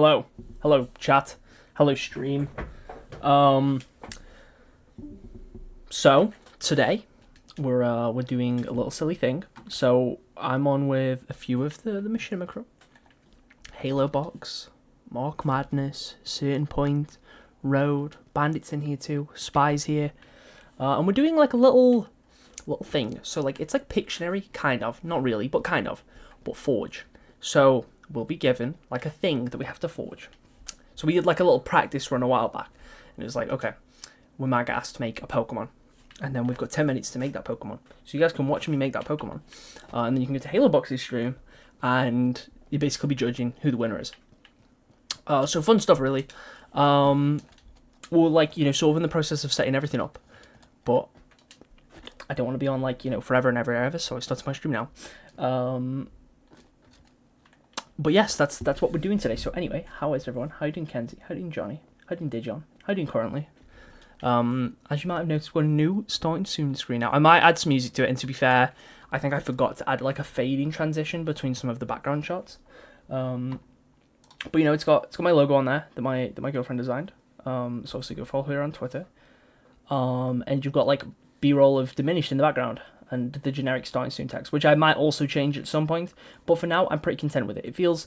Hello. Hello, chat. Hello, stream. Um, so today we're doing a little silly thing. So I'm on with a few of the machinima crew. Halo Box, Mark Madness, Certain Point, Road, Bandits in here too, Spies here, and we're doing like a little thing. So like it's like Pictionary, kind of, not really, but kind of, but Forge. So we'll be given like a thing that we have to forge. So we did like a little practice run a while back, and it was like, okay, we might get asked to make a Pokemon, and then we've got 10 minutes to make that Pokemon. So you guys can watch me make that Pokemon, and then you can go to Halo Box's stream, and you basically be judging who the winner is. So fun stuff, really. We're like, sort of in the process of setting everything up, but I don't want to be on like, forever and ever, so I started my stream now. But yes, that's what we're doing today. So anyway, how is everyone? How you doing, Kenzie? How you doing, Johnny? How you doing, Dijon? How you doing currently? As you might have noticed, we've got a new starting soon screen now. I might add some music to it, and to be fair, I think I forgot to add like a fading transition between some of the background shots. But it's got my logo on there that my girlfriend designed. So obviously go follow her on Twitter. And you've got like B-roll of Diminished in the background and the generic starting soon text, which I might also change at some point. But for now, I'm pretty content with it. It feels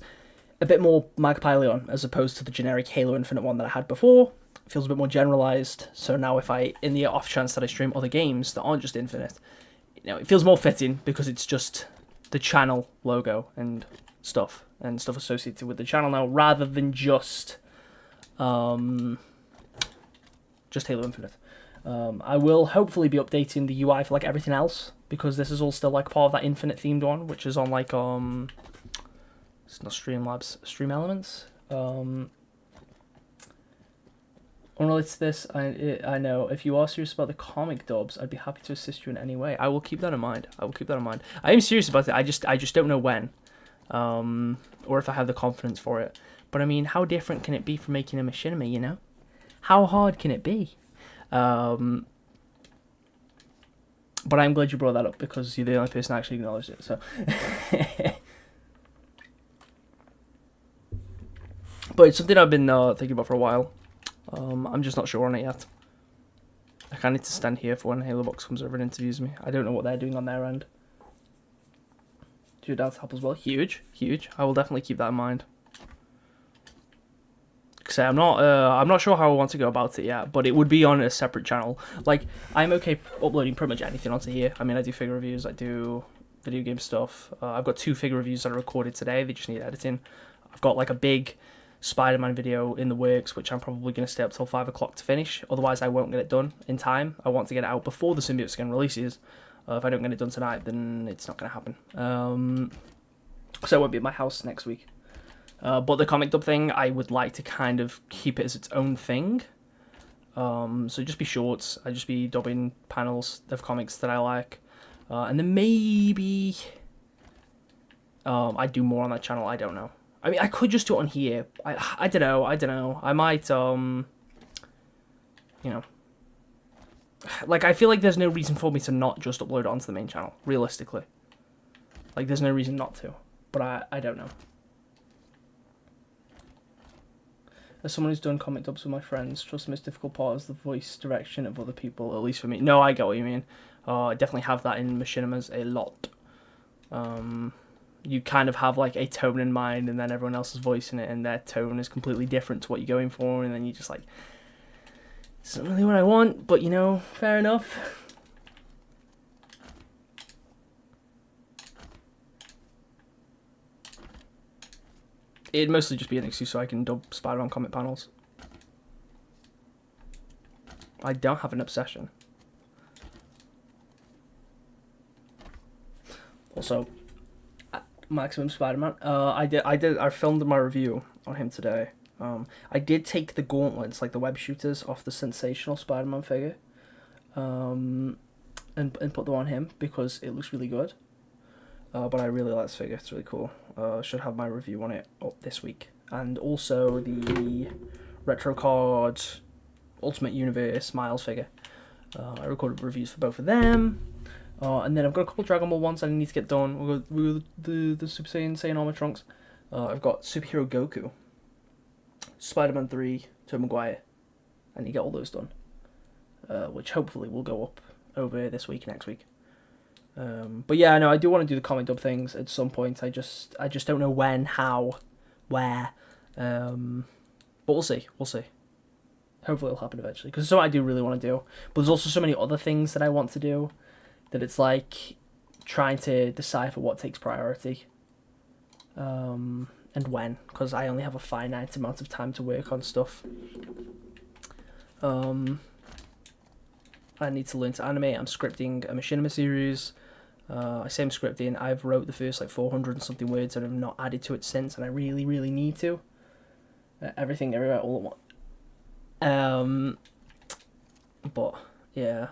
a bit more Magpie as opposed to the generic Halo Infinite one that I had before. It feels a bit more generalized. So now if I, in the off chance that I stream other games that aren't just Infinite, it feels more fitting because it's just the channel logo and stuff associated with the channel now, rather than just Halo Infinite. I will hopefully be updating the UI for like everything else, because this is all still like part of that Infinite themed one, which is on like it's not Streamlabs, Stream Elements. Unrelated to this, I know if you are serious about the comic dubs, I'd be happy to assist you in any way. I will keep that in mind. I am serious about it. I just don't know when, or if I have the confidence for it. But I mean, how different can it be from making a machinima? How hard can it be? But I'm glad you brought that up, because you're the only person that actually acknowledged it. So, but it's something I've been thinking about for a while. I'm just not sure on it yet. I kind of need to stand here for when Halo Box comes over and interviews me. I don't know what they're doing on their end. Do your dad's help as well? Huge. I will definitely keep that in mind. So I'm not sure how I want to go about it yet, but it would be on a separate channel. Like, I'm okay uploading pretty much anything onto here. I mean, I do figure reviews, I do video game stuff. I've got 2 figure reviews that are recorded today. They just need editing. I've got like a big Spider-Man video in the works, which I'm probably going to stay up till 5 o'clock to finish. Otherwise, I won't get it done in time. I want to get it out before the Symbiote Skin releases. If I don't get it done tonight, then it's not going to happen. So I won't be at my house next week. But the comic dub thing, I would like to kind of keep it as its own thing. So just be shorts. I just be dubbing panels of comics that I like. And then maybe I do more on that channel. I don't know. I mean, I could just do it on here. I don't know. I might, like, I feel like there's no reason for me to not just upload it onto the main channel, realistically. Like, there's no reason not to. But I don't know. As someone who's done comic dubs with my friends, trust the most difficult part is the voice direction of other people, at least for me. No, I get what you mean. I definitely have that in machinimas a lot. You kind of have like a tone in mind, and then everyone else is voicing it, and their tone is completely different to what you're going for, and then you just like, it's not really what I want, but fair enough. It'd mostly just be an excuse so I can dub Spider-Man comic panels. I don't have an obsession. Also, Maximum Spider-Man. I filmed my review on him today. I did take the gauntlets, like the web shooters, off the Sensational Spider-Man figure, and put them on him because it looks really good. But I really like this figure. It's really cool. Should have my review on it up this week, and also the Retro Card Ultimate Universe Miles figure. I recorded reviews for both of them. And then I've got a couple Dragon Ball ones I need to get done. We'll go the Super Saiyan Armor Trunks. I've got Superhero Goku. Spider-Man 3, Tobey Maguire, and you get all those done, which hopefully will go up over this week, next week. But yeah, no, I do want to do the comic dub things at some point. I just don't know when, how, where. But we'll see. Hopefully it'll happen eventually, because it's something I do really want to do. But there's also so many other things that I want to do that it's like trying to decipher what takes priority. And when, because I only have a finite amount of time to work on stuff. I need to learn to animate. I'm scripting a machinima series. I say I'm scripting. I've wrote the first 400 and something words and I've not added to it since, and I really, really need to. Everything, everywhere, all at once. But yeah,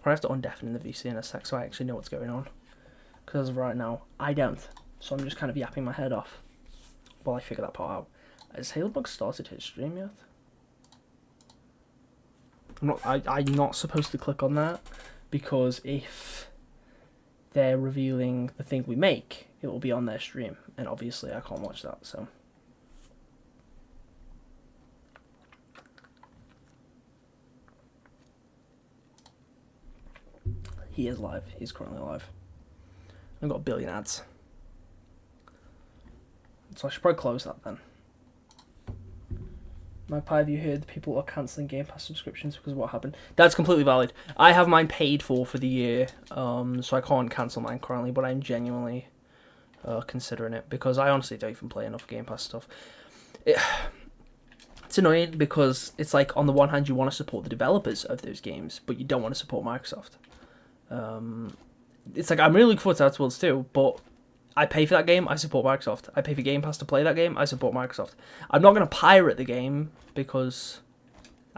I have to undeafen the VC in a sec so I actually know what's going on. Because as of right now, I don't. So I'm just kind of yapping my head off while I figure that part out. Has Halebug started his stream yet? I'm not supposed to click on that, because if they're revealing the thing we make, it will be on their stream, and obviously I can't watch that, so. He is live. He's currently live. I've got 1 billion ads. So I should probably close that then. Magpie, have you heard people are cancelling Game Pass subscriptions because of what happened? That's completely valid. I have mine paid for the year, so I can't cancel mine currently, but I'm genuinely considering it, because I honestly don't even play enough Game Pass stuff. It's annoying, because it's like, on the one hand you want to support the developers of those games, but you don't want to support Microsoft. It's like, I'm really looking forward to Outer Worlds 2, but I pay for that game, I support Microsoft. I pay for Game Pass to play that game, I support Microsoft. I'm not going to pirate the game, because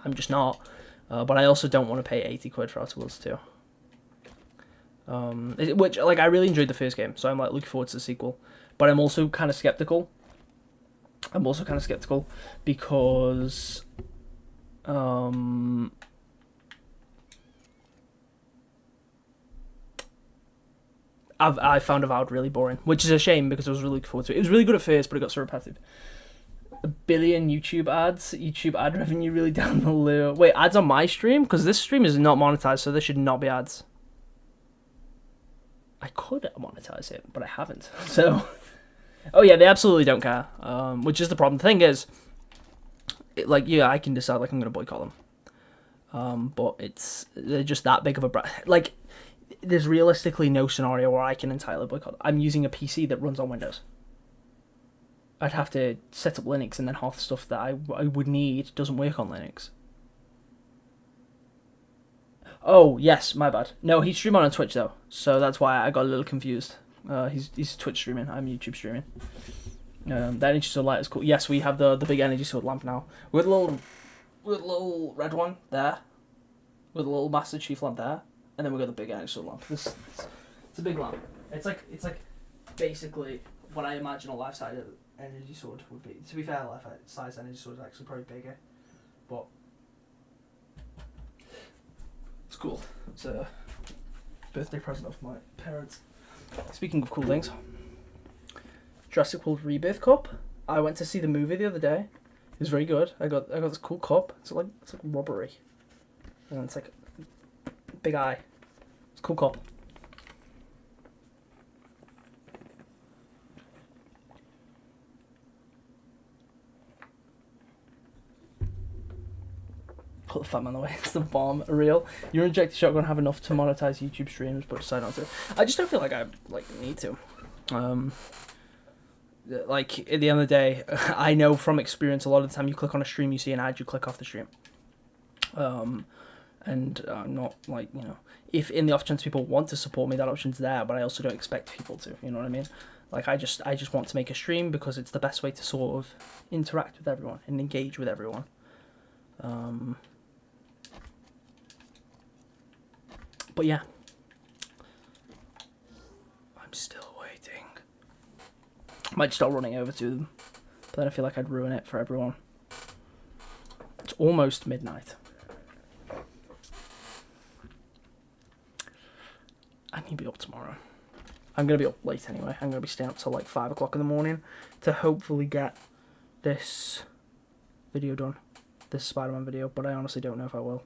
I'm just not. But I also don't want to pay 80 quid for Outer Worlds 2. Which, I really enjoyed the first game, so I'm, looking forward to the sequel. But I'm also kind of skeptical. Because... I found Avowed really boring, which is a shame, because I was really looking forward to it. It was really good at first, but it got so repetitive. 1 billion YouTube ads, YouTube ad revenue really down the low. Wait, ads on my stream? Because this stream is not monetized, so there should not be ads. I could monetize it, but I haven't. So, oh yeah, they absolutely don't care, which is the problem. The thing is, yeah, I can decide, I'm going to boycott them. But they're just that big of a brand. There's realistically no scenario where I can entirely boycott. I'm using a PC that runs on Windows. I'd have to set up Linux, and then half the stuff that I would need doesn't work on Linux. Oh, yes, my bad. No, he's streaming on Twitch, though, so that's why I got a little confused. He's Twitch streaming, I'm YouTube streaming. The energy sword light is cool. Yes, we have the big energy sword lamp now. With a little red one there. With a little Master Chief lamp there. And then we got the big energy sword lamp. It's a big lamp. It's like basically what I imagine a life-size energy sword would be. To be fair, a life-size energy sword is actually probably bigger, but it's cool. It's a birthday present of my parents. Speaking of cool things, Jurassic World Rebirth cup. I went to see the movie the other day. It was very good. I got this cool cup. It's like rubbery, and it's like big eye. It's a cool cup. Put the fat man away. It's the bomb. Real. Your injected shotgun have enough to monetize YouTube streams, but decide not to. I just don't feel like I need to. At the end of the day, I know from experience, a lot of the time you click on a stream, you see an ad, you click off the stream. And I'm not if in the off chance people want to support me, that option's there, but I also don't expect people to, you know what I mean? I just want to make a stream because it's the best way to sort of interact with everyone and engage with everyone. But yeah, I'm still waiting. I might start running over to them, but then I feel like I'd ruin it for everyone. It's almost midnight. I need to be up tomorrow. I'm going to be up late anyway. I'm going to be staying up till like 5 o'clock in the morning to hopefully get this video done. This Spider-Man video, but I honestly don't know if I will.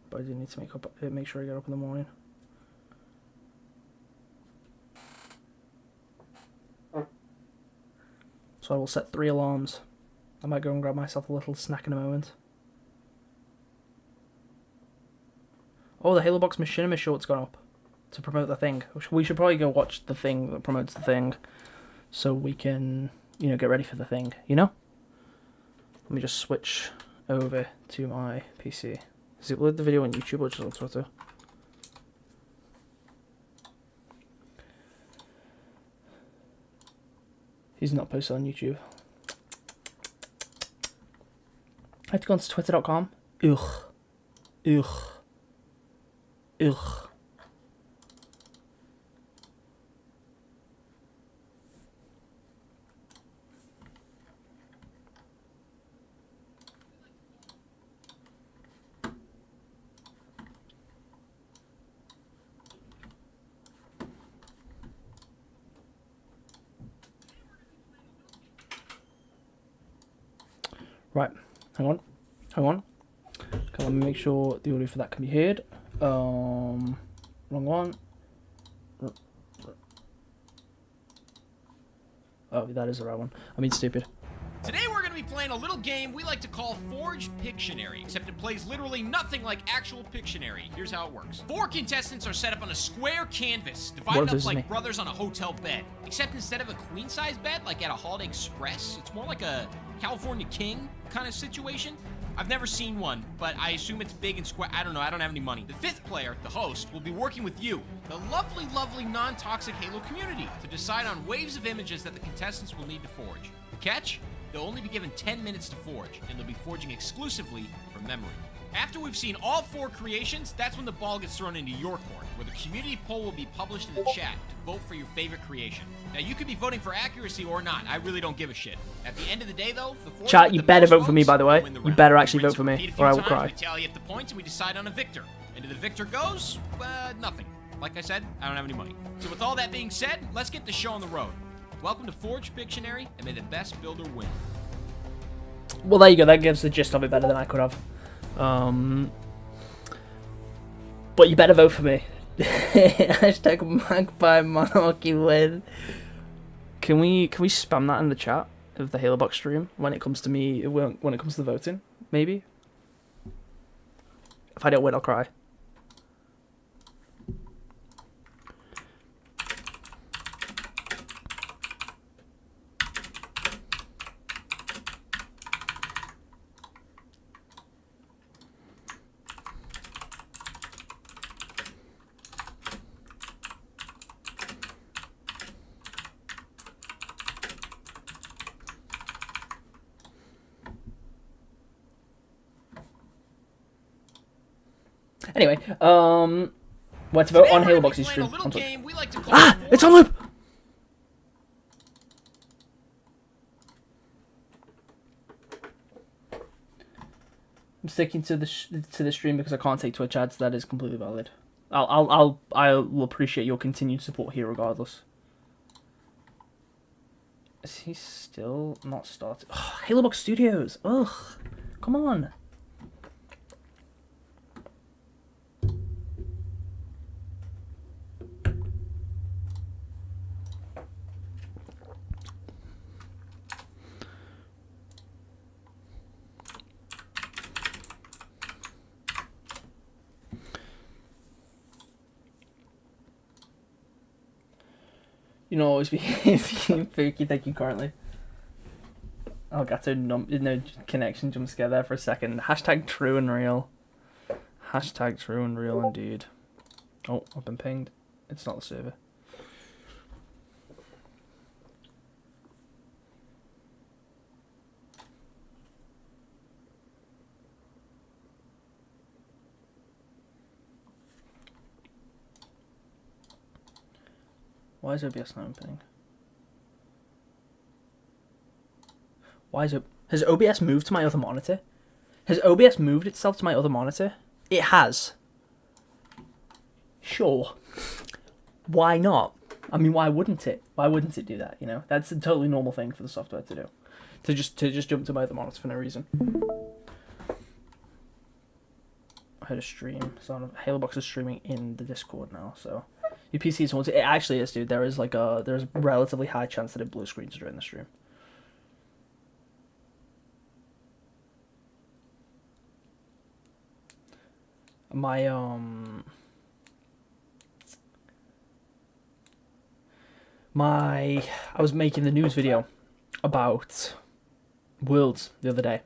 But I do need to make sure I get up in the morning. So I will set 3 alarms. I might go and grab myself a little snack in a moment. Oh, the Halo Box Machinima short's gone up to promote the thing. We should probably go watch the thing that promotes the thing, so we can, you know, get ready for the thing. You know. Let me just switch over to my PC. Is it load the video on YouTube or just on Twitter? He's not posted on YouTube. I have to go on to twitter.com. Ugh. Ugh. Ugh. Right, hang on. Okay, let me make sure the audio for that can be heard. Wrong one. Oh, that is the right one. I mean, stupid. Today we're going to be playing a little game we like to call Forged Pictionary, except it plays literally nothing like actual Pictionary. Here's how it works. 4 contestants are set up on a square canvas, divided up like brothers on a hotel bed. Except instead of a queen-size bed, like at a Holiday Express, it's more like a California King kind of situation. I've never seen one, but I assume it's big and square. I don't know, I don't have any money. The 5th player, the host, will be working with you, the lovely, lovely non-toxic Halo community, to decide on waves of images that the contestants will need to forge. The catch? They'll only be given 10 minutes to forge, and they'll be forging exclusively from memory. After we've seen all 4 creations, that's when the ball gets thrown into your court, where the community poll will be published in the chat to vote for your favorite creation. Now, you could be voting for accuracy or not. I really don't give a shit. At the end of the day, though, the chat, you better vote for me, by the way. You better actually vote for me, or I will cry. We tally up the points and we decide on a victor. And to the victor goes, nothing. Like I said, I don't have any money. So with all that being said, let's get the show on the road. Welcome to Forged Pictionary, and may the best builder win. Well, there you go. That gives the gist of it better than I could have. But you better vote for me. Hashtag Magpie Monarchy win. Can we spam that in the chat of the Halo Box stream when it comes to me, when it comes to the voting? Maybe. If I don't win, I'll cry. Anyway, where to vote on Halo Box's stream. Ah! It's on loop! I'm sticking to the stream because I can't take Twitch ads. That is completely valid. I'll appreciate your continued support here regardless. Is he still not started? Oh, Halo Box Studios. Ugh. Come on. You know, always be Pookie, thank you currently. Oh, got to no connection jump scare there for a second. Hashtag true and real. Hashtag true and real indeed. Oh, I've been pinged. It's not the server. Why is OBS not opening? Why is it? Has OBS moved to my other monitor? Has OBS moved itself to my other monitor? It has. Sure. Why not? I mean, why wouldn't it? Why wouldn't it do that, you know? That's a totally normal thing for the software to do. To just jump to my other monitor for no reason. I had a stream. So Halo Box is streaming in the Discord now, so your PC is haunted. It actually is, dude. There's a relatively high chance that it blue screens during the stream. I was making the news video about Worlds the other day.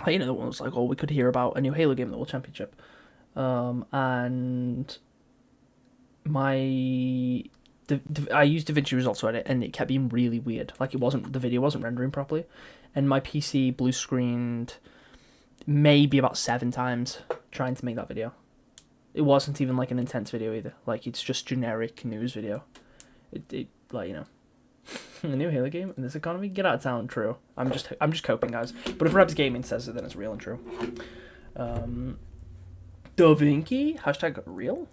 You know, the one was like, oh, we could hear about a new Halo game, the World Championship. And I used DaVinci Resolve to edit, and it kept being really weird. Like, the video wasn't rendering properly. And my PC blue screened maybe about 7 times trying to make that video. It wasn't even like an intense video either. Like, it's just generic news video. It like, you know, a new Halo game in this economy, get out of town. True. I'm just coping, guys. But if Rebs Gaming says it, then it's real and true. DaVinci hashtag real.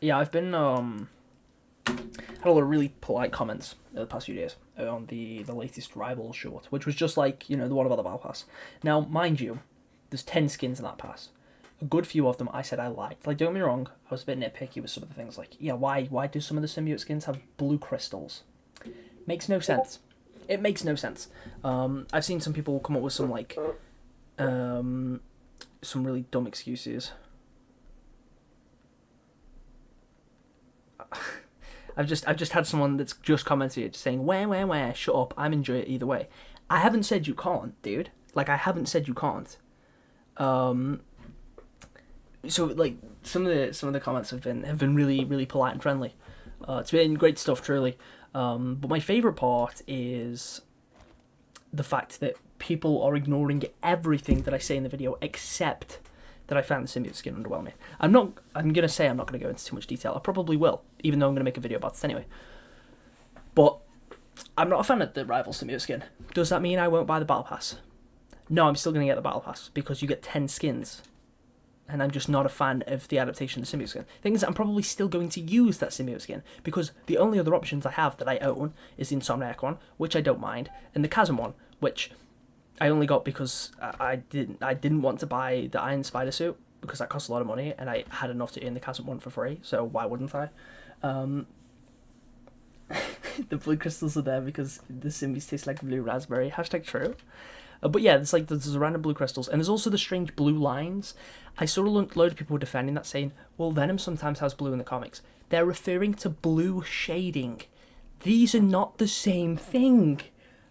Yeah, I've been had a lot of really polite comments the past few days on the latest Rival short, which was just like, you know, the one about the Battle Pass. Now, mind you, there's 10 skins in that pass. A good few of them I said I liked. Like, don't get me wrong, I was a bit nitpicky with some of the things. Like, yeah, why do some of the symbiote skins have blue crystals? Makes no sense. It makes no sense. I've seen some people come up with some, like, some really dumb excuses. I've just had someone that's just commented saying, where, shut up, I'm enjoying it either way. I haven't said you can't, dude. Like, I haven't said you can't. So like some of the comments have been really, really polite and friendly. It's been great stuff, truly. But my favourite part is the fact that people are ignoring everything that I say in the video except that I found the symbiote skin underwhelming. I'm gonna say I'm not gonna go into too much detail. I probably will, even though I'm gonna make a video about this anyway. But I'm not a fan of the Rival symbiote skin. Does that mean I won't buy the Battle Pass? No, I'm still gonna get the Battle Pass because you get 10 skins. And I'm just not a fan of the adaptation of the symbiote skin. Thing is, I'm probably still going to use that symbiote skin because the only other options I have that I own is the Insomniac one, which I don't mind, and the Chasm one, which I only got because I didn't want to buy the Iron Spider suit because that costs a lot of money, and I had enough to earn the Chasm one for free, so why wouldn't I? The blue crystals are there because the symbies taste like blue raspberry. Hashtag true. But yeah, there's a random blue crystals, and there's also the strange blue lines. I saw a load of people defending that, saying, well, Venom sometimes has blue in the comics. They're referring to blue shading. These are not the same thing.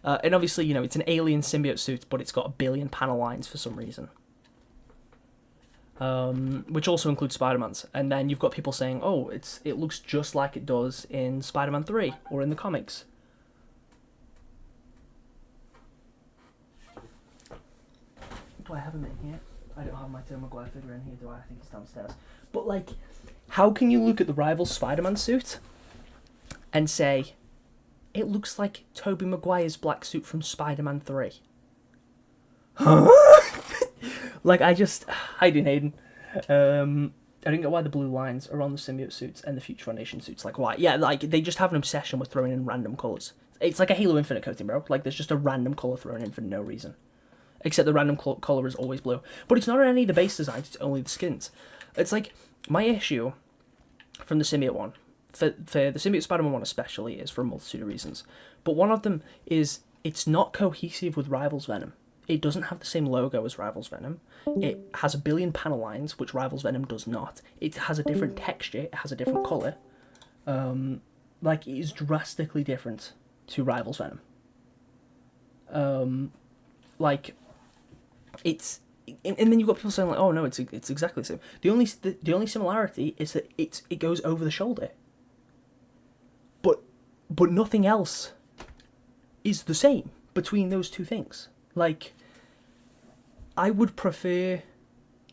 And obviously, you know, it's an alien symbiote suit, but it's got 1 billion panel lines for some reason. Which also includes Spider-Man's. And then you've got people saying, oh, it looks just like it does in Spider-Man 3 or in the comics. Do I have him in here? I don't have my Tom Maguire figure in here, do I? I think he's downstairs. But, like, how can you look at the Rival Spider-Man suit and say, it looks like Tobey Maguire's black suit from Spider-Man 3? Huh? Like, hi, Dean Hayden. I didn't get why the blue lines are on the symbiote suits and the Future Foundation suits. Like, why? Yeah, like, they just have an obsession with throwing in random colours. It's like a Halo Infinite coating, bro. Like, there's just a random colour thrown in for no reason. Except the random colour is always blue. But it's not on any of the base designs, it's only the skins. It's like, my issue from the symbiote one, for the symbiote Spider-Man one especially, is for a multitude of reasons. But one of them is, it's not cohesive with Rival's Venom. It doesn't have the same logo as Rival's Venom. It has 1 billion panel lines, which Rival's Venom does not. It has a different texture, it has a different colour. Like, it is drastically different to Rival's Venom. Like, it's, and then you've got people saying like, oh no, it's exactly the same. The only similarity is that it goes over the shoulder. But nothing else is the same between those two things. Like, I would prefer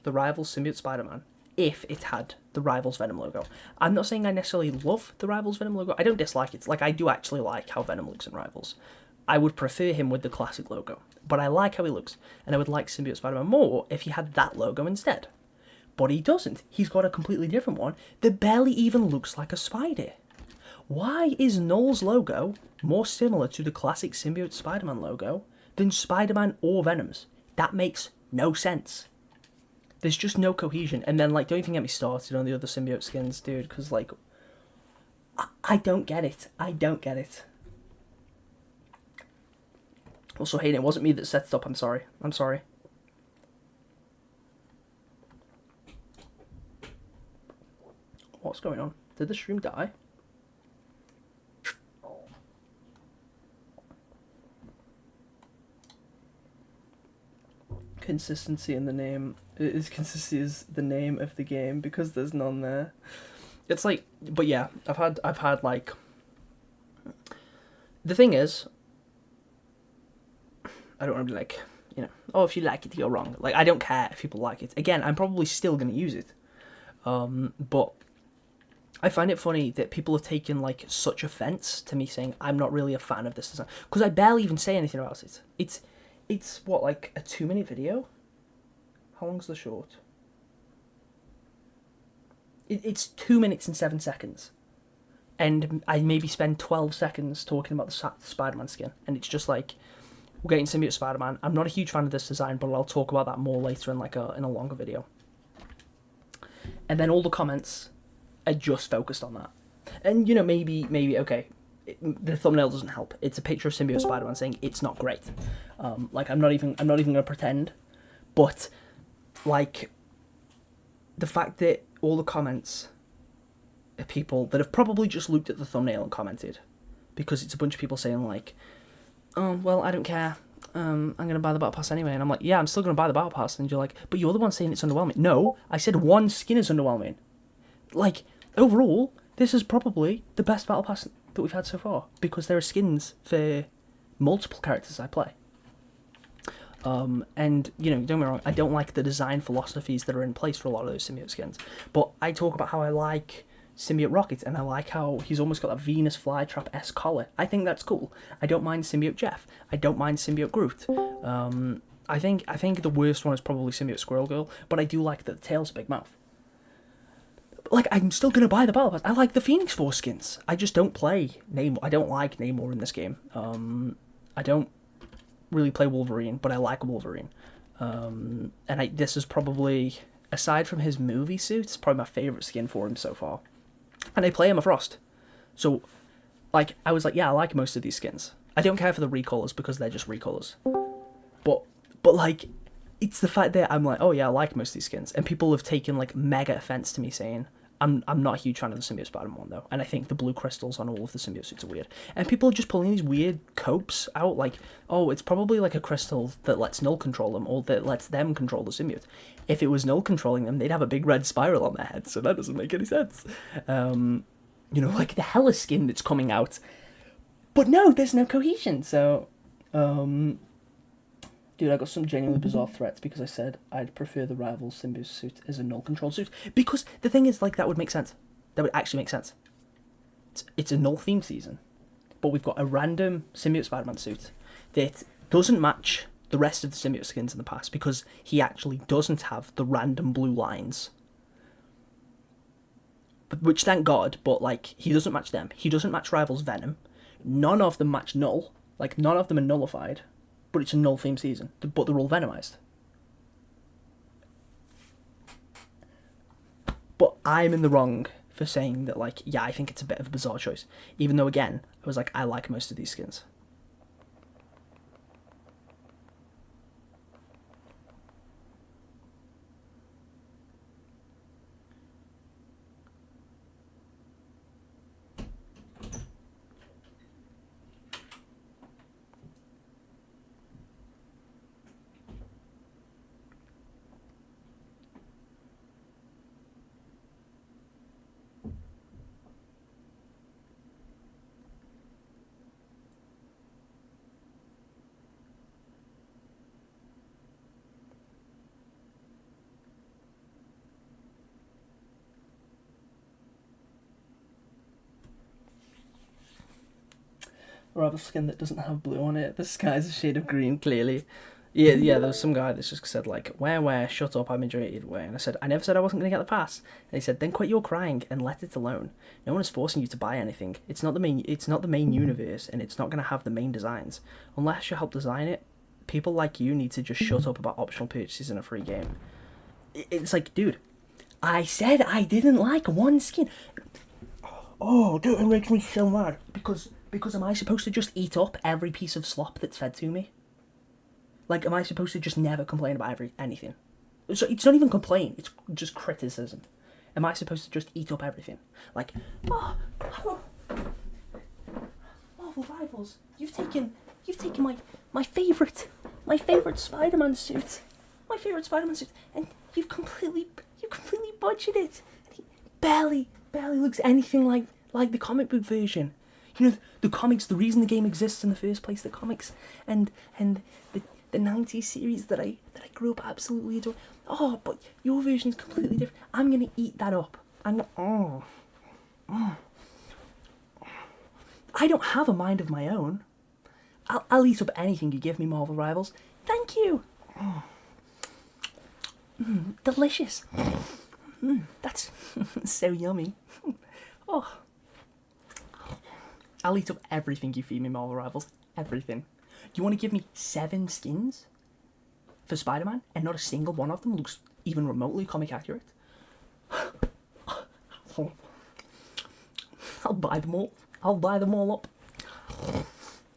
the Rival symbiote Spider-Man if it had the Rivals Venom logo. I'm not saying I necessarily love the Rivals Venom logo. I don't dislike it. Like, I do actually like how Venom looks in Rivals. I would prefer him with the classic logo, but I like how he looks, and I would like Symbiote Spider-Man more if he had that logo instead. But he doesn't. He's got a completely different one that barely even looks like a spider. Why is Null's logo more similar to the classic Symbiote Spider-Man logo than Spider-Man or Venom's? That makes no sense. There's just no cohesion. And then, like, don't even get me started on the other symbiote skins, dude, because, like, I don't get it. I don't get it. Also, Hayden, it wasn't me that set it up. I'm sorry. I'm sorry. What's going on? Did the stream die? Consistency in the name. Consistency is the name of the game because there's none there. It's like, but yeah, I've had like. The thing is, I don't want to be like, you know, oh, if you like it, you're wrong. Like, I don't care if people like it. Again, I'm probably still gonna use it, but I find it funny that people have taken like such offense to me saying I'm not really a fan of this design because I barely even say anything about it. It's what, like a 2-minute video? How long's the short? It's 2 minutes and 7 seconds. And I maybe spend 12 seconds talking about the Spider-Man skin. And it's just like, we're getting Symbiote Spider-Man. I'm not a huge fan of this design, but I'll talk about that more later in in a longer video. And then all the comments are just focused on that. And, you know, maybe okay, the thumbnail doesn't help. It's a picture of Symbiote Spider-Man saying it's not great. Like, I'm not even gonna pretend, but like the fact that all the comments are people that have probably just looked at the thumbnail and commented, because it's a bunch of people saying like, oh well, I don't care. I'm gonna buy the battle pass anyway, and I'm like, yeah, I'm still gonna buy the battle pass, and you're like, but you're the one saying it's underwhelming. No, I said one skin is underwhelming. Like, overall, this is probably the best battle pass that we've had so far, because there are skins for multiple characters I play. And, you know, don't get me wrong, I don't like the design philosophies that are in place for a lot of those symbiote skins, but I talk about how I like Symbiote Rocket, and I like how he's almost got a Venus flytrap-esque collar. I think that's cool. I don't mind Symbiote Jeff. I don't mind Symbiote Groot. I think the worst one is probably Symbiote Squirrel Girl, but I do like that the tail's a big mouth. Like, I'm still gonna buy the Battle Pass. I like the Phoenix Force skins. I just don't play Namor. I don't like Namor in this game. I don't really play Wolverine, but I like Wolverine. And this is probably, aside from his movie suit, it's probably my favourite skin for him so far. And I play Emma Frost. So, like, I was like, yeah, I like most of these skins. I don't care for the recolors because they're just recolors. But like, it's the fact that I'm like, oh yeah, I like most of these skins. And people have taken, like, mega offense to me saying, I'm not a huge fan of the Symbiote Spider-Man one, though. And I think the blue crystals on all of the symbiote suits are weird. And people are just pulling these weird copes out, like, oh, it's probably like a crystal that lets Null control them, or that lets them control the symbiote. If it was Null controlling them, they'd have a big red spiral on their head, so that doesn't make any sense. You know, like the Hela skin that's coming out. But no, there's no cohesion, so... Dude, I got some genuinely bizarre threats because I said I'd prefer the rival symbiote suit as a null-controlled suit. Because the thing is, like, that would make sense. That would actually make sense. It's a null-themed season, but we've got a random symbiote Spider-Man suit that doesn't match the rest of the symbiote skins in the past because he actually doesn't have the random blue lines. Which, thank God, but, like, he doesn't match them. He doesn't match Rival's Venom. None of them match Null. Like, none of them are nullified. But it's a null-themed season. But they're all Venomized. But I'm in the wrong for saying that, like, yeah, I think it's a bit of a bizarre choice. Even though, again, I was like, I like most of these skins. Or have a skin that doesn't have blue on it. The sky's a shade of green, clearly. Yeah, there was some guy that just said, like, where, shut up, I'm enjoying it either way. And I said, I never said I wasn't going to get the pass. And he said, then quit your crying and let it alone. No one is forcing you to buy anything. It's not the main universe, and it's not going to have the main designs. Unless you help design it, people like you need to just shut up about optional purchases in a free game. It's like, dude, I said I didn't like one skin. Oh, dude, it makes me so mad. Because am I supposed to just eat up every piece of slop that's fed to me? Like, am I supposed to just never complain about anything? So it's not even complain, it's just criticism. Am I supposed to just eat up everything? Like, oh, Marvel Rivals, you've taken my favourite Spider-Man suit. My favourite Spider-Man suit. And you've completely butchered it. And it barely looks anything like the comic book version. You know, the comics, the reason the game exists in the first place, the comics and the 90s series that I grew up absolutely adoring. Oh, but your version's completely different. I'm gonna eat that up. I don't have a mind of my own. I'll eat up anything you give me, Marvel Rivals. Thank you. Delicious. That's so yummy. Oh. I'll eat up everything you feed me, Marvel Rivals. Everything. You want to give me 7 skins for Spider-Man, and not a single one of them looks even remotely comic accurate? I'll buy them all. I'll buy them all up.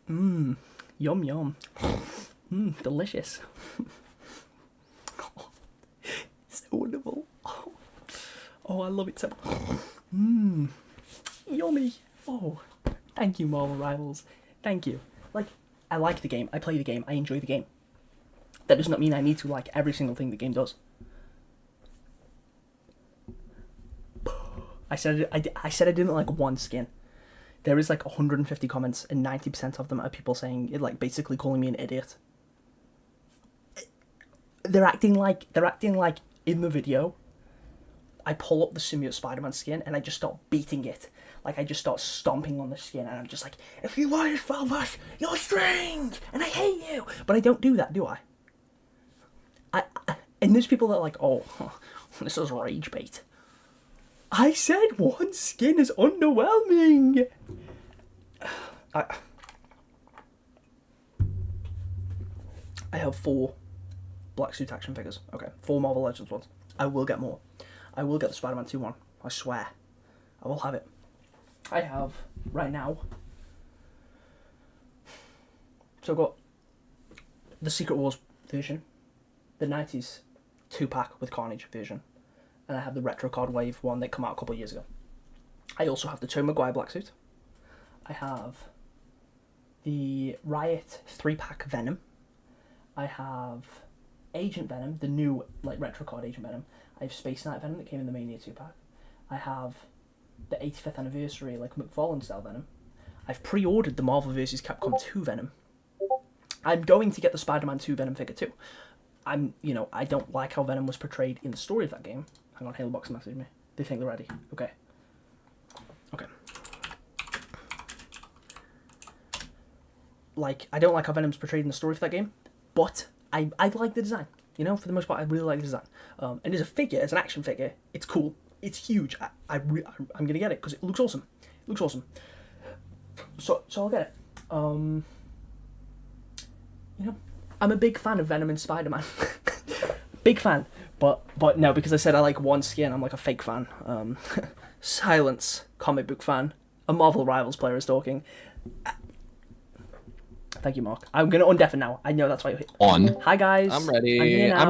Yum yum. Delicious. It's so wonderful. Oh, I love it so much. Yummy. Oh, thank you, Marvel Rivals. Thank you. Like, I like the game, I play the game, I enjoy the game. That does not mean I need to like every single thing the game does. I said I didn't like one skin. There is like 150 comments, and 90% of them are people saying, like, basically calling me an idiot. They're acting like in the video, I pull up the Symbiote Spider-Man skin and I just start beating it. Like, I just start stomping on the skin, and I'm just like, if you want to spell us, you're strange, and I hate you. But I don't do that, do I? And there's people that are like, oh, this is rage bait. I said one skin is underwhelming. I have 4 Black Suit action figures. Okay, 4 Marvel Legends ones. I will get more. I will get the Spider-Man 2 one. I swear. I will have it. I have, right now, so I've got the Secret Wars version, the 90s 2-pack with Carnage version, and I have the Retro Card Wave one that came out a couple of years ago. I also have the Tobey Maguire Black Suit. I have the Riot 3-pack Venom. I have Agent Venom, the new like Retro Card Agent Venom. I have Space Knight Venom that came in the Mania 2-pack. I have the 85th anniversary, like McFarlane style Venom. I've pre-ordered the Marvel vs. Capcom 2 Venom. I'm going to get the Spider-Man 2 Venom figure too. I don't like how Venom was portrayed in the story of that game. Hang on, Halo Box messaged me. They think they're ready. Okay. Like, I don't like how Venom's portrayed in the story for that game, but I like the design. You know, for the most part, I really like the design. And as a figure, as an action figure, it's cool. It's huge. I'm gonna get it because it looks awesome. It looks awesome. So I'll get it. You know, I'm a big fan of Venom and Spider-Man. Big fan. But no, because I said I like one skin, I'm like a fake fan. Silence, comic book fan. A Marvel Rivals player is talking. Thank you, Mark. I'm going to undeafen now. I know that's why you're here. On. Hi, guys. I'm ready. I'm here now. I'm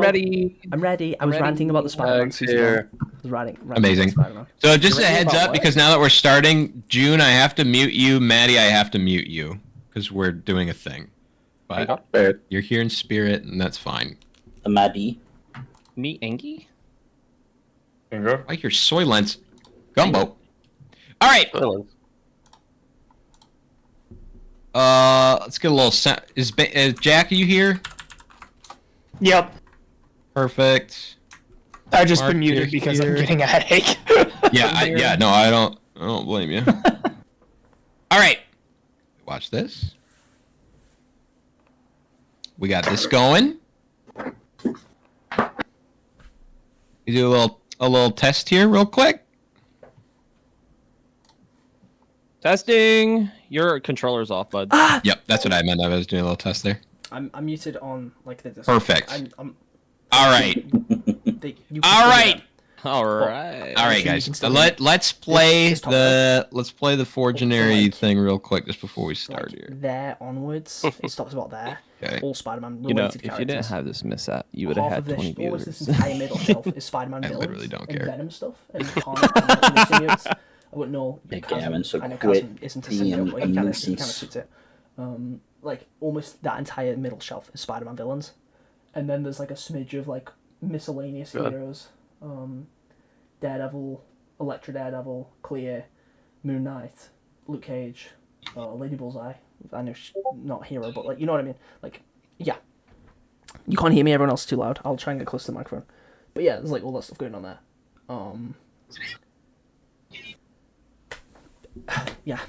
ready. I was ranting about the Spider-Man. Here. I was ranting Amazing. About so just a heads up, because now that we're starting, June, I have to mute you. Maddie, I have to mute you, because we're doing a thing. But you're here in spirit, and that's fine. The Maddie. Me, Engie? I like your soy lens. Gumbo. All right. Let's get a little sound. Is Jack, are you here? Yep. Perfect. I've just Mark, been muted because I'm getting a headache. No, I don't blame you. All right. Watch this. We got this going. You do a little test here real quick. Testing. Your controller's off, bud. Yep, that's what I meant. I was doing a little test there. I'm muted on like the Discord. Perfect. I'm All right. All right. All right. All right, guys. Let's play the Forgenary thing real quick just before we start here. There onwards, it stops about there. Okay. All Spider-Man You know, related if characters. you didn't have this mishap, you would have Half had of this, 20 almost viewers. this entire middle shelf is Spider-Man I villains literally don't and care. Venom stuff and comic and miniseries. I wouldn't know. Yeah, Gavin, so I know quit Chasm isn't a being syndrome, but he a kind of nuisance. suits it. Like almost that entire middle shelf is Spider-Man villains, and then there's like a smidge of like miscellaneous heroes. Daredevil, Elektra Daredevil, Clear, Moon Knight, Luke Cage, Lady Bullseye. I know she's not a hero, but like you know what I mean. Like, yeah. You can't hear me. Everyone else is too loud. I'll try and get close to the microphone. But yeah, there's like all that stuff going on there. Yeah.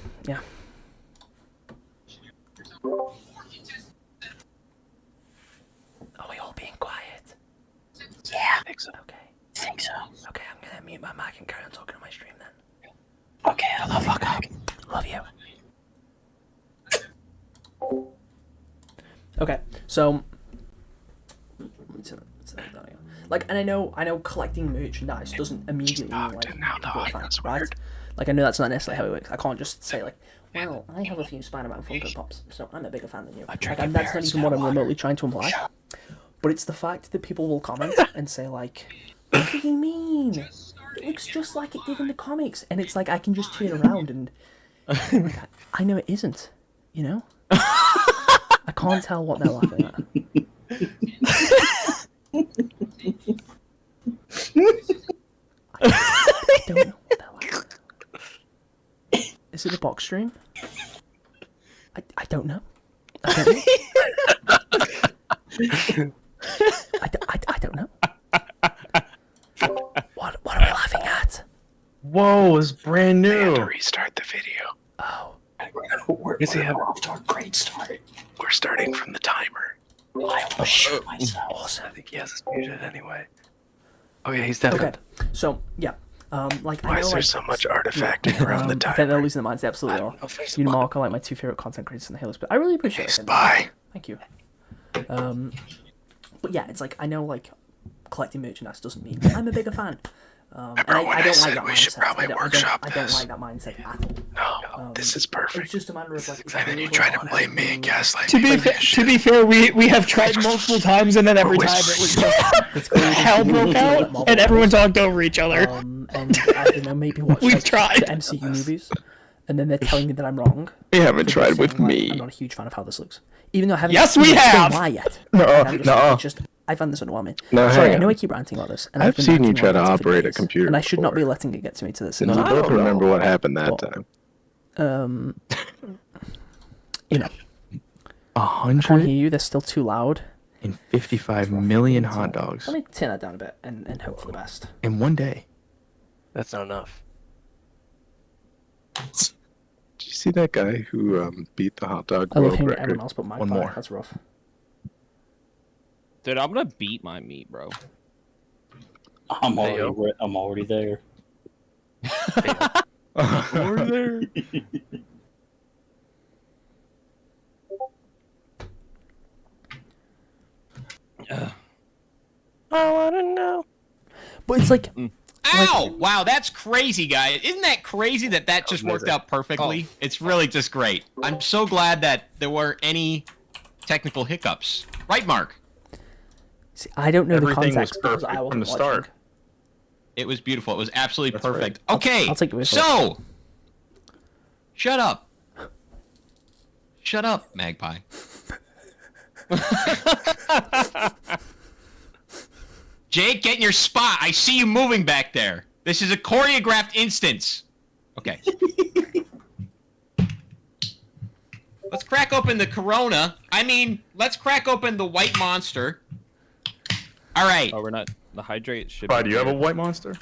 Are we all being quiet? Yeah, I think so. Okay. I think so. Okay, I'm gonna mute my mic and carry on talking on my stream then. Okay, I love you. Love you. Okay, so like, and I know collecting merchandise doesn't immediately mean like you're a fan, right? Like I know that's not necessarily how it works. I can't just say like, well, I have a few Spider-Man Funko Pops, so I'm a bigger fan than you. Like, that's not even what I'm remotely trying to imply. But it's the fact that people will comment and say like, what do you mean? It looks just like it did in the comics, and it's like I can just turn around and like, I know it isn't, you know. I can't tell what they're laughing at. I don't know what they're laughing at. Is it a box stream? I don't know. I don't know. What are we laughing at? Whoa, it's brand new. To restart the video. Oh. We're off to a great start. We're starting from the timer. I will shoot myself. Awesome. I think he has us muted anyway. Oh yeah, he's definitely. Okay. So yeah. Like Why I know, is there like, so much artifacting around the I think timer? they're losing their minds. They absolutely I are. don't know if there's You a and bug. Mark are like my two favorite content creators in the Halo, but I really appreciate it. Spy. Thank you. But yeah, it's like I know like collecting merchandise doesn't mean I'm a bigger fan. And Everyone I don't said like that we should mindset. probably workshop I don't this. like that mindset at all. No, this is It's perfect. just a matter of like. And then you try to blame me and gaslight To me. be fair, we have tried multiple times, and then every time it was just hell broke out, and everyone talked over each other. And I don't know, maybe watch We've like, tried. the MCU movies, and then they're telling me that I'm wrong. You haven't Because tried they're with saying, like, me. I'm not a huge fan of how this looks, even though I haven't. Yes, we even have! seen why yet. No, Like, I'm just, no. it's just I find this underwhelming. No, Sorry, hey. I know I keep ranting about this, and I've been seen you ranting try about to this for operate a days, computer and I should not be before. letting it get to me to this. And we both remember what happened that Well, time. You know, I can't 155 hear you. They're still too loud. million hot dogs Let me turn that down a bit and hope for the best. in one day. That's not enough. Did you see that guy who beat the hot dog I love world hearing everyone record? else but my One pie. more. That's rough. Dude, I'm gonna beat my meat, bro. I'm already there. Over there. I wanna know. But it's like, Ow! Wow, that's crazy, guys. Isn't that crazy that just worked out perfectly? It's really just great. I'm so glad that there weren't any technical hiccups. Right, Mark? see, I don't know Everything the was context because perfect I from wasn't the start. watching. It was beautiful. It was absolutely That's perfect. right. Okay, I'll take it with so... Shut up. Shut up, Magpie. Jake, get in your spot. I see you moving back there. This is a choreographed instance. Okay. Let's crack open the Corona. I mean, let's crack open the White Monster. All right. Oh, we're not. The hydrate should. Why, be do you have a here. white monster?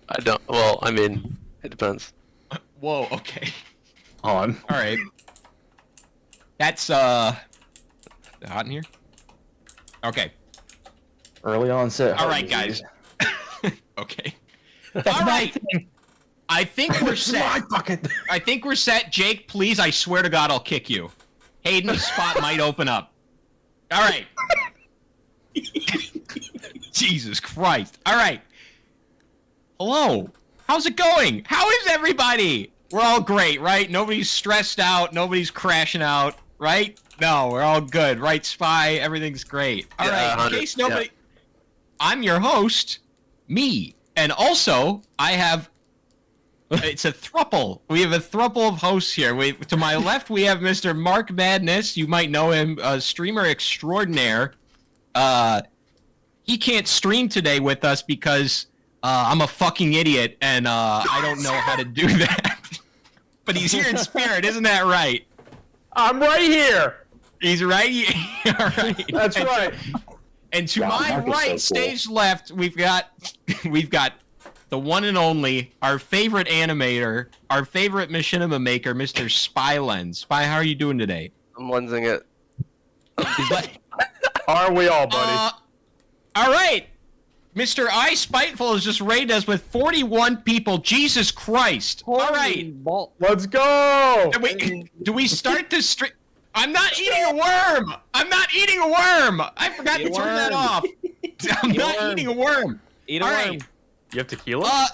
I don't. Well, I mean, it depends. Whoa, okay. On. All right. That's hot in here. Okay. Early onset. All right, guys. Okay. All right. I think we're set. I think we're set. Jake, please, I swear to God, I'll kick you. Hayden's spot might open up. All right. Jesus Christ. All right. Hello. How's it going? How is everybody? We're all great, right? Nobody's stressed out. Nobody's crashing out, right? No, we're all good, right, Spy? Everything's great. All right, in case nobody... I'm your host, me. And also, I have... It's a thruple. We have a thruple of hosts here. To my left, we have Mr. Mark Madness. You might know him, streamer extraordinaire. He can't stream today with us because I'm a fucking idiot and I don't know how to do that. But he's here in spirit, isn't that right? I'm right here. He's right here. All right. That's right. And to my right, stage left, we've got the one and only, our favorite animator, our favorite machinima maker, Mr. Spylens. Spy, how are you doing today? I'm lensing it. Are we all, buddy? All right. Mr. I Spiteful has just raided us with 41 people. Jesus Christ. All right. Let's go. Do we start this stream? I'm not eating a worm. I'm not eating a worm. I forgot to turn that off. I'm not eating a worm. Eat a All worm. right. You have tequila?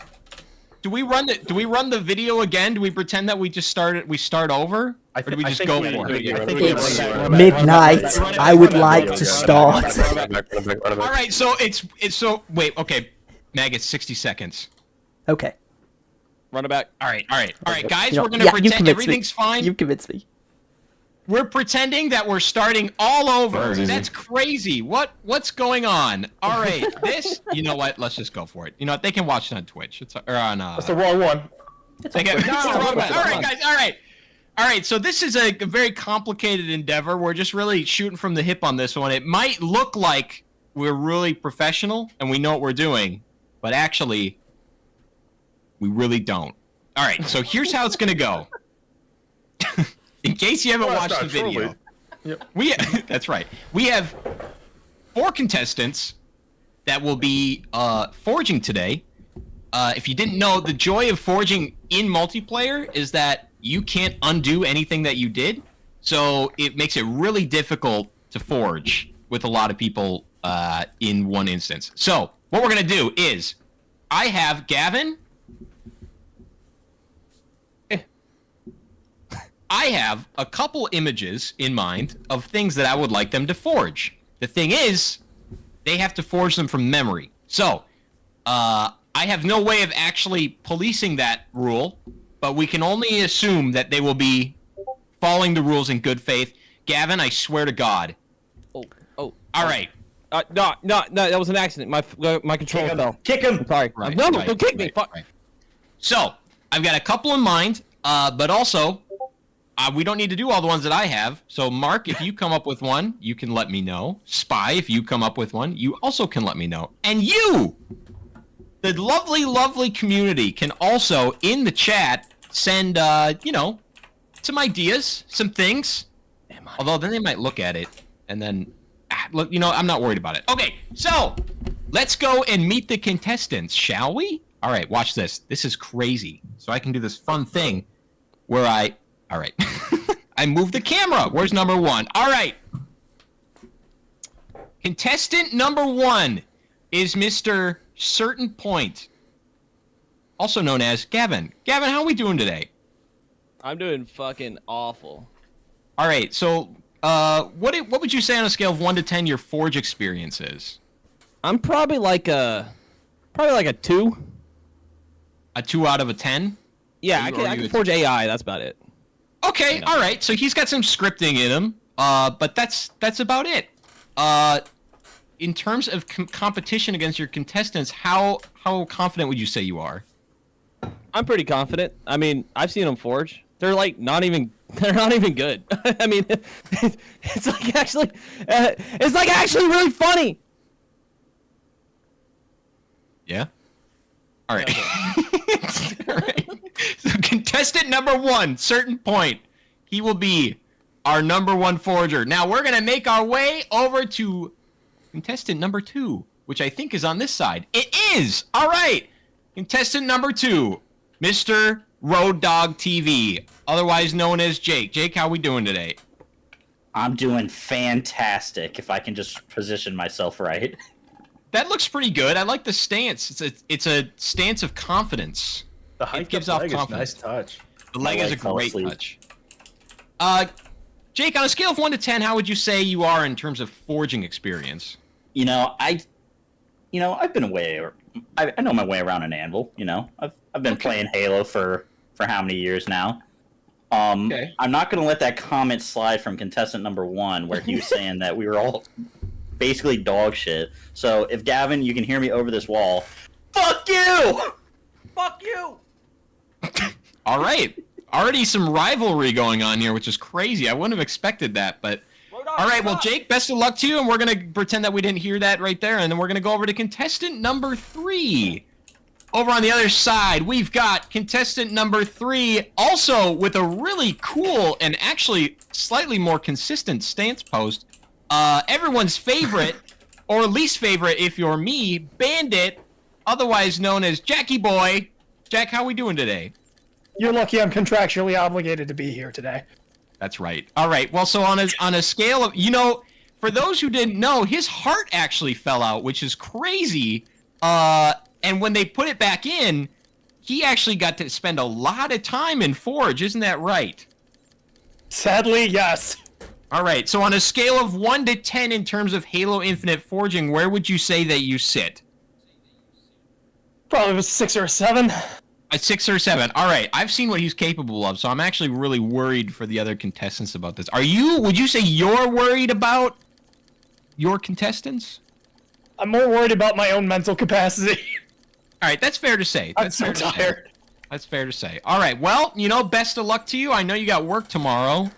Do we run the video again? Do we pretend that we start over? Or do we just go for it? It's midnight. I would like to start. All right, so so wait, okay, Mag, it's 60 seconds. Okay. Run it back. All right, guys, You know, we're gonna you pretend convinced me. everything's fine. You convinced me. We're pretending that we're starting all over. That's crazy. What's going on? All right, you know what? Let's just go for it. You know what? They can watch it on Twitch. Or on. That's the wrong one. It's the wrong one. All right, guys. All right. So this is a very complicated endeavor. We're just really shooting from the hip on this one. It might look like we're really professional and we know what we're doing, but actually, we really don't. All right. So here's how it's gonna go. In case you haven't watched the video, that's right. We have 4 contestants that will be forging today. If you didn't know, the joy of forging in multiplayer is that you can't undo anything that you did. So it makes it really difficult to forge with a lot of people in one instance. So what we're going to do is I have Gavin. I have a couple images in mind of things that I would like them to forge. The thing is, they have to forge them from memory. So, I have no way of actually policing that rule, but we can only assume that they will be following the rules in good faith. Gavin, I swear to God. Oh. All right. No, that was an accident. My controller fell. Kick him. I'm sorry. Right, No, right, don't kick me. right, Fuck. right. So, I've got a couple in mind, but also... we don't need to do all the ones that I have. So, Mark, if you come up with one, you can let me know. Spy, if you come up with one, you also can let me know. And you, the lovely, lovely community, can also, in the chat, send, some ideas, some things. Although, then they might look at it, and then, look, I'm not worried about it. Okay, so, let's go and meet the contestants, shall we? All right, watch this. This is crazy. So, I can do this fun thing where all right. I moved the camera. Where's number 1? All right. Contestant number 1 is Mr. Certain Point, also known as Gavin. Gavin, how are we doing today? I'm doing fucking awful. All right. So, what would you say on a scale of 1 to 10 your forge experience is? I'm probably like a 2. A 2 out of a 10? Yeah, I can forge AI. That's about it. Okay, all right. So he's got some scripting in him, but that's about it. In terms of competition against your contestants, how confident would you say you are? I'm pretty confident. I mean, I've seen them forge. They're like not even good. I mean, it's like actually really funny. Yeah. All right. All right. So contestant number 1, Certain Point. He will be our number 1 forger. Now we're gonna make our way over to contestant number 2, which I think is on this side. It is! All right. Contestant number 2, Mr. Road Dog TV, otherwise known as Jake. Jake, how we doing today? I'm doing fantastic, if I can just position myself right. That looks pretty good. I like the stance. It's a stance of confidence. The height It gives off leg confidence. is nice touch. The leg is a like great sleep. touch. Jake, on a scale of 1 to 10, how would you say you are in terms of forging experience? You know, I've been I know my way around an anvil. You know, I've been playing Halo for how many years now. Okay. I'm not gonna let that comment slide from contestant number 1, where he was saying that we were all basically dog shit. So if Gavin, you can hear me over this wall, fuck you! Fuck you! All right. Already some rivalry going on here, which is crazy. I wouldn't have expected that, but... All right, well, Jake, best of luck to you, and we're going to pretend that we didn't hear that right there, and then we're going to go over to contestant number 3. Over on the other side, we've got contestant number 3, also with a really cool and actually slightly more consistent stance post. Everyone's favorite, or least favorite if you're me, Bandit, otherwise known as Jackie Boy. Jack, how we doing today? You're lucky I'm contractually obligated to be here today. That's right. All right. Well, so on a scale of, for those who didn't know, his heart actually fell out, which is crazy. And when they put it back in, he actually got to spend a lot of time in Forge. Isn't that right? Sadly, yes. All right. So on a scale of 1 to 10 in terms of Halo Infinite forging, where would you say that you sit? Probably was 6 or 7. A 6 or 7. All right. I've seen what he's capable of, so I'm actually really worried for the other contestants about this. Would you say you're worried about your contestants? I'm more worried about my own mental capacity. All right. That's fair to say. I'm That's so fair to say. tired. That's fair to say. All right. Well, best of luck to you. I know you got work tomorrow,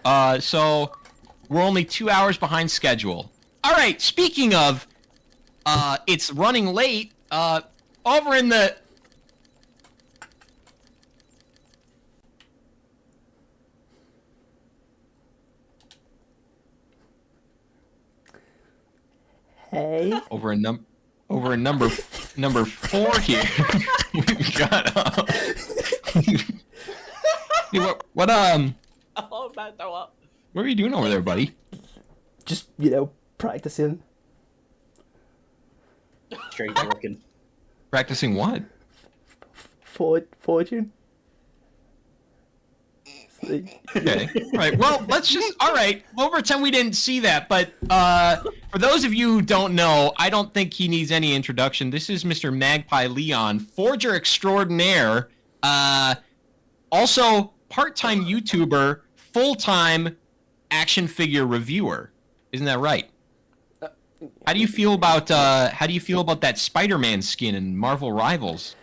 so we're only 2 hours behind schedule. All right. Speaking of, it's running late. Over in the... Hey. Over a number 4 here. We've got what are you doing over there, buddy? Just, practicing. Straight working. Practicing what? Fortune. Okay. All right. Well, all right. We'll pretend we didn't see that. But for those of you who don't know, I don't think he needs any introduction. This is Mr. Magpie Leon, forger extraordinaire, also part-time YouTuber, full-time action figure reviewer. Isn't that right? How do you feel about that Spider-Man skin in Marvel Rivals?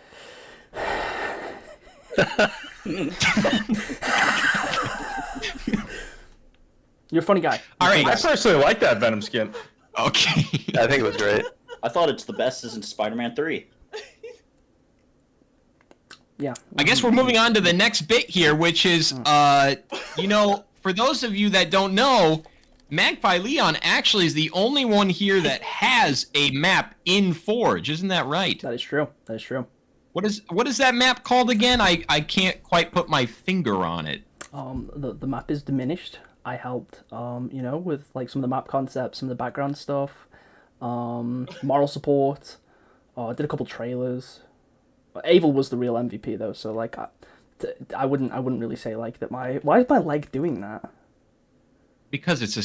You're a funny guy. All right. I personally like that Venom skin. Okay. I think it was great. I thought it's the best since Spider-Man 3. Yeah. I guess we're moving on to the next bit here, which is, for those of you that don't know, Magpie Leon actually is the only one here that has a map in Forge. Isn't that right? That is true. That is true. What is that map called again? I can't quite put my finger on it. The map is diminished. I helped, with like some of the map concepts, some of the background stuff, moral support. I did a couple trailers. Avil was the real MVP though, so like I wouldn't really say like that. Why is my leg doing that? Because it's a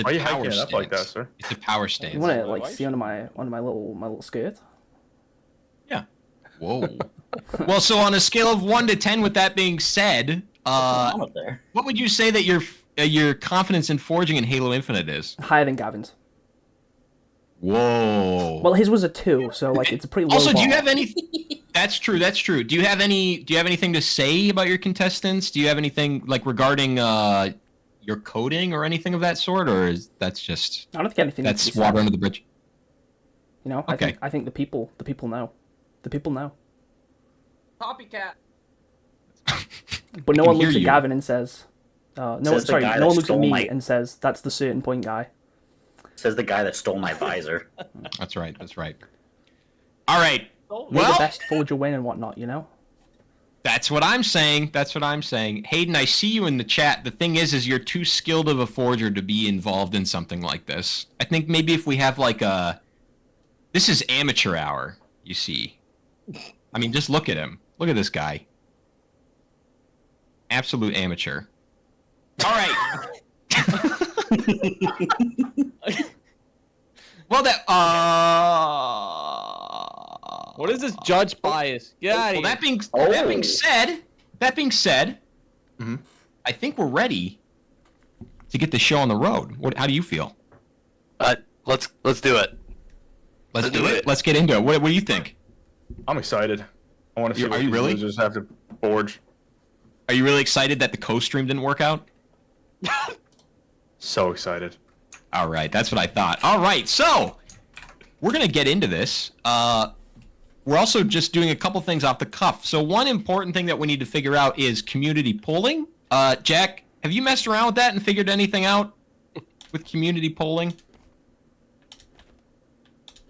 Why are you power hiking it stance. up like that, sir? It's a power stance. You want to like see under my little skirt? Yeah. Whoa. Well, so on a scale of 1 to 10, with that being said, I'm up there. what would you say that your confidence in forging in Halo Infinite is? Higher than Gavin's. Whoa. Well, his was a 2, so like it's a pretty low Also, do you bar. have any? That's true. That's true. Do you have anything to say about your contestants? Do you have anything like regarding your coding or anything of that sort, or is that's just I don't think anything. needs to that's be water said. under the bridge? Okay. I think the people know. The people know. Copycat. But no can one hear looks at you. Gavin and says, No, Says the sorry. guy No one that looks at stole me my- and says, "That's the certain point guy." Says the guy that stole my visor. That's right. That's right. All right. May the Well, best forger win and whatnot, you know. that's what I'm saying. That's what I'm saying. Hayden, I see you in the chat. The thing is you're too skilled of a forger to be involved in something like this. I think maybe if we have like a... This is amateur hour, you see. I mean, just look at him. Look at this guy. Absolute amateur. All right. Well, that... What is this judge bias? Get out of Well, here. that being said, I think we're ready to get the show on the road. How do you feel? Let's do it. Let's do it. Let's get into it. What do you think? I'm excited. I want to see Are what you these really? losers have to forge. Are you really excited that the co-stream didn't work out? So excited. All right, that's what I thought. All right, so we're gonna get into this. We're also just doing a couple things off the cuff. So one important thing that we need to figure out is community polling. Jack, have you messed around with that and figured anything out with community polling?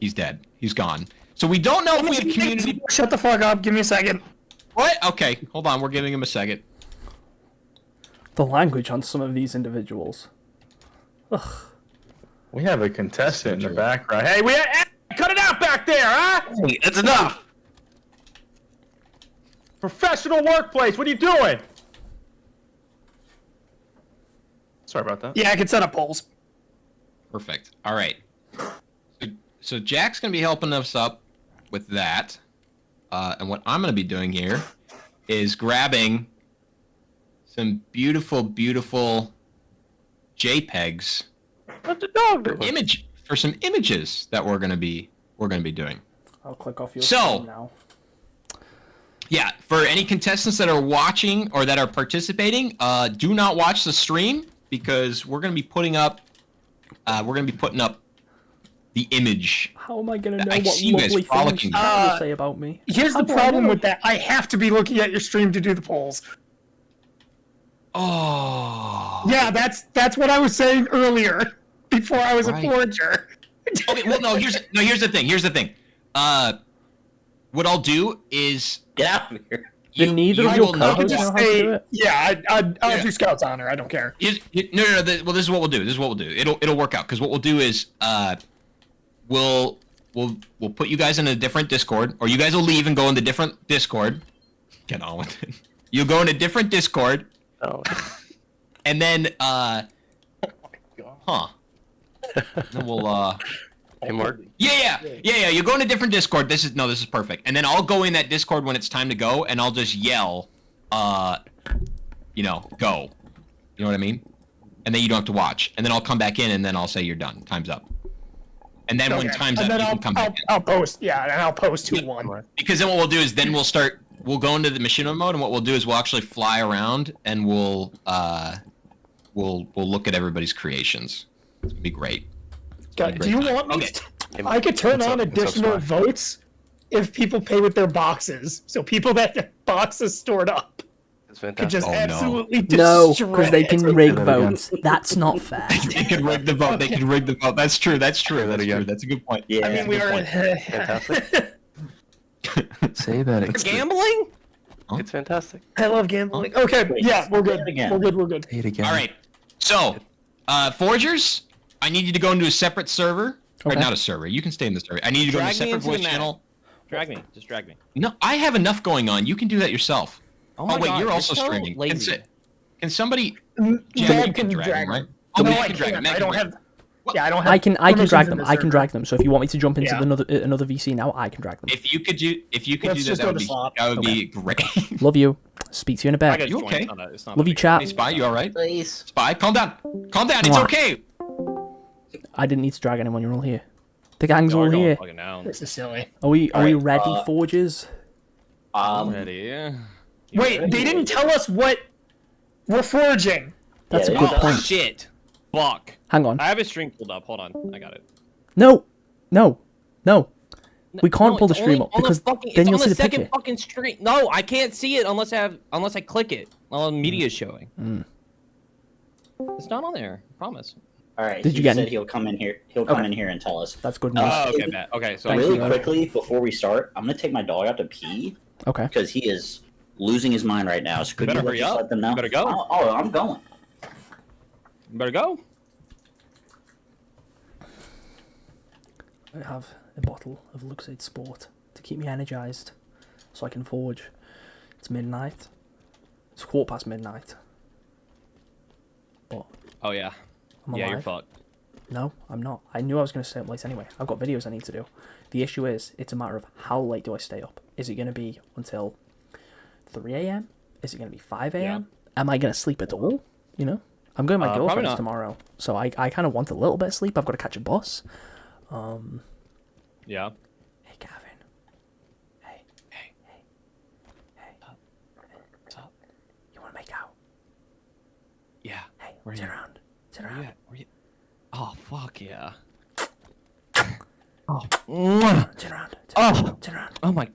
He's dead. He's gone. So we don't know if we have community... Shut the fuck up. Give me a second. What? Okay, hold on. We're giving him a second. The language on some of these individuals. Ugh. We have a contestant in the background. Hey, cut it out back there, huh? Hey, it's enough. Professional workplace. What are you doing? Sorry about that. Yeah, I can set up polls. Perfect. All right. So Jack's going to be helping us up with that. And what I'm going to be doing here is grabbing some beautiful, beautiful JPEGs What the dog doing? for some images that we're going to be doing. I'll click off your So- screen now. Yeah, for any contestants that are watching or that are participating, do not watch the stream because we're going to be putting up the image. How am I gonna know I what see you guys lovely things frolicking. you have to say about me? Here's the How do I problem know? with that. I have to be looking at your stream to do the polls. Oh. Yeah, that's what I was saying earlier before I was Right. a forger. Okay, well, here's the thing. Here's the thing. What I'll do is Get out of here. Did neither of your will not co-hosts know watch- how to do it? Yeah, I'll Yeah. do Scout's honor. I don't care. No. Well, this is what we'll do. It'll work out because what we'll do is we'll put you guys in a different Discord, or you guys will leave and go in the different Discord. Get on with it. You'll go in a different Discord, Oh. and then then we'll Hey, Mark. Yeah. You go in a different Discord. This is perfect. And then I'll go in that Discord when it's time to go, and I'll just yell, go. You know what I mean? And then you don't have to watch. And then I'll come back in, and then I'll say you're done. Time's up. And then when Okay. time's And up, then you can come back in. I'll post. Yeah, and I'll post who won. Because then what we'll do is we'll go into the machinima mode, and what we'll do is we'll actually fly around, and we'll look at everybody's creations. It's gonna be great. God, do you want me? Okay. I could turn What's on up? What's up, additional Spy? votes if people pay with their boxes. So people that have boxes stored up It's could fantastic. just Oh, no. absolutely No, destroy because they can it. rig that again. votes. That's not fair. They can rig the vote. They can rig the vote. That's true. That's true. That's again. true. That's a good point. Yeah. I mean, we are. Fantastic. Say that again. Gambling? It's fantastic. I love gambling. Okay, Wait, yeah, we're say good. it again. We're good. We're good. Say it again. All right. So, Forgers, I need you to go into a separate server. Or Okay. not a server. You can stay in the server. I need you to go into a Drag me separate into the voice map. channel. Drag me. Just drag me. No, I have enough going on. You can do that yourself. Oh my wait, God, you're also so streaming. lazy. Can somebody? Dad Jack, you can can drag him, right? them. Oh, No, you I can drag him. can't. Matt I can don't drag have. him. What? Yeah, I don't have. I can permissions drag in them. this I can server. drag them. So if you want me to jump into Yeah. another VC now, I can drag them. If you could do Let's that, just that go would to be slot. great. Love you. Speak to you in a I bit. got You joined. okay? It's not a- it's not a Love you, big chat. Hey, Spy, you all right? Please. Spy, calm down. Calm down. It's Mwah. okay. I didn't need to drag anyone. You're all here. The gang's deal. all We're going here. fucking down. This is silly. Are we Alright, ready, Forgers? Ready? Yeah. Wait, they didn't tell us what we're forging. That's a Yeah, good yeah. point. Shit. Fuck. Hang on. I have a string pulled up. Hold on. I got it. No. We can't No, pull the it's stream only up on the because fucking- then it's you'll on see the the second picture. fucking stream. No, I can't see it unless I click it. While the media's showing. It's not on there. I promise. All right. Did he you get said any? he'll come in here. He'll come in here and tell us. That's good news. Okay, Matt. Okay, so Thank Really you. quickly before we start, I'm gonna take my dog out to pee Okay. because he is losing his mind right now. So could better you hurry just up. let them know? You better go. Oh, I'm going. You better go. I have a bottle of Luxaid Sport to keep me energized so I can forge. It's midnight. It's midnight. But Oh yeah. I'm Yeah, alive. you're fucked. No, I'm not. I knew I was going to stay up late anyway. I've got videos I need to do. The issue is, it's a matter of how late do I stay up? Is it going to be until 3 a.m.? Is it going to be 5 a.m.? Am I going to sleep at all? You know? I'm going with my Probably girlfriend's not. tomorrow. So I kind of want a little bit of sleep. I've got to catch a bus. Yeah. Hey, Gavin. Hey. What's up? You want to make out? Yeah. Hey, Where turn you? around. Turn Where around. you at? Where you? Oh fuck yeah. Oh. Mwah. Turn around. Oh. Turn around. Oh my.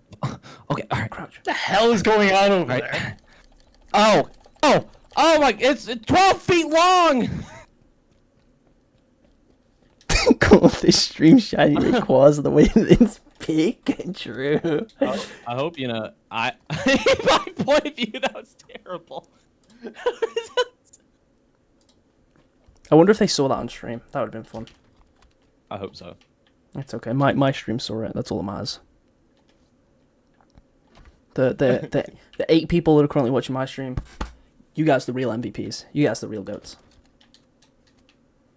Okay. All right. Crouch. What the hell is going on over Right. there? Oh. Oh. Oh my. It's 12 feet long. Call this stream shiny requires the way that it's big and true. I hope you know. My point of view, that was terrible. I wonder if they saw that on stream. That would have been fun. I hope so. It's okay. My stream saw it. That's all that matters. The 8 people that are currently watching my stream, you guys are the real MVPs. You guys are the real goats.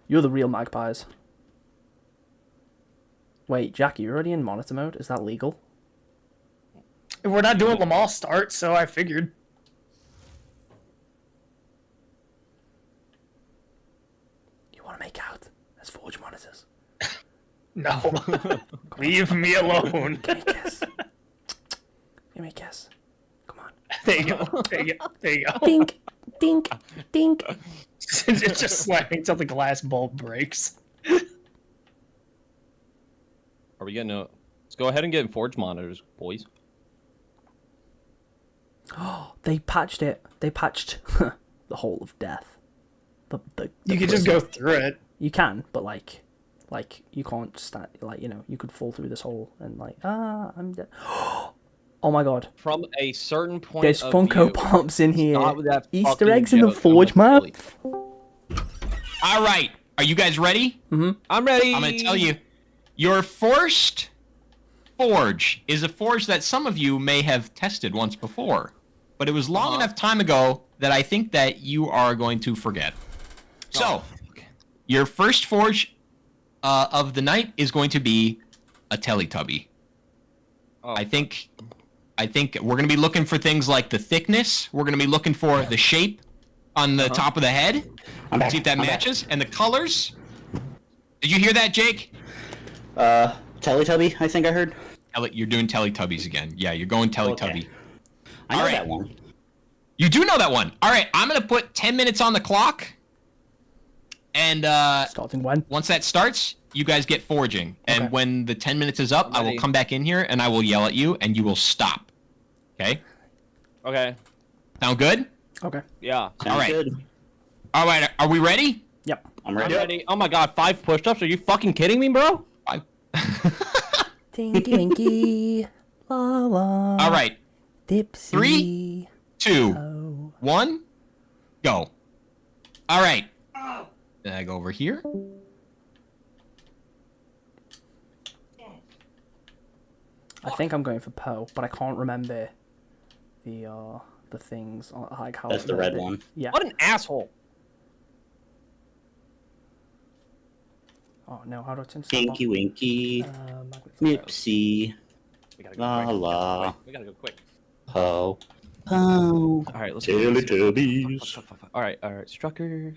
You're the real magpies. Wait, Jackie, you're already in monitor mode? Is that legal? We're not doing Lamar start, so I figured. You want to make out? Let's forge monitors. No. Leave me alone. Give me a kiss. Give me a kiss. Come on. There you go. There you go. There you go. Dink, dink, dink. It's just slamming till the glass bulb breaks. Are we getting a? Let's go ahead and get forge monitors, boys. They patched it. They patched the hole of death. The You could just go through it. You can, but like you can't stand. Like, you know, you could fall through this hole and like, I'm dead. Oh my god! From a certain point, There's of Funko view, Pops in here. stop with that Easter fucking eggs in the joke. Forge I'm map. gonna All right. Are you guys ready? I'm ready. I'm going to tell you. Your first forge is a forge that some of you may have tested once before. But it was long enough time ago that I think that you are going to forget. So, your first forge of the night is going to be a Teletubby. Oh. I think we're going to be looking for things like the thickness. We're going to be looking for the shape on the top of the head. See if that matches. And the colors. Did you hear that, Jake? Teletubby, I think I heard. You're doing Teletubbies again. Yeah, you're going Teletubby. Okay. I know All right. that one. You do know that one. All right, I'm going to put 10 minutes on the clock. And Starting when? once that starts, you guys get forging. And Okay. when the 10 minutes is up, I will ready. come back in here and I will yell at you and you will stop. Okay? Okay. Sound good? Okay. Yeah. Sounds All right. good. All right, are we ready? Yep. I'm I'm ready. ready. Oh my god, 5 push-ups? Are you fucking kidding me, bro? Tinky winky, la la. All right. Dipsy. 3, 2, Oh. 1, go. All right. Then I go over here. I think I'm going for Poe, but I can't remember the things like how. That's the red one. Yeah. What an asshole. Oh no! How do I turn Tinky Winky, magnets? Nipsey, We gotta go la quick. la, We gotta go quick. po, po. Alright, let's Teletubbies. Alright, Strucker.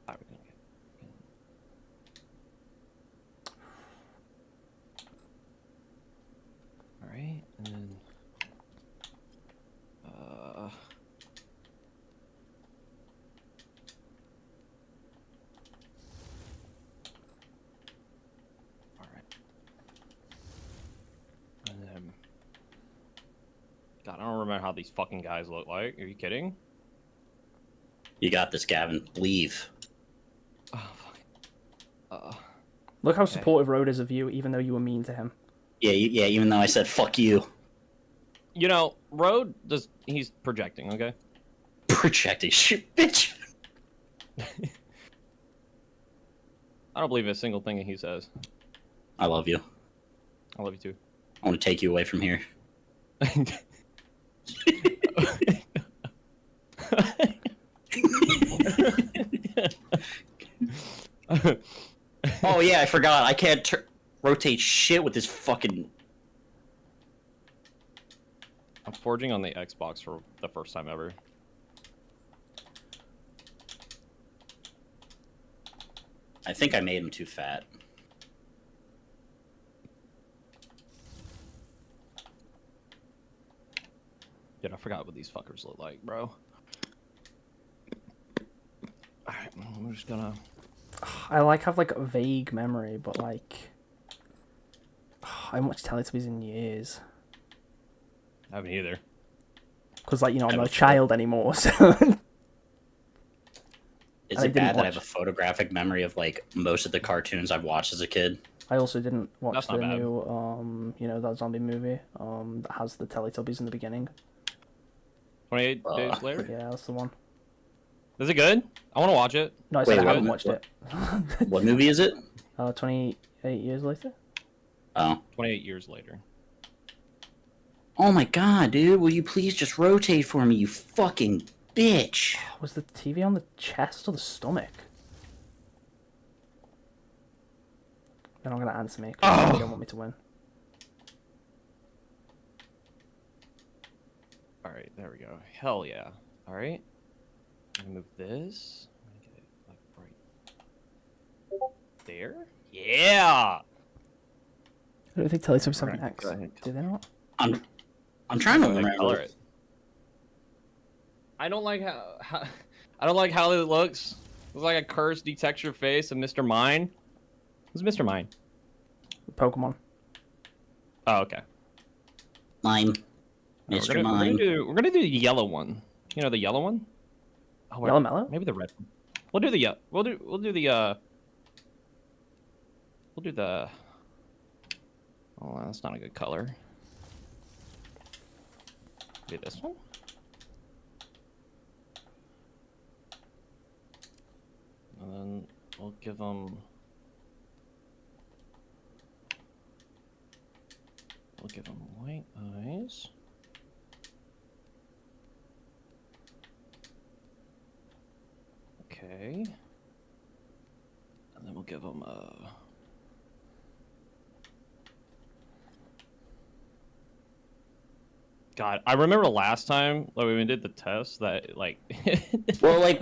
Alright, we're gonna get... Alright, and then... Alright. And then... God, I don't remember how these fucking guys look like. Are you kidding? You got this, Gavin. Leave. Oh, fuck. Look how supportive Road is of you, even though you were mean to him. Yeah, yeah. Even though I said fuck you. You know, Road he's projecting, okay? Projecting shit, bitch. I don't believe a single thing that he says. I love you. I love you too. I want to take you away from here. Oh yeah, I forgot. I can't rotate shit with this fucking. I'm forging on the Xbox for the first time ever. I think I made him too fat. Dude, I forgot what these fuckers look like, bro. Alright, I'm just gonna... I have like a vague memory, but like... I haven't watched Teletubbies in years. I haven't either. Because, like, you know, I'm not a child anymore, so... Is it bad that I have a photographic memory of, like, most of the cartoons I've watched as a kid? I also didn't watch the bad. new, you know, that zombie movie, that has the Teletubbies in the beginning. 28 days later? Yeah, that's the one. Is it good? I want to watch it. No, I said I what- haven't watched it. What movie is it? 28 years later? Oh. 28 years later. Oh my god, dude, will you please just rotate for me, you fucking bitch? Was the TV on the chest or the stomach? Then I'm gonna answer me, because you don't want me to win. Alright, there we go. Hell yeah. Alright. I'm gonna move this. I'm gonna get it like right there. Yeah! I don't think Teletubbies have an Right, X. go ahead. Do they not? I'm trying to remember. Color it. I don't like how I don't like how it looks. It's like a cursed detexture face of Mr. Mine. Who's Mr. Mine? Pokemon. Oh, okay. Mine. No, Mr. Mine. We're gonna do the yellow one. You know the yellow one? Oh, wait, Yellow Mellow? maybe the red one. We'll do the we'll do the oh, that's not a good color. Do this one. And then we'll give them white eyes. Okay. And then we'll give them God, I remember last time when we did the test that like Well, like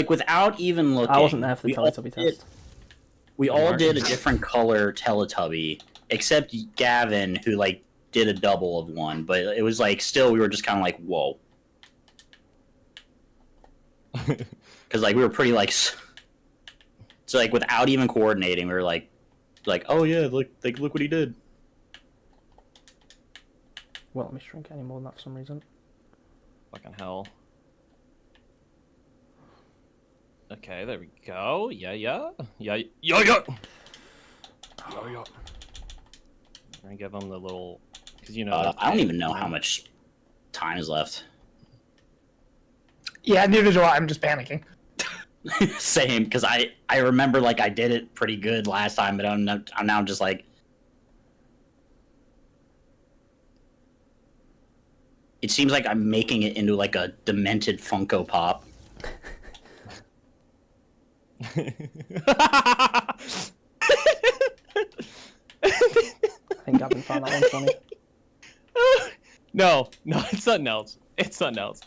without even looking. I wasn't there for the we all Teletubby did- test. We all did a different color Teletubby, except Gavin, who like did a double of one, but it was like still we were just kind of like whoa, because like we were pretty like so like without even coordinating we were like oh yeah look what he did. Well, let me shrink any more than that for some reason. fucking hell. Okay, there we go. Yeah. We're gonna give them the little, because you know. I don't even know how much time is left. Yeah, neither do I. I'm just panicking. Same, because I remember like I did it pretty good last time, but I'm now just like. It seems like I'm making it into like a demented Funko Pop. I think Gavin found that one funny. No, it's something else. It's something else.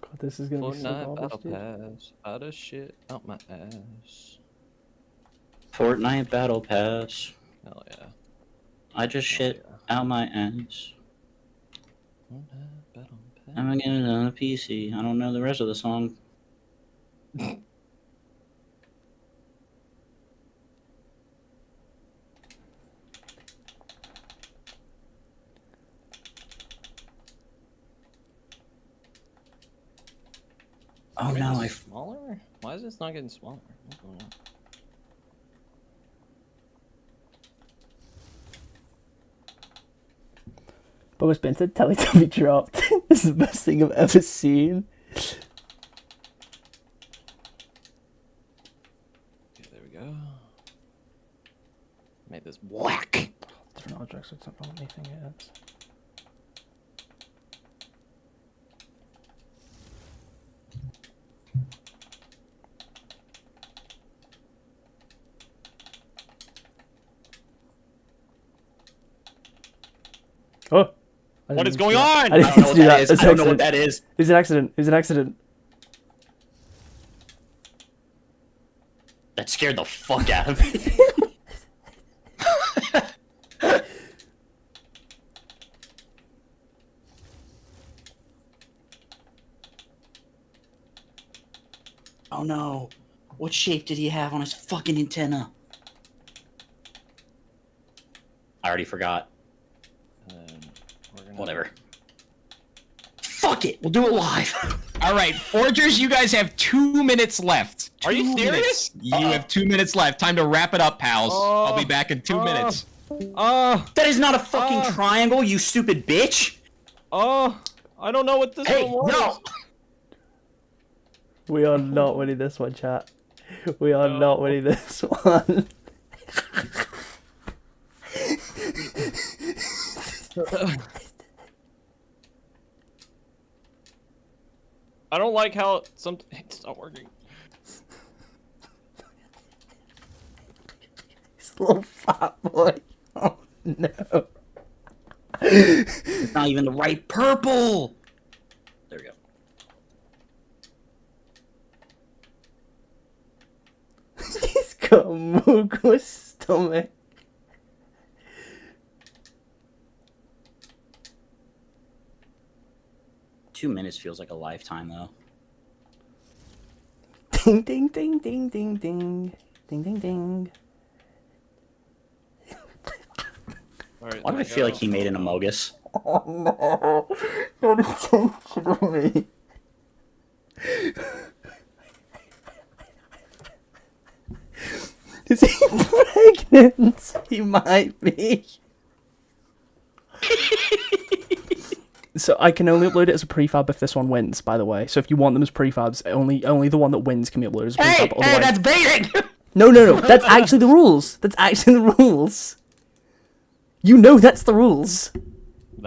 God, this is gonna be so Fortnite garbage, battle dude. pass. Out of shit out my ass. Fortnite Battle Pass. Hell yeah. I just shit out my ass. I'm gonna get it on a PC. I don't know the rest of the song. Oh no, I smaller? Why is this not getting smaller? What's going on? Boa Spencer, Teletubby dropped. This is the best thing I've ever seen. Okay, there we go. Make this whack. Different objects, it's not anything else. Oh! What is going on? I didn't do that. I don't know what that is. It was an accident. It was an accident. That scared the fuck out of me. Oh no. What shape did he have on his fucking antenna? I already forgot. Whatever. Fuck it! We'll do it live! Alright, Forgers, you guys have 2 minutes left. Are you 2 serious? minutes. You have 2 minutes left. Time to wrap it up, pals. I'll be back in 2 minutes. That is not a fucking triangle, you stupid bitch! I don't know what this one was. No! We are not winning this one, chat. We are not winning this one. I don't like how it's not working. This little fat boy. Oh no. It's not even the right purple! There we go. He's got a Moogle stomach. Two minutes feels like a lifetime, though. Ding ding ding ding ding ding. Ding ding ding. Right, Why do I feel like he made an Amogus? Oh no. Not intentionally. Is he pregnant? He might be. So I can only upload it as a prefab if this one wins, by the way. So if you want them as prefabs, only the one that wins can be uploaded as a prefab. Hey, that's baiting! No. That's actually the rules. That's actually the rules. You know that's the rules.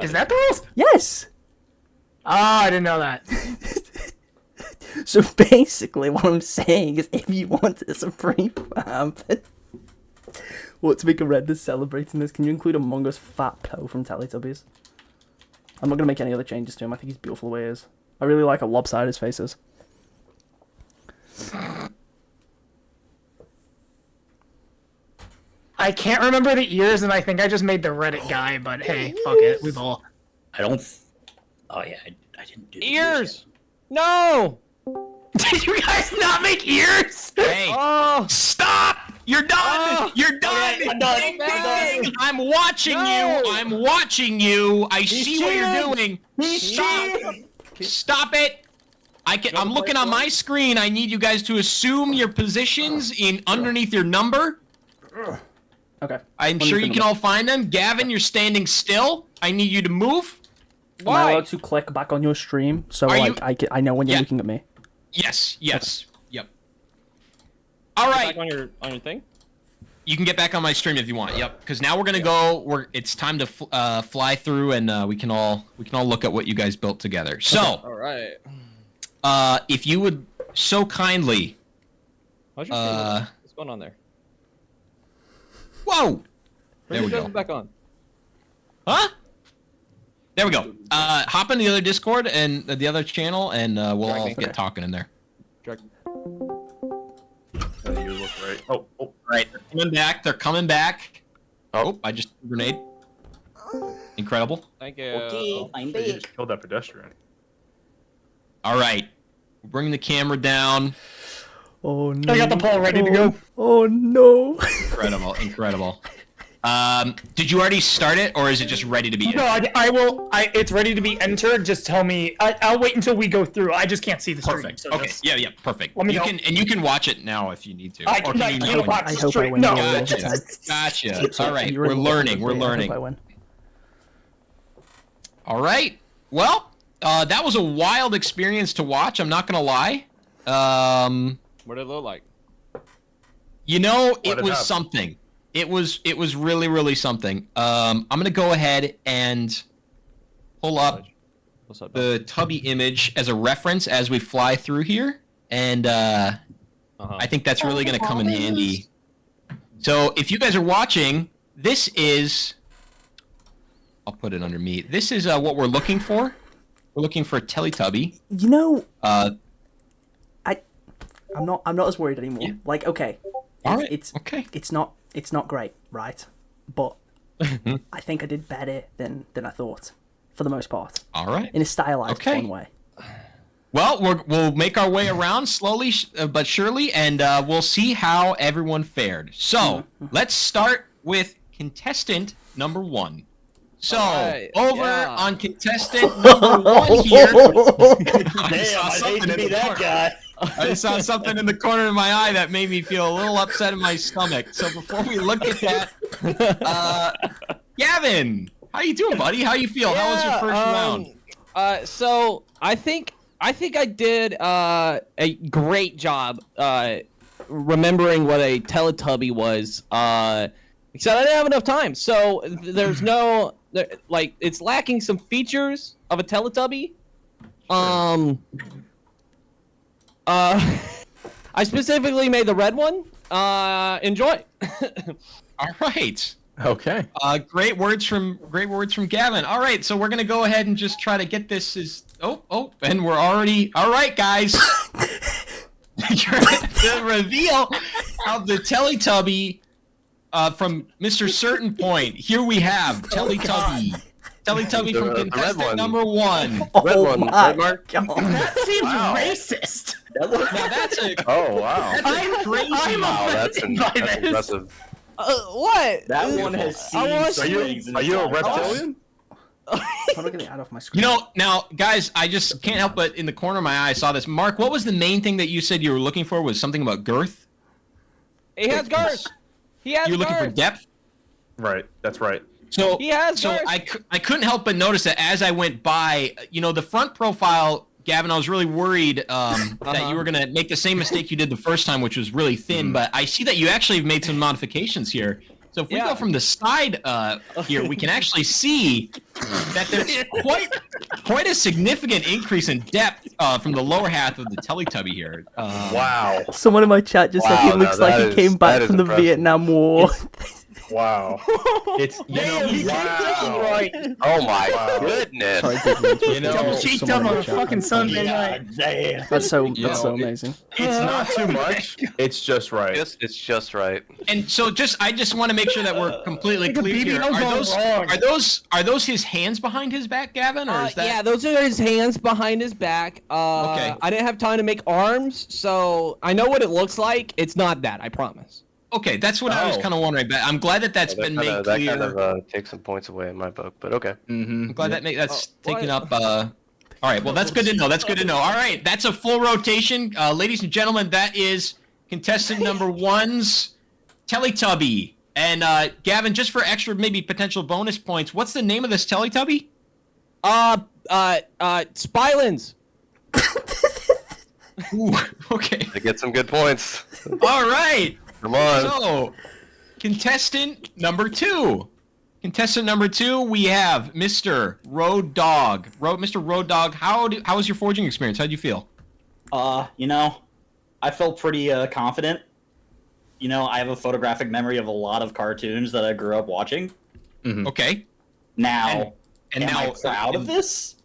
Is that the rules? Yes. Oh, I didn't know that. So basically what I'm saying is if you want it as a prefab... What, to make a render celebrating this, can you include Among Us Fat Poe from Teletubbies? I'm not going to make any other changes to him. I think he's beautiful the way he is. I really like how lopsided his face is. I can't remember the ears, and I think I just made the Reddit guy, but hey, fuck it. We both. I don't... Oh, yeah, I didn't do the Ears! No! Did you guys not make ears? Hey, stop! You're done! You're done! Okay, I'm done. Ding, I'm done. ding. I'm watching you! I'm watching you! I see what you're doing! Stop! Stop it! I'm looking on my screen. I need you guys to assume your positions in underneath your number. Okay. I'm sure you can all find them. Gavin, you're standing still. I need you to move. Am I allowed to click back on your stream so I know when you're looking at me? Yes. Yep. All right. Back on your thing? You can get back on my stream if you want. Yep. Because now we're gonna go. It's time to fly through, and we can all look at what you guys built together. So. All right. If you would so kindly. How's your stream? What's going on there? Whoa. There we go. Back on. Huh? There we go. Hop in the other Discord and the other channel, and we'll all get talking in there. Drag. You look right Right. Oh, All right, they're coming back. They're coming back. Oh. I just threw a grenade. Incredible. Thank you. Okay, I'm you back. just killed that pedestrian. All right, we're bringing the camera down. Oh no! I got the pole ready to go. Oh no! Incredible, incredible. Did you already start it, or is it just ready to be? No, I will. It's ready to be entered. Just tell me. I'll wait until we go through. I just can't see the screen. Perfect. So Okay. just- Yeah. Perfect. Let me You know. can watch it now if you need to. I Or can. you I know can't it? watch I the hope I screen. win. No. Gotcha. All right, You're we're in learning. luck We're with me. I hope learning. I win. All right. Well, that was a wild experience to watch. I'm not gonna lie. What did it look like? You know, What it was happened? something. It was really, really something. I'm gonna go ahead and pull up What's up? the tubby image as a reference as we fly through here, and I think that's really gonna come in handy. So if you guys are watching, this is. I'll put it under me. This is what we're looking for. We're looking for a Teletubby. You know, Uh, I'm not as worried anymore. Yeah. Like, okay, all right. it's okay. it's not great, right? But I think I did better than I thought, for the most part, All right. in a stylized, Okay. fun way. Well, we'll make our way around slowly but surely, and we'll see how everyone fared. So, let's start with contestant number 1. So, Alright, over yeah. on contestant number 1 here. I saw Damn, I hate something to in be the that corner. guy. I saw something in the corner of my eye that made me feel a little upset in my stomach. So before we look at that, Gavin, how you doing, buddy? How you feel? How was your first round? So I think I did a great job remembering what a Teletubby was. Except I didn't have enough time, so there's no like it's lacking some features of a Teletubby. I specifically made the red one. Enjoy. All right. Okay. Great words from Gavin. All right, so we're gonna go ahead and just try to get this and we're already all right, guys. The reveal of the Teletubby from Mr. Certain Point. Here we have Teletubby. Teletubby from The red contestant one. number 1. Red one, my right, Mark? God. That seems Wow. racist. That look- Now that's a Oh wow. that's a crazy. Wow, that's offended by this. impressive. What? That one has I seen want- swings in Are its you a life. reptilian? How do I get the ad off my screen? You know, now, guys, I just can't help but in the corner of my eye I saw this. Mark, what was the main thing that you said you were looking for? Was something about girth? He has girth. He has You're looking for girth. depth? Right. That's right. So, He has so girth. I couldn't help but notice that as I went by, you know, the front profile, Gavin, I was really worried that you were going to make the same mistake you did the first time, which was really thin. But I see that you actually have made some modifications here. So if we Yeah. go from the side here, we can actually see that there's quite a significant increase in depth from the lower half of the Teletubby here. Wow. Someone in my chat just said he Wow, looks now like that he is- came back that is from the impressive. Vietnam War. Wow. It's wow. Right. Oh my Wow. goodness. Sorry, Digby, You know, someone cheeked in up my on a chat. fucking Sunday night. God damn. That's so know, amazing. It's not too much. It's just right. It's just right. And so I just want to make sure that we're completely Like a clear BB here. don't go wrong. Are those his hands behind his back, Gavin, or is that? Yeah, those are his hands behind his back. Okay. I didn't have time to make arms, so I know what it looks like. It's not that, I promise. Okay, that's what I was Oh. kind of wondering. But I'm glad that that's That been kind made of, that clear. kind of takes some points away in my book, but okay. I'm glad that's Oh, taken what? up. All right, well that's good to know. That's good to know. All right, that's a full rotation, ladies and gentlemen. That is contestant number 1's Teletubby. And Gavin, just for extra maybe potential bonus points, what's the name of this Teletubby? Spylins. Ooh, okay. To get some good points. All right. Come on. So, contestant number 2. Contestant number 2, we have Mr. Road Dog. Mr. Road Dog, how was your forging experience? How'd you feel? You know, I felt pretty confident. You know, I have a photographic memory of a lot of cartoons that I grew up watching. Okay. Now, And am now I proud of this?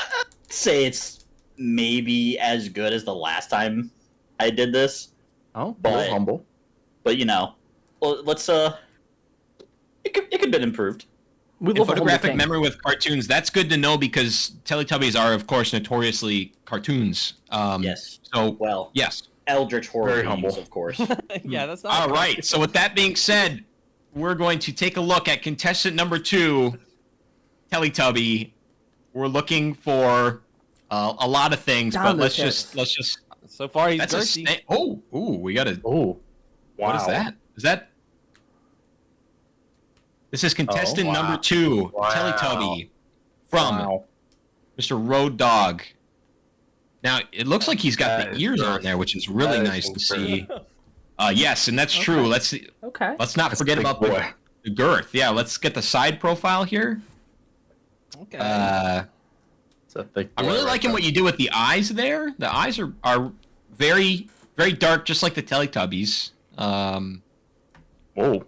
I'd say it's maybe as good as the last time I did this. Oh, But- humble. But well, let's it could be improved. We In love a humble photographic king. memory with cartoons, that's good to know because Teletubbies are, of course, notoriously cartoons. Yes. So, Well, yes. Eldritch horror Very games, humble. of course. Yeah, that's not. All right. So, with that being said, we're going to take a look at contestant number 2, Teletubby. We're looking for a lot of things, Down but those let's just. So far, he's That's a thirsty. we got to. Oh, wow. What is that? Is that? This is contestant wow. number 2, Wow. Teletubby, from Wow. Mr. Road Dog. Now it looks like he's got That the is ears on gross. there, which is really That is nice to see. incredible. Yes, and that's true. Let's Okay. not That's a forget big about boy. the girth. Yeah, let's get the side profile here. Okay. It's a thick I'm boy really right liking there. what you do with the eyes there. The eyes are very very dark, just like the Teletubbies. Whoa.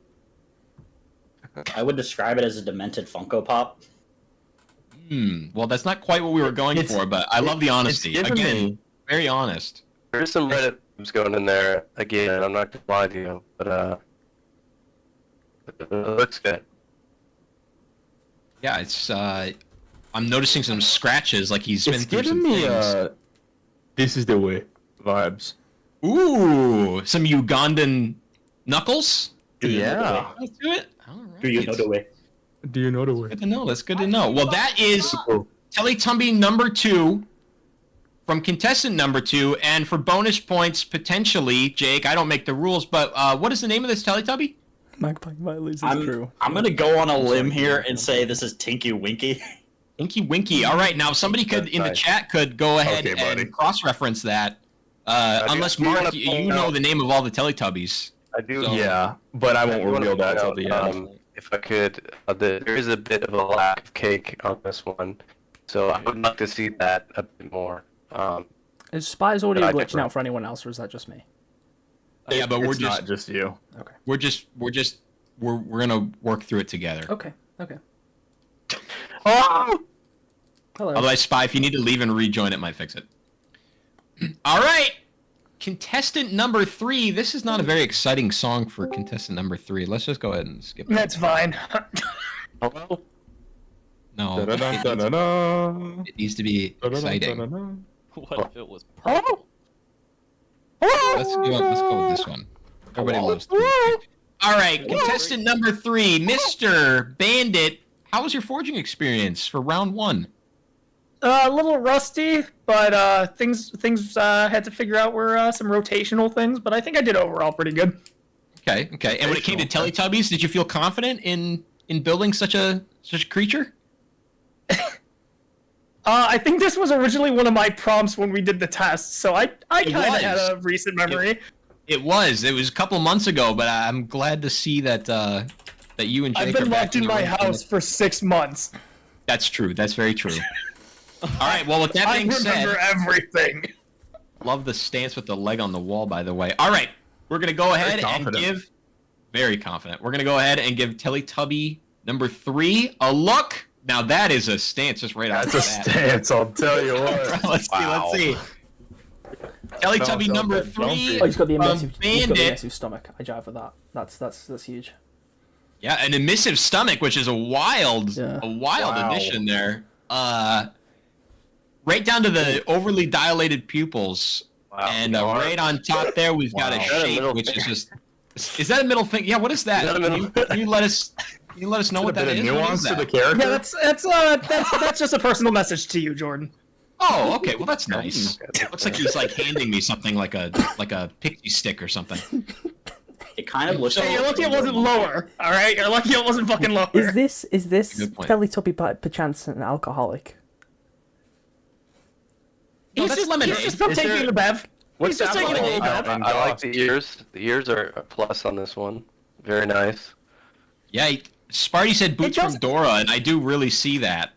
I would describe it as a demented Funko Pop. Well, that's not quite what we were going It's- for, but I love the honesty. It's given Again, me. very honest. There's some Reddit memes going in there again. I'm not gonna lie to you, but it looks good. Yeah, it's. I'm noticing some scratches, like he's been It's through giving some me things. this is the way vibes. Ooh, some Ugandan knuckles. Yeah. Let's do it. All right. Do you know the way? Do you know the way? Good to know. That's good to know. Well, that is Teletubby number 2 from contestant number 2, and for bonus points potentially, Jake. I don't make the rules, but what is the name of this Teletubby? Magpie might lose his I'm crew. gonna go on a limb here and say this is Tinky Winky. Inky Winky. All right, now somebody could in the Nice. chat could go ahead Okay, buddy. and cross-reference that. do- Unless I do Mark, wanna you point know out- the name of all the Teletubbies. I do. Yeah, but I won't do wanna reveal that point till out, the end. If I could, there is a bit of a lack of cake on this one, so I would like to see that a bit more. Is Spy's audio I glitching differ. out for anyone else, or is that just me? Yeah, but we're It's just not just you. we're gonna work through it together. Okay. Okay. Oh! Hello. Otherwise, Spy, if you need to leave and rejoin, it might fix it. All right, contestant number 3. This is not a very exciting song for contestant number 3. Let's just go ahead and skip it. That's fine. Hello? No, Da-da-da-da-da-da. it needs to be exciting. Da-da-da-da-da. What if it was purple? Let's go with this one. Everybody loves it. All right, contestant number 3, Mr. Bandit. How was your forging experience for round 1? A little rusty, but things had to figure out were some rotational things, but I think I did overall pretty good. Okay. And when it came to Teletubbies, did you feel confident in building such a creature? I think this was originally one of my prompts when we did the test, so I kind of was. had a recent memory. It was a couple months ago, but I'm glad to see that that you and Jake I've been are back locked in the my ring. house for 6 months. That's true. That's very true. All right. Well, with that I being said, remember everything. love the stance with the leg on the wall. By the way. All right, we're gonna go ahead and confident. give. Very confident. We're gonna go ahead and give Teletubby number 3 a look. Now that is a stance just right off That's a the bat. stance, I'll tell you what. Let's see. Teletubby Felt number that 3 Oh, he's got the from emissive. He's got the Bandit. emissive stomach. I jive with that. That's huge. Yeah, an emissive stomach, which is a wild Wow. addition there. Right down to the overly dilated pupils, Wow. and right on top there we've got a Wow. Is that a shape, middle which is finger? just. Is that a middle finger? Yeah. What is that? Is that a middle- Can you let us? Can you let us know A what that bit of is? What nuance is to the that? character. Yeah, that's just a personal message to you, Jordan. Oh, okay. Well, that's nice. Looks like he's like handing me something like a pixie stick or something. It kind of looks. Hey, you're lucky it wasn't lower. All right, you're lucky it wasn't fucking lower. Is this Good point. Teletubby by perchance an alcoholic? No, He's that's just, lemonade. He's just taking the bev. What's He's just taking alcohol a about bev. in I like Ghost? the ears. The ears are a plus on this one. Very nice. Yeah, Sparty said boots from doesn't- Dora, and I do really see that.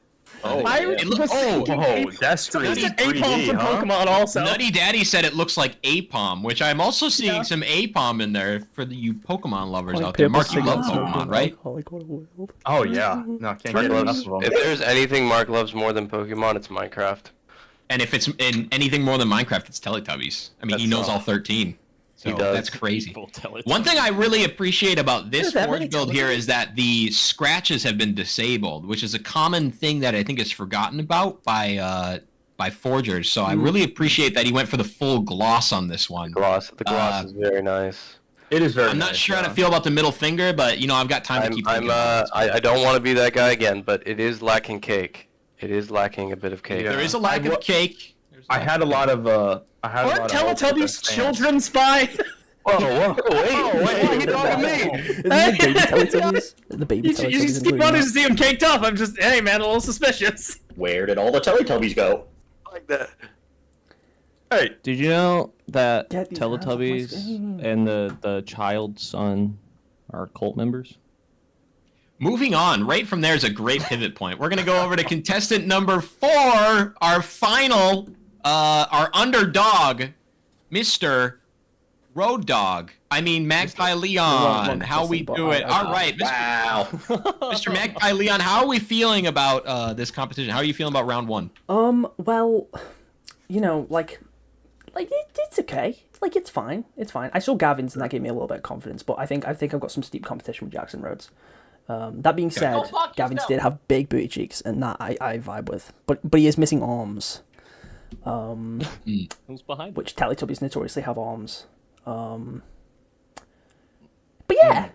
Oh, I It look- was thinking oh, that's He 3D, said Apom from huh? Pokemon also. Nutty Daddy said it looks like Apom, which I'm also seeing Yeah. some Apom in there for you Pokemon lovers Like out there. purple Mark, you love cigarettes, Pokemon, smoking right? alcoholic, what a world. Oh yeah, no, can't Mark get enough loves, of them. if there's anything Mark loves more than Pokemon, it's Minecraft. And if it's in anything more than Minecraft, it's Teletubbies. I mean, he That's knows all. all 13. So does. that's crazy. One thing I really appreciate about this Forge build here is that the scratches have been disabled, which is a common thing that I think is forgotten about by forgers. So I really appreciate that he went for the full gloss on this one. The gloss is very nice. It is very I'm nice, not sure how to feel about the middle finger, but I've got time to keep thinking about it. I don't want to be that guy again, but it is lacking cake. It is lacking a bit of cake. Yeah. There is a lack of cake. I had a lot of Aren't Teletubbies children spy? Whoa, wait, what are you talking me? Is the baby Teletubbies? The baby Teletubbies. You just keep wanting to see them caked up. I'm just, hey man, a little suspicious. Where did all the Teletubbies go? Like that. Hey, Did you know that Get these hands off my Teletubbies screen. and the child son are cult members? Moving on, right from there is a great pivot point. We're going to go over to contestant number 4, our final, our underdog, Mr. Road Dog. I mean, Magpie Leon. How we do it? All right, Wow. Mr. Magpie Leon, how are we feeling about this competition? How are you feeling about round 1? Well, it's okay. Like, it's fine. It's fine. I saw Gavin's, and that gave me a little bit of confidence, but I think I've got some steep competition with Jackson Rhodes. That being said, Gavin's did have big booty cheeks, and that I vibe with. But he is missing arms. Who's behind? Which Teletubbies notoriously have arms. But yeah.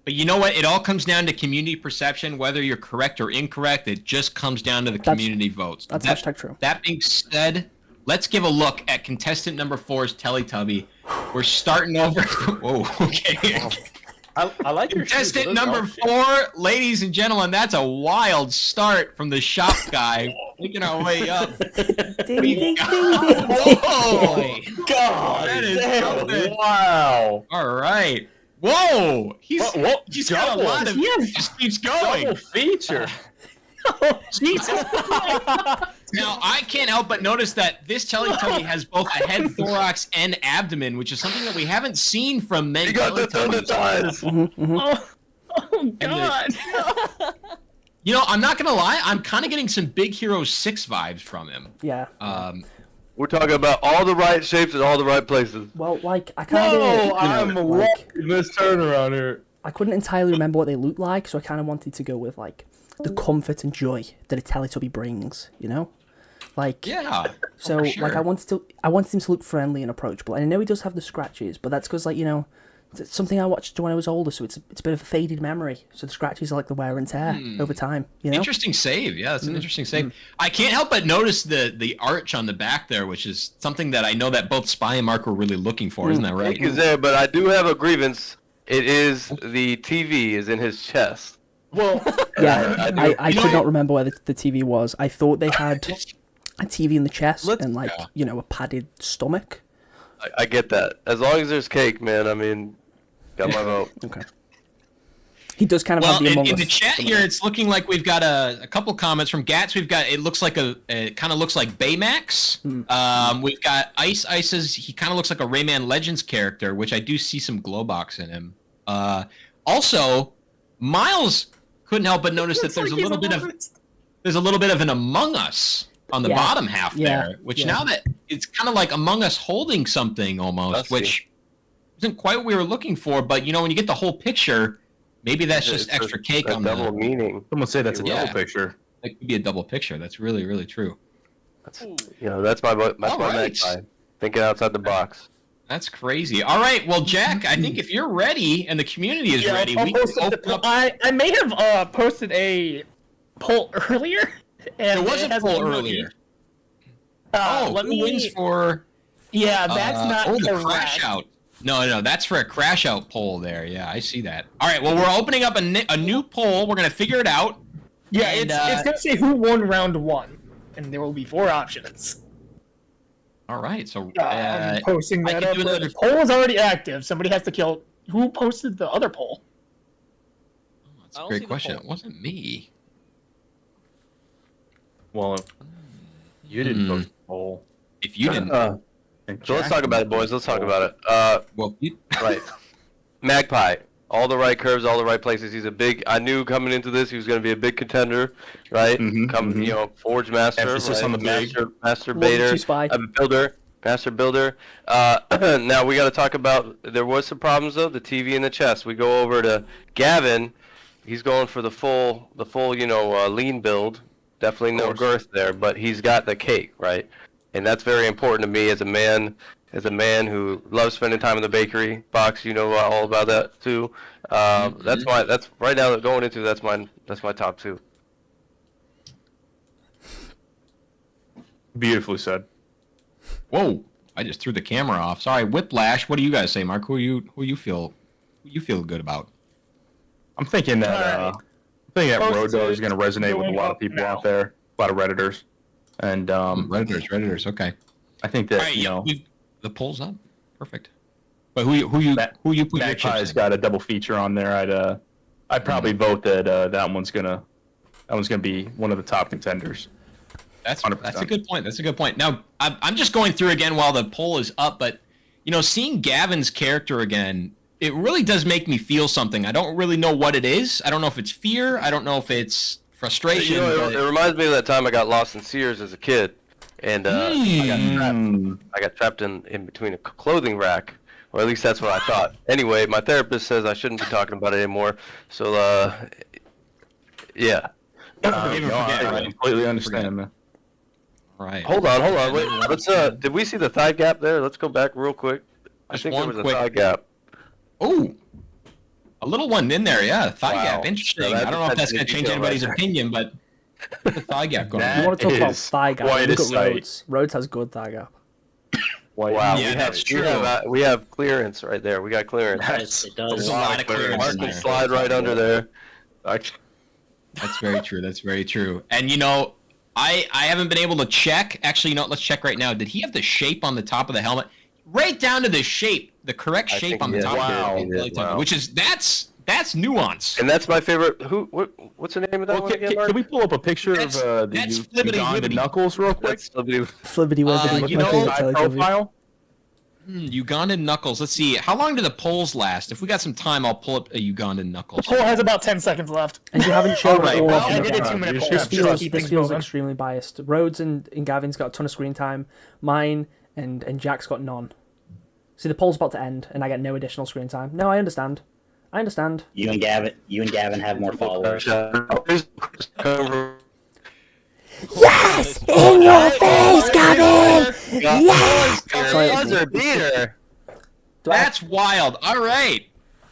But you know what? It all comes down to community perception, whether you're correct or incorrect. It just comes down to the community votes. That's hashtag true. That being said, let's give a look at contestant number 4's Teletubby. We're starting over. Whoa, okay. I like your Contestant number 4, ladies and gentlemen, that's a wild start from the shop guy. Making our way up. Ding, ding, ding, ding. Whoa! God That is damn. something. Wow. All right. Whoa! He's got a lot of. Yeah. He just keeps going. Double feature. Jesus. Now, I can't help but notice that this Teletubby has both a head, thorax, and abdomen, which is something that we haven't seen from many You got the Teletubbies. Oh God. I'm not going to lie, I'm kind of getting some Big Hero 6 vibes from him. Yeah. We're talking about all the right shapes in all the right places. Well, like, I kind of... No, I'm loving this turnaround here. I couldn't entirely remember what they looked like, so I kind of wanted to go with, like, the comfort and joy that a Teletubby brings, you know? Like, Yeah. so, for sure. like, I wanted him to look friendly and approachable. And I know he does have the scratches, but that's because, like, it's something I watched when I was older, so it's a bit of a faded memory. So the scratches are like the wear and tear over time, you know? Interesting save. Yeah, that's an interesting save. I can't help but notice the arch on the back there, which is something that I know that both Spy and Mark were really looking for. Isn't that right? Cake is there, but I do have a grievance. It is the TV is in his chest. Well, Yeah, I could not remember where the TV was. I thought they had a TV in the chest and, like, a padded stomach. I get that. As long as there's cake, man. I mean, got my vote. Okay. He does kind of have the Among in Us the chat here, it's looking like we've got a couple comments from Gats. We've got it looks like it kind of looks like Baymax. We've got Ice says he kind of looks like a Rayman Legends character, which I do see some Glowbox in him. Also, Miles couldn't help but notice that there's a little bit of an Among Us on the bottom half there, which now that it's kind of like Among Us holding something almost, which isn't quite what we were looking for. But when you get the whole picture, maybe that's just extra cake on double meaning. Someone say that's a double picture. It could be a double picture. That's really, really true. That's my Magpie. Thinking outside the box. That's crazy. All right, well, Jack, I think if you're ready and the community is ready, we can open up. I may have posted a poll earlier. And There was a poll earlier. Let me wins for. Yeah, that's not the correct. crash out. No, that's for a crash out poll there. Yeah, I see that. All right, well, we're opening up a new poll. We're gonna figure it out. Yeah, it's gonna say who won round 1, and there will be 4 options. All right, so I'm posting I that can up. do another- The poll is already active. Somebody has to kill. Who posted the other poll? That's a great question. It wasn't me. Well, you didn't post the poll. If you didn't, So let's talk about it, boys. Let's talk about it. Right. Magpie. All the right curves, all the right places. I knew coming into this he was going to be a big contender, right? Forge master, Emphasis on the big. master baiter, Spy. builder, Master Builder. Now we got to talk about. There was some problems though. The TV and the chest. We go over to Gavin. He's going for the full, lean build. Definitely no girth there, but he's got the cake, right? And that's very important to me as a man who loves spending time in the bakery. Box, you know all about that too. That's right now going into that's my top 2. Beautifully said. Whoa! I just threw the camera off. Sorry, Whiplash. What do you guys say, Mark? Who you feel good about? I'm thinking that Road Dog is going to resonate with a lot of people out there, a lot of Redditors, and Redditors. Okay. I think that the poll's up. Perfect. But who you put your Magpie's got a double feature on there. I'd probably vote that that one's gonna be one of the top contenders. That's a good point. That's a good point. Now I'm just going through again while the poll is up, but seeing Gavin's character again, it really does make me feel something. I don't really know what it is. I don't know if it's fear. I don't know if it's frustration. It reminds me of that time I got lost in Sears as a kid, and I got trapped in between a clothing rack, or at least that's what I thought. Anyway, my therapist says I shouldn't be talking about it anymore. So, yeah. I completely understand, man. All right. Hold on. Wait, let's. Did we see the thigh gap there? Let's go back real quick. I think there was a thigh gap. Oh, a little one in there, yeah. Thigh gap, interesting. I don't know if that's going to change anybody's opinion, but the thigh gap going on. You want to talk about thigh gap? Look at Rhodes. Rhodes has good thigh gap. Wow, yeah, that's true. We have clearance right there. We got clearance. It does. There's a lot of clearance. Mark can slide right under there. That's very true. That's very true. And I haven't been able to check. Actually, let's check right now. Did he have the shape on the top of the helmet? Right down to the shape, the correct shape on the top. Wow. Which is that's nuance. And that's my favorite. What's the name of that one again, Mark? Can we pull up a picture of the Ugandan Knuckles real quick? Flibbity Wibbity. Profile. Ugandan Knuckles. Let's see. How long do the polls last? If we got some time, I'll pull up a Ugandan Knuckles. The poll has about 10 seconds left. And you haven't shown Right. all Well, of I them. did a 2-minute poll. This feels extremely biased. Rhodes and Gavin's got a ton of screen time. Mine and Jack's got none. See, the poll's about to end, and I get no additional screen time. No, I understand. You and Gavin have more followers. Yes! In your face, Gavin! Yes! That's wild. All right.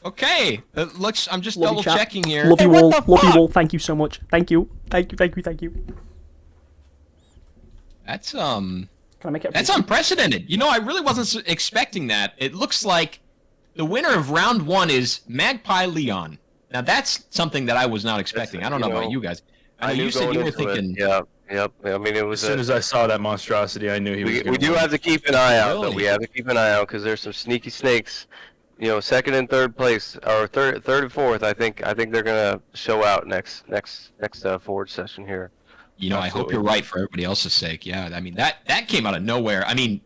Okay. I'm just double checking here. Love you all. Thank you so much. Thank you. That's Can I make it? That's unprecedented. I really wasn't expecting that. It looks like the winner of round 1 is Magpie Leon. Now that's something that I was not expecting. I don't know about you guys. I know you said you were thinking. Yep. I mean, it was. As soon as I saw that monstrosity, I knew he was. We do have to keep an eye out, though. We have to keep an eye out because there's some sneaky snakes. Second and third place, or third and fourth. I think they're gonna show out next Forge session here. I hope you're right for everybody else's sake. Yeah, I mean that came out of nowhere. I mean,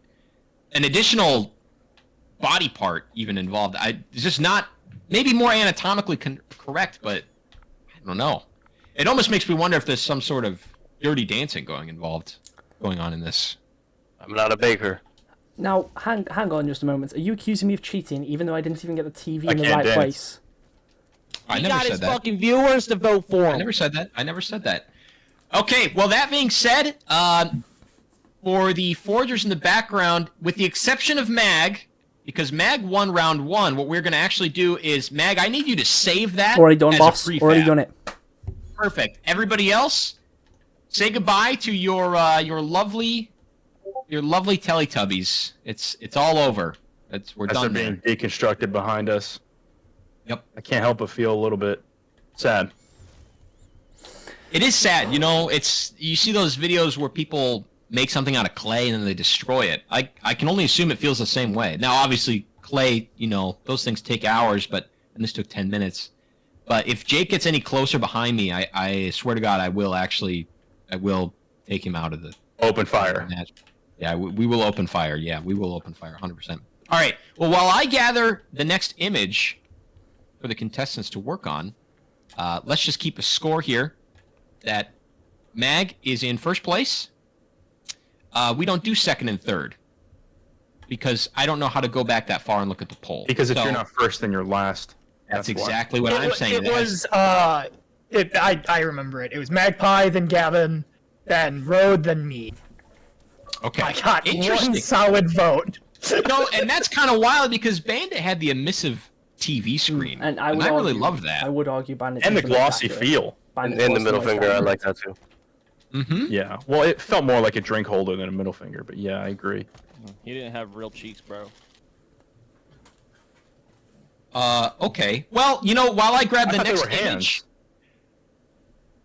an additional body part even involved. It's just not maybe more anatomically correct, but I don't know. It almost makes me wonder if there's some sort of dirty dancing going on in this. I'm not a baker. Now, hang on just a moment. Are you accusing me of cheating, even though I didn't even get the TV in the right place? I He never got said his that. fucking viewers to vote for him. I never said that. Okay, well, that being said, for the Forgers in the background, with the exception of Mag, because Mag won round 1, what we're going to actually do is, Mag, I need you to save that. Already done, as boss. a prefab. Already done it. Perfect. Everybody else, say goodbye to your lovely Teletubbies. It's all over. We're done They're there. being deconstructed behind us. Yep. I can't help but feel a little bit sad. It is sad, you see those videos where people make something out of clay and then they destroy it. I can only assume it feels the same way. Now, obviously, clay, those things take hours, and this took 10 minutes. But if Jake gets any closer behind me, I swear to God, I will take him out of the... Open fire. Yeah, we will open fire. Yeah, we will open fire, 100%. All right, well, while I gather the next image for the contestants to work on, let's just keep a score here. That Mag is in first place. We don't do second and third. because I don't know how to go back that far and look at the poll. Because if So, you're not first, then you're last. that's why. exactly what I'm saying. It was I remember it. It was Magpie, then Gavin, then Road, then me. Okay. I got one Interesting. solid vote. No, and that's kind of wild because Bandit had the emissive TV screen, And I would really argue- loved that. I would argue Bandit. And the is most glossy accurate. feel. Bandit And was the middle most finger, I accurate. like that too. Mm-hmm. Yeah. Well, it felt more like a drink holder than a middle finger, but yeah, I agree. He didn't have real cheeks, bro. Okay. Well, while I grab I the thought they next were hands. image.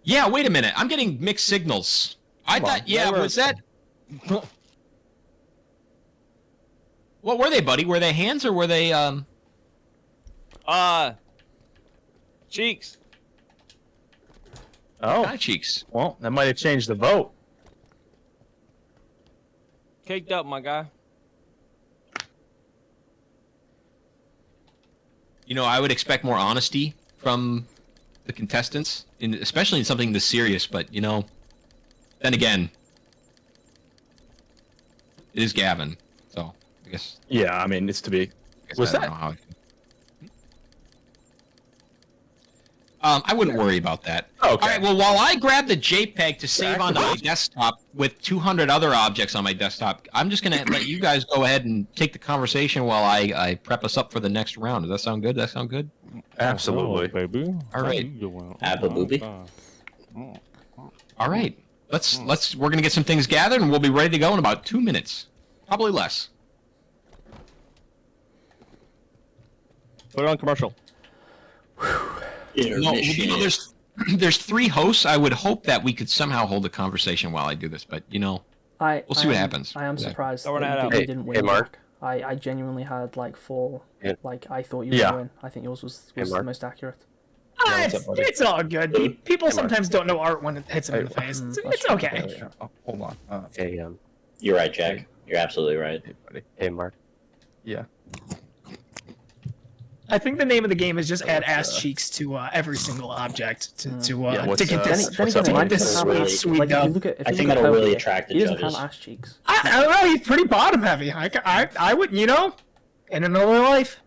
Yeah, wait a minute. I'm getting mixed signals. I Come on. thought, yeah, They were- was that? What were they, buddy? Were they hands or were they Cheeks. Oh, kind of cheeks? well, that might have changed the vote. Caked up, my guy. I would expect more honesty from the contestants, especially in something this serious. But then again, it is Gavin, so I guess. Yeah, I mean, it's to be. I guess Was I don't that- know how I wouldn't worry about that. Okay. All right. Well, while I grab the JPEG to save onto my desktop with 200 other objects on my desktop, I'm just gonna let you guys go ahead and take the conversation while I prep us up for the next round. Does that sound good? Absolutely. baby. All right. Abba booby. All right. We're gonna get some things gathered and we'll be ready to go in about 2 minutes, probably less. Put it on commercial. No, there's 3 hosts. I would hope that we could somehow hold a conversation while I do this, but We'll We'll see what happens. I am Yeah. surprised Throw an that ad out. you Hey- didn't win. hey, Mark. I genuinely had like 4. Yeah. Like I thought you were Yeah. gonna win. I think yours was the Mark. most accurate. It's all good. People sometimes don't know art when it hits them in the face. It's okay. Oh, hold on. Hey, You're right, Jack. You're absolutely right. Hey, buddy. hey, Mark. Yeah. I think the name of the game is just add ass cheeks to every single object to what's, to get this. Then what's again, up, Ryan Mike? doesn't Really- have sweet like if you dub. look at. If I you think look at that'll really Poker, attract the he doesn't judges. have ass cheeks. I don't know. He's pretty bottom heavy. I would, in another life.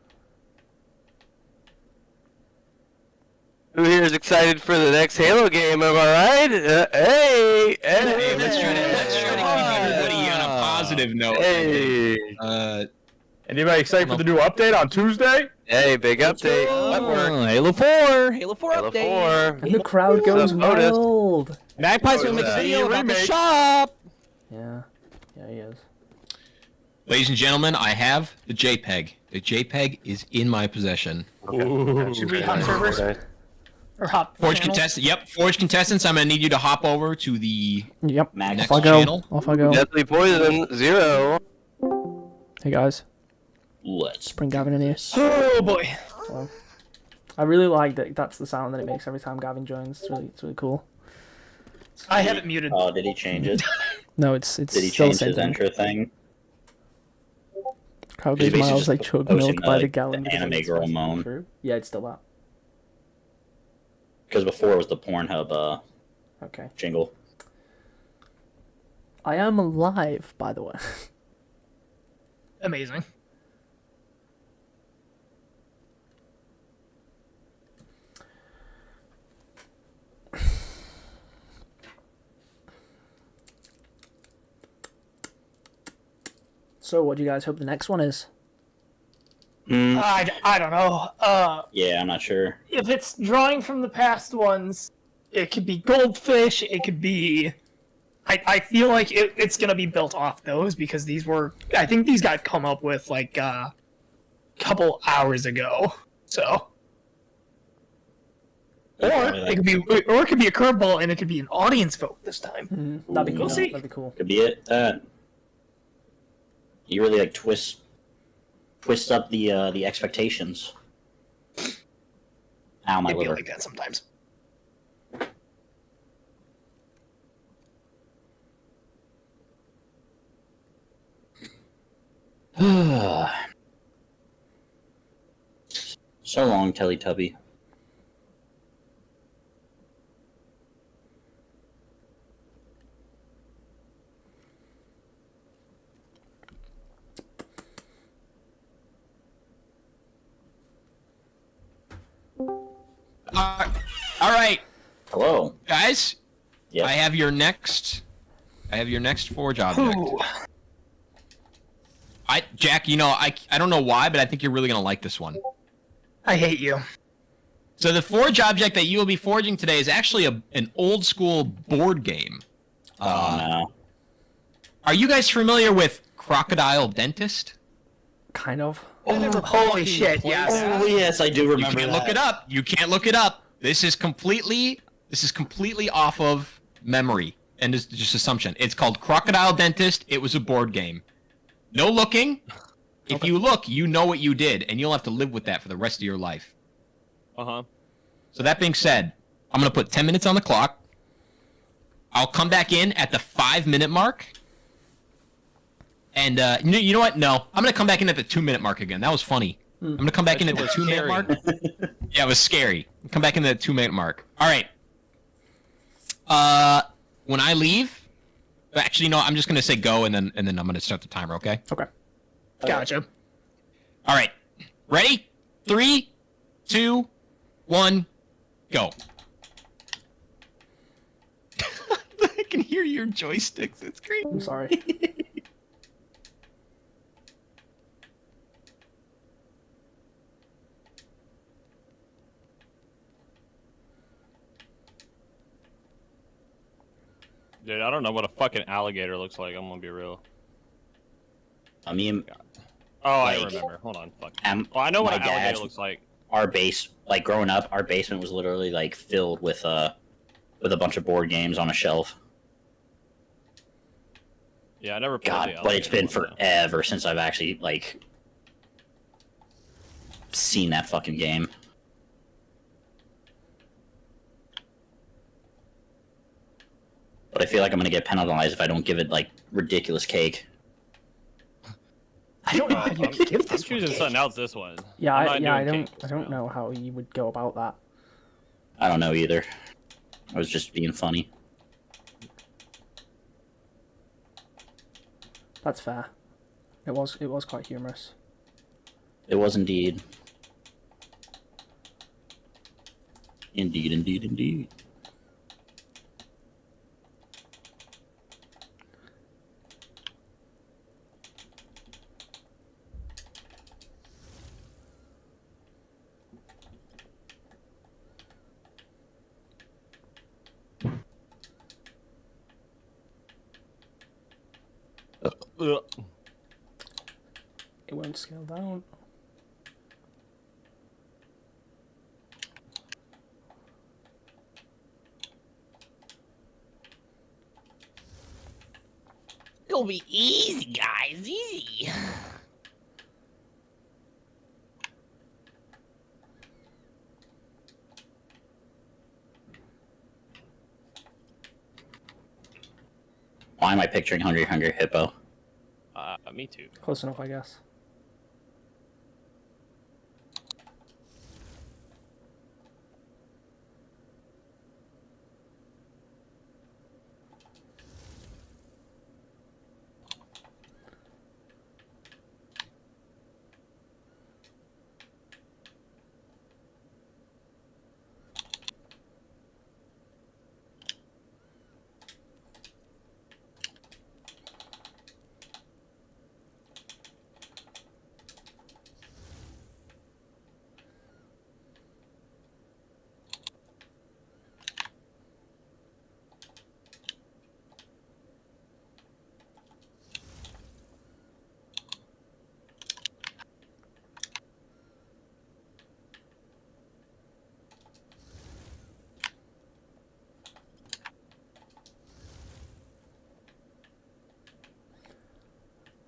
Who here is excited for the next Halo game? Am I right? Hey, Hey, let's try to keep everybody on a positive note. Hey, Anybody excited for the new update on Tuesday? hey, big update. Halo 4. Halo 4 Halo update. 4. And the crowd goes What's up, Otis? wild. Magpie's gonna make a video about the shop. Yeah, he is. Ladies and gentlemen, I have the JPEG. The JPEG is in my possession. Should we hop servers or hop? Forge channels? contestants. Yep, Forge contestants. I'm gonna need you to hop over to the Yep. Max next Off I go. channel. Off I go. Deathly Poison 0. Hey guys, Let's bring Gavin in here. Oh boy. I really like that. That's the sound that it makes every time Gavin joins. It's really cool. I have it muted. Oh, did he change it? No, it's Did he still the change same his thing. intro thing? Crowd He's goes basically miles just like chug posting milk by the- the gallon. the because anime it's girl supposed to be moan. true. Yeah, it's still that. Because before it was the Pornhub Okay. jingle. I am alive, by the way. Amazing. So, what do you guys hope the next one is? I don't know. Yeah, I'm not sure. If it's drawing from the past ones, it could be goldfish. It could be. I feel like it's gonna be built off those because these were. I think these got come up with like a couple hours ago. So. Or it could be a curveball, and it could be an audience vote this time. That'd be cool. We'll see. That'd be cool. Could be it. You really like twist up the expectations. Ow, my It'd be liver. like that sometimes. So long, Teletubby. All right, Hello. guys. Yep. I have your next forge object. Ooh. Jack, you know, I don't know why, but I think you're really gonna like this one. I hate you. So the forge object that you will be forging today is actually an old school board game. Oh no. Are you guys familiar with Crocodile Dentist? Kind of. Holy shit, yes. Oh yes, I do You remember can't that. look it up. You can't look it up. This is completely off of memory and it's just assumption. It's called Crocodile Dentist. It was a board game. No looking. If you look, you know what you did, and you'll have to live with that for the rest of your life. Uh-huh. So that being said, I'm gonna put 10 minutes on the clock. I'll come back in at the 5-minute mark. And you know what? No, I'm gonna come back in at the 2-minute mark again. That was funny. I'm gonna come back in at the 2-minute mark. Yeah, it was scary. Come back in at the 2-minute mark. All right. When I leave, actually, no, I'm just gonna say go, and then I'm gonna start the timer. Okay. Okay. Gotcha. All right. Ready? 3, 2, 1, go. I can hear your joysticks. It's great. I'm sorry. Dude, I don't know what a fucking alligator looks like. I'm gonna be real. I mean, Oh, I Like, remember. Hold on. Fuck. oh, I know what my an dad- alligator looks like. our base, like growing up, our basement was literally like filled with a bunch of board games on a shelf. Yeah, I never played God, the but it's been alligator one, though. forever since I've actually like seen that fucking game. But I feel like I'm gonna get penalized if I don't give it like ridiculous cake. I don't know how you give I'm this one choosing cake. something else this one. Yeah, I'm I not don't doing cake this round. know how you would go about that. I don't know either. I was just being funny. That's fair. It was quite humorous. It was indeed. Indeed, indeed, indeed. Ugh. It won't scale down. It'll be easy, guys. Easy. Why am I picturing Hungry Hungry Hippo? Me too. Close enough, I guess.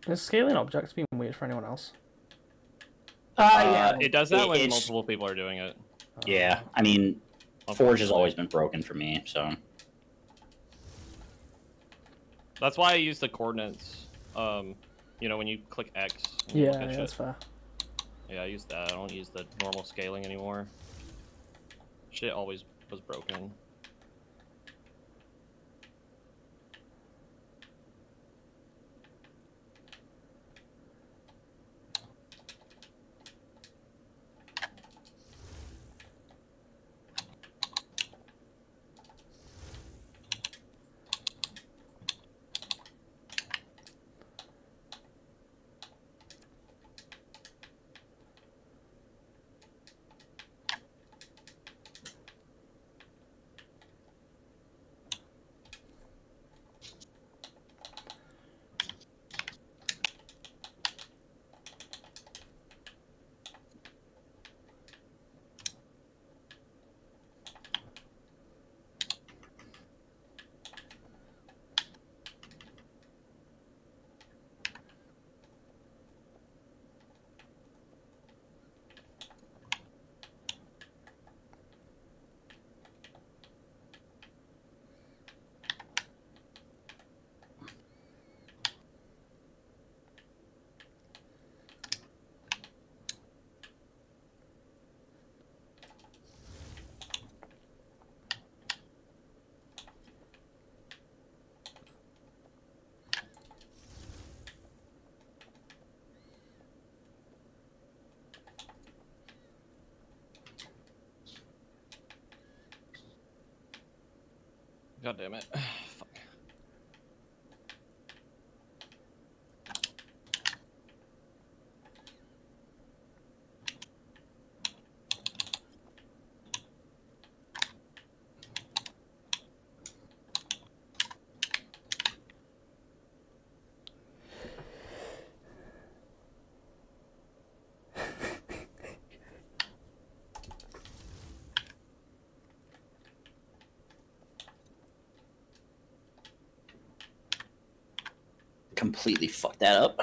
Is scaling objects being weird for anyone else? Yeah. It does that when it's- multiple people are doing it. Yeah, I mean, Forge has always been broken for me, so. That's why I use the coordinates. You know, when you click X. and you Yeah, look at that's shit. fair. Yeah, I use that. I don't use the normal scaling anymore. Shit always was broken. God damn it. Fuck. Completely fucked that up.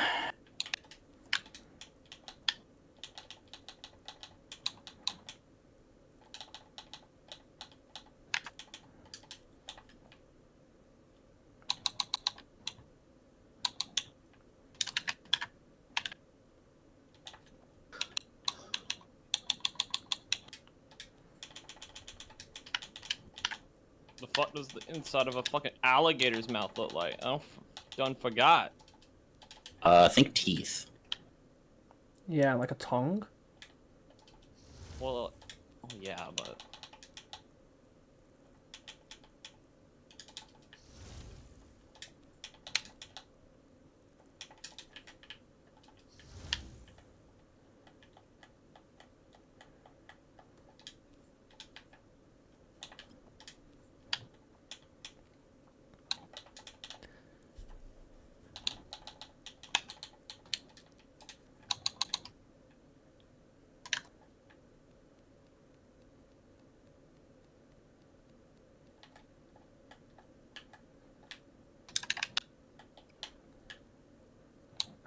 The fuck does the inside of a fucking alligator's mouth look like? I done forgot. I think teeth. Yeah, like a tongue. Well, oh yeah, but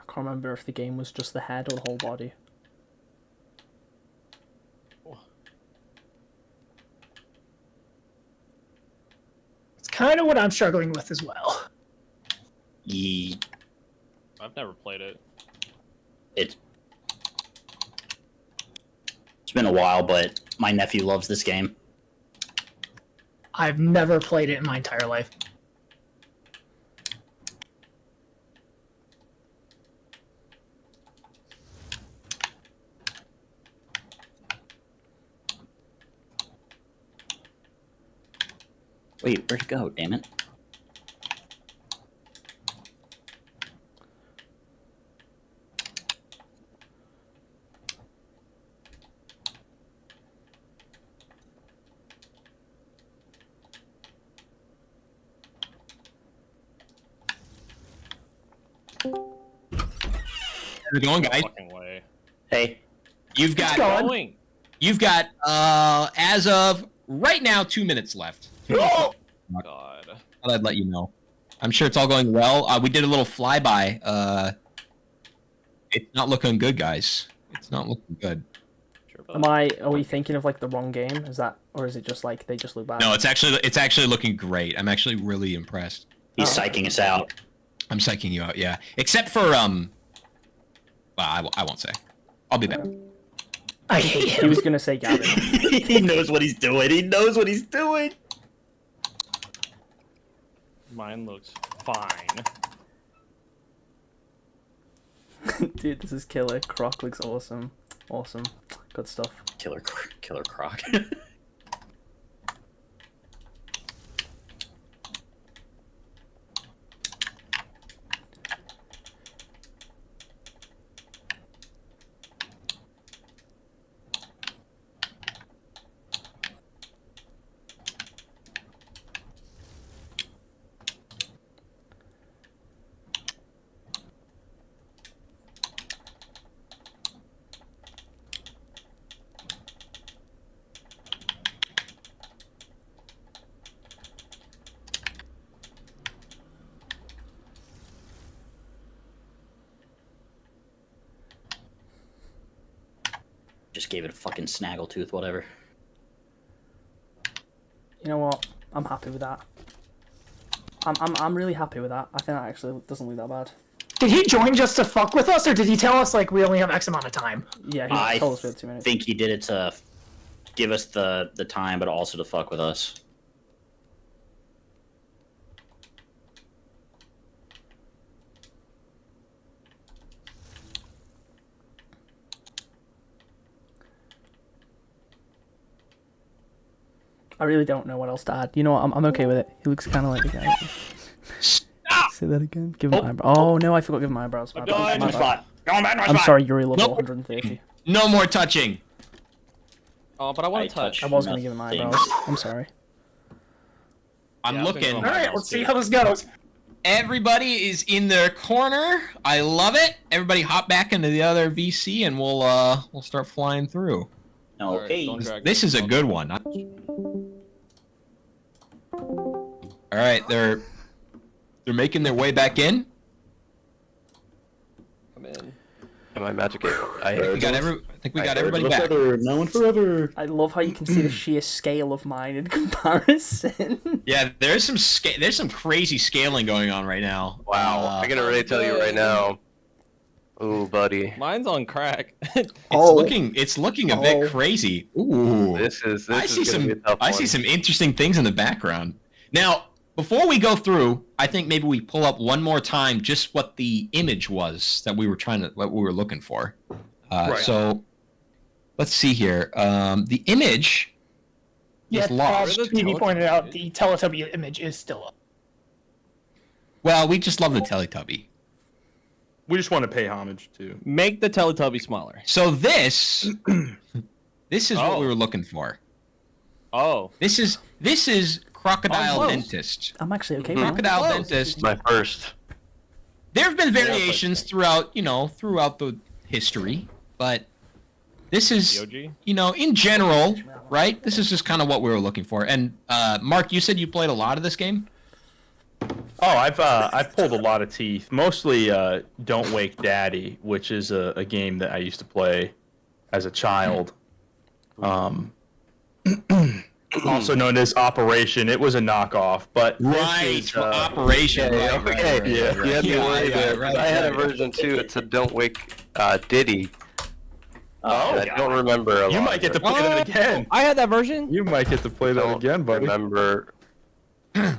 I can't remember if the game was just the head or the whole body. It's kind of what I'm struggling with as well. I've never played it. It's been a while, but my nephew loves this game. I've never played it in my entire life. Wait, where'd it go? Damn it. How's it going, guys? Fucking way. Hey. You've got Going. as of right now 2 minutes left. God. Thought I'd let you know. I'm sure it's all going well. We did a little flyby. It's not looking good, guys. It's not looking good. Are we thinking of like the wrong game? Is that, or is it just like they just look bad? No, it's actually looking great. I'm actually really impressed. He's psyching us out. I'm psyching you out, yeah. Except for well, I won't say. I'll be back. I hate him. He was gonna say Gavin. He knows what he's doing. He knows what he's doing. Mine looks fine. Dude, this is killer. Croc looks awesome. Awesome. Good stuff. Killer Croc. Just gave it a fucking snaggletooth, whatever. You know what? I'm happy with that. I'm really happy with that. I think that actually doesn't look that bad. Did he join just to fuck with us, or did he tell us like we only have X amount of time? Yeah, he told us we had 2 minutes. I think he did it to give us the time, but also to fuck with us. I really don't know what else to add. You know what? I'm okay with it. He looks kind of like the guy. Stop! Say that again. Give him eyebrows. Oh no, I forgot to give him eyebrows. My bad. My spot. Going back to my I'm spot. sorry, Yuri level Nope. 130. No more touching. Oh, but I want to touch. I was gonna give him eyebrows. I'm sorry. I'm Yeah, I've been looking. going All right, eyebrows, let's see too. how this goes. Everybody is in their corner. I love it. Everybody hop back into the other VC and we'll start flying through. Okay. Don't drag This is a good one. All right, they're making their way back in. Come in. Am I magic eight? I think we got everybody back. No one forever. I love how you can see the sheer scale of mine in comparison. Yeah, there's some crazy scaling going on right now. Wow, I'm gonna really tell you right now. Ooh, buddy. Mine's on crack. It's looking a bit crazy. Ooh, This is I see gonna be a some tough I see one. some interesting things in the background. Now, before we go through, I think maybe we pull up one more time just what the image was that we were looking for. Right. So let's see here. The image Yeah, is lost. Stevie pointed out the Teletubby image is still up. Well, we just love the Teletubby. We just want to pay homage to. Make the Teletubby smaller. So this is what Oh. we were looking for. Oh. This is Crocodile close. Dentist. I'm actually okay with that. Crocodile Close. Dentist. My first. There have been variations throughout the history, but this is, Yoji? in general, right? This is just kind of what we were looking for. And Mark, you said you played a lot of this game. Oh, I've pulled a lot of teeth. Mostly Don't Wake Daddy, which is a game that I used to play as a child. Also known as Operation. It was a knockoff, but this is, Operation. Okay, Right, okay. right, You had me Yeah, worried yeah, there. right, I had a right. version too. It's a Don't Wake Diddy. Oh, I don't remember a You lot might get to of it. play that again. I had that version. You might get to play that Don't again, buddy. remember. That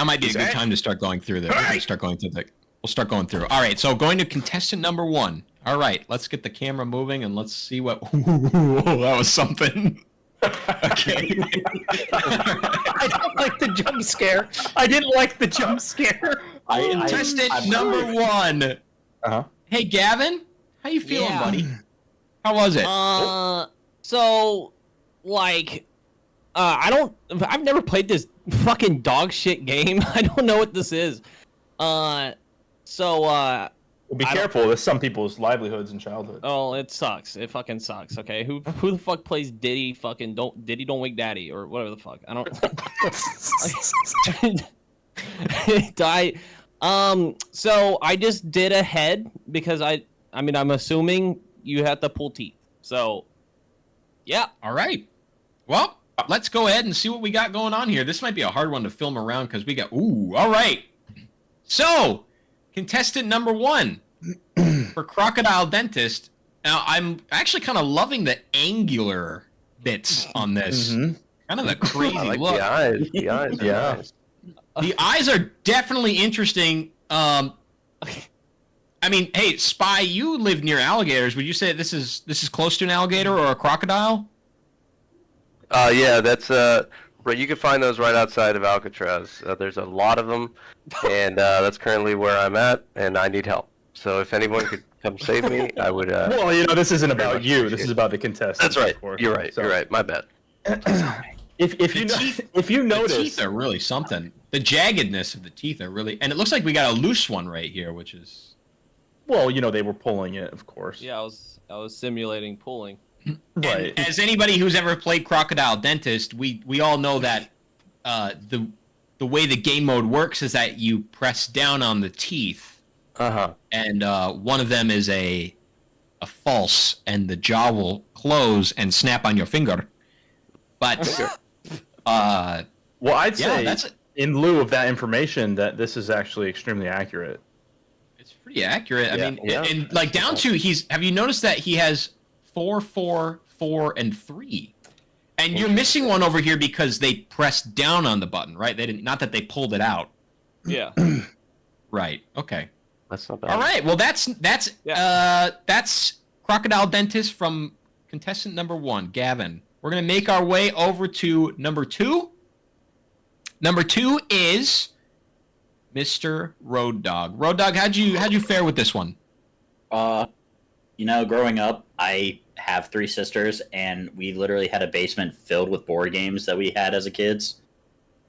might be a good time to start going through this. We'll start going through. All right, so going to contestant number 1. All right, let's get the camera moving and let's see what. That was something. Okay. I don't like the jump scare. I didn't like the jump scare. Contestant number 1. Uh-huh. Hey, Gavin, how you feeling, Yeah. buddy? How was it? So, like, I've never played this fucking dog shit game. I don't know what this is. Well, be careful. There's some people's livelihoods and childhood. Oh, it sucks. It fucking sucks. Okay, who the fuck plays Diddy? Fucking don't wake Daddy or whatever the fuck. I don't. So I just did a head because I'm assuming you have to pull teeth. So, yeah. All right. Well, let's go ahead and see what we got going on here. This might be a hard one to film around because we got. Ooh, all right. So, contestant number 1 for Crocodile Dentist. Now, I'm actually kind of loving the angular bits on this. Mm-hmm. Kind of the crazy I like look. the eyes. The eyes. Are Yeah. nice. The eyes are definitely interesting. I mean, hey, Spy, you live near alligators. Would you say this is close to an alligator or a crocodile? Yeah, that's right. You can find those right outside of Alcatraz. There's a lot of them, and that's currently where I'm at, and I need help. So if anyone could come save me, I would. Well, this isn't about much you. This appreciate is it. about the contestants. That's right. Of course. You're right. So, You're right. My bad. If you The notice, teeth are really something. The jaggedness of the teeth are really, and it looks like we got a loose one right here, which is. well, they were pulling it, of course. Yeah, I was simulating pulling. Right. And as anybody who's ever played Crocodile Dentist, we all know that the way the game mode works is that you press down on the teeth, and one of them is a false, and the jaw will close and snap on your finger. But Well, I'd yeah, say that's in lieu of that information that this is actually extremely accurate. it's pretty accurate. I Yeah, mean, yeah. and like down to have you noticed that he has 4, 4, 4, and 3? And you're missing one over here because they pressed down on the button, right? They didn't, not that they pulled it out. Yeah. Right. Okay. That's not bad. All right. Well, that's Crocodile Dentist from contestant number 1, Gavin. we're gonna make our way over to number 2. Number 2 is Mr. Road Dog. Road Dog, how'd you fare with this one? Growing up, I have 3 sisters, and we literally had a basement filled with board games that we had as a kids.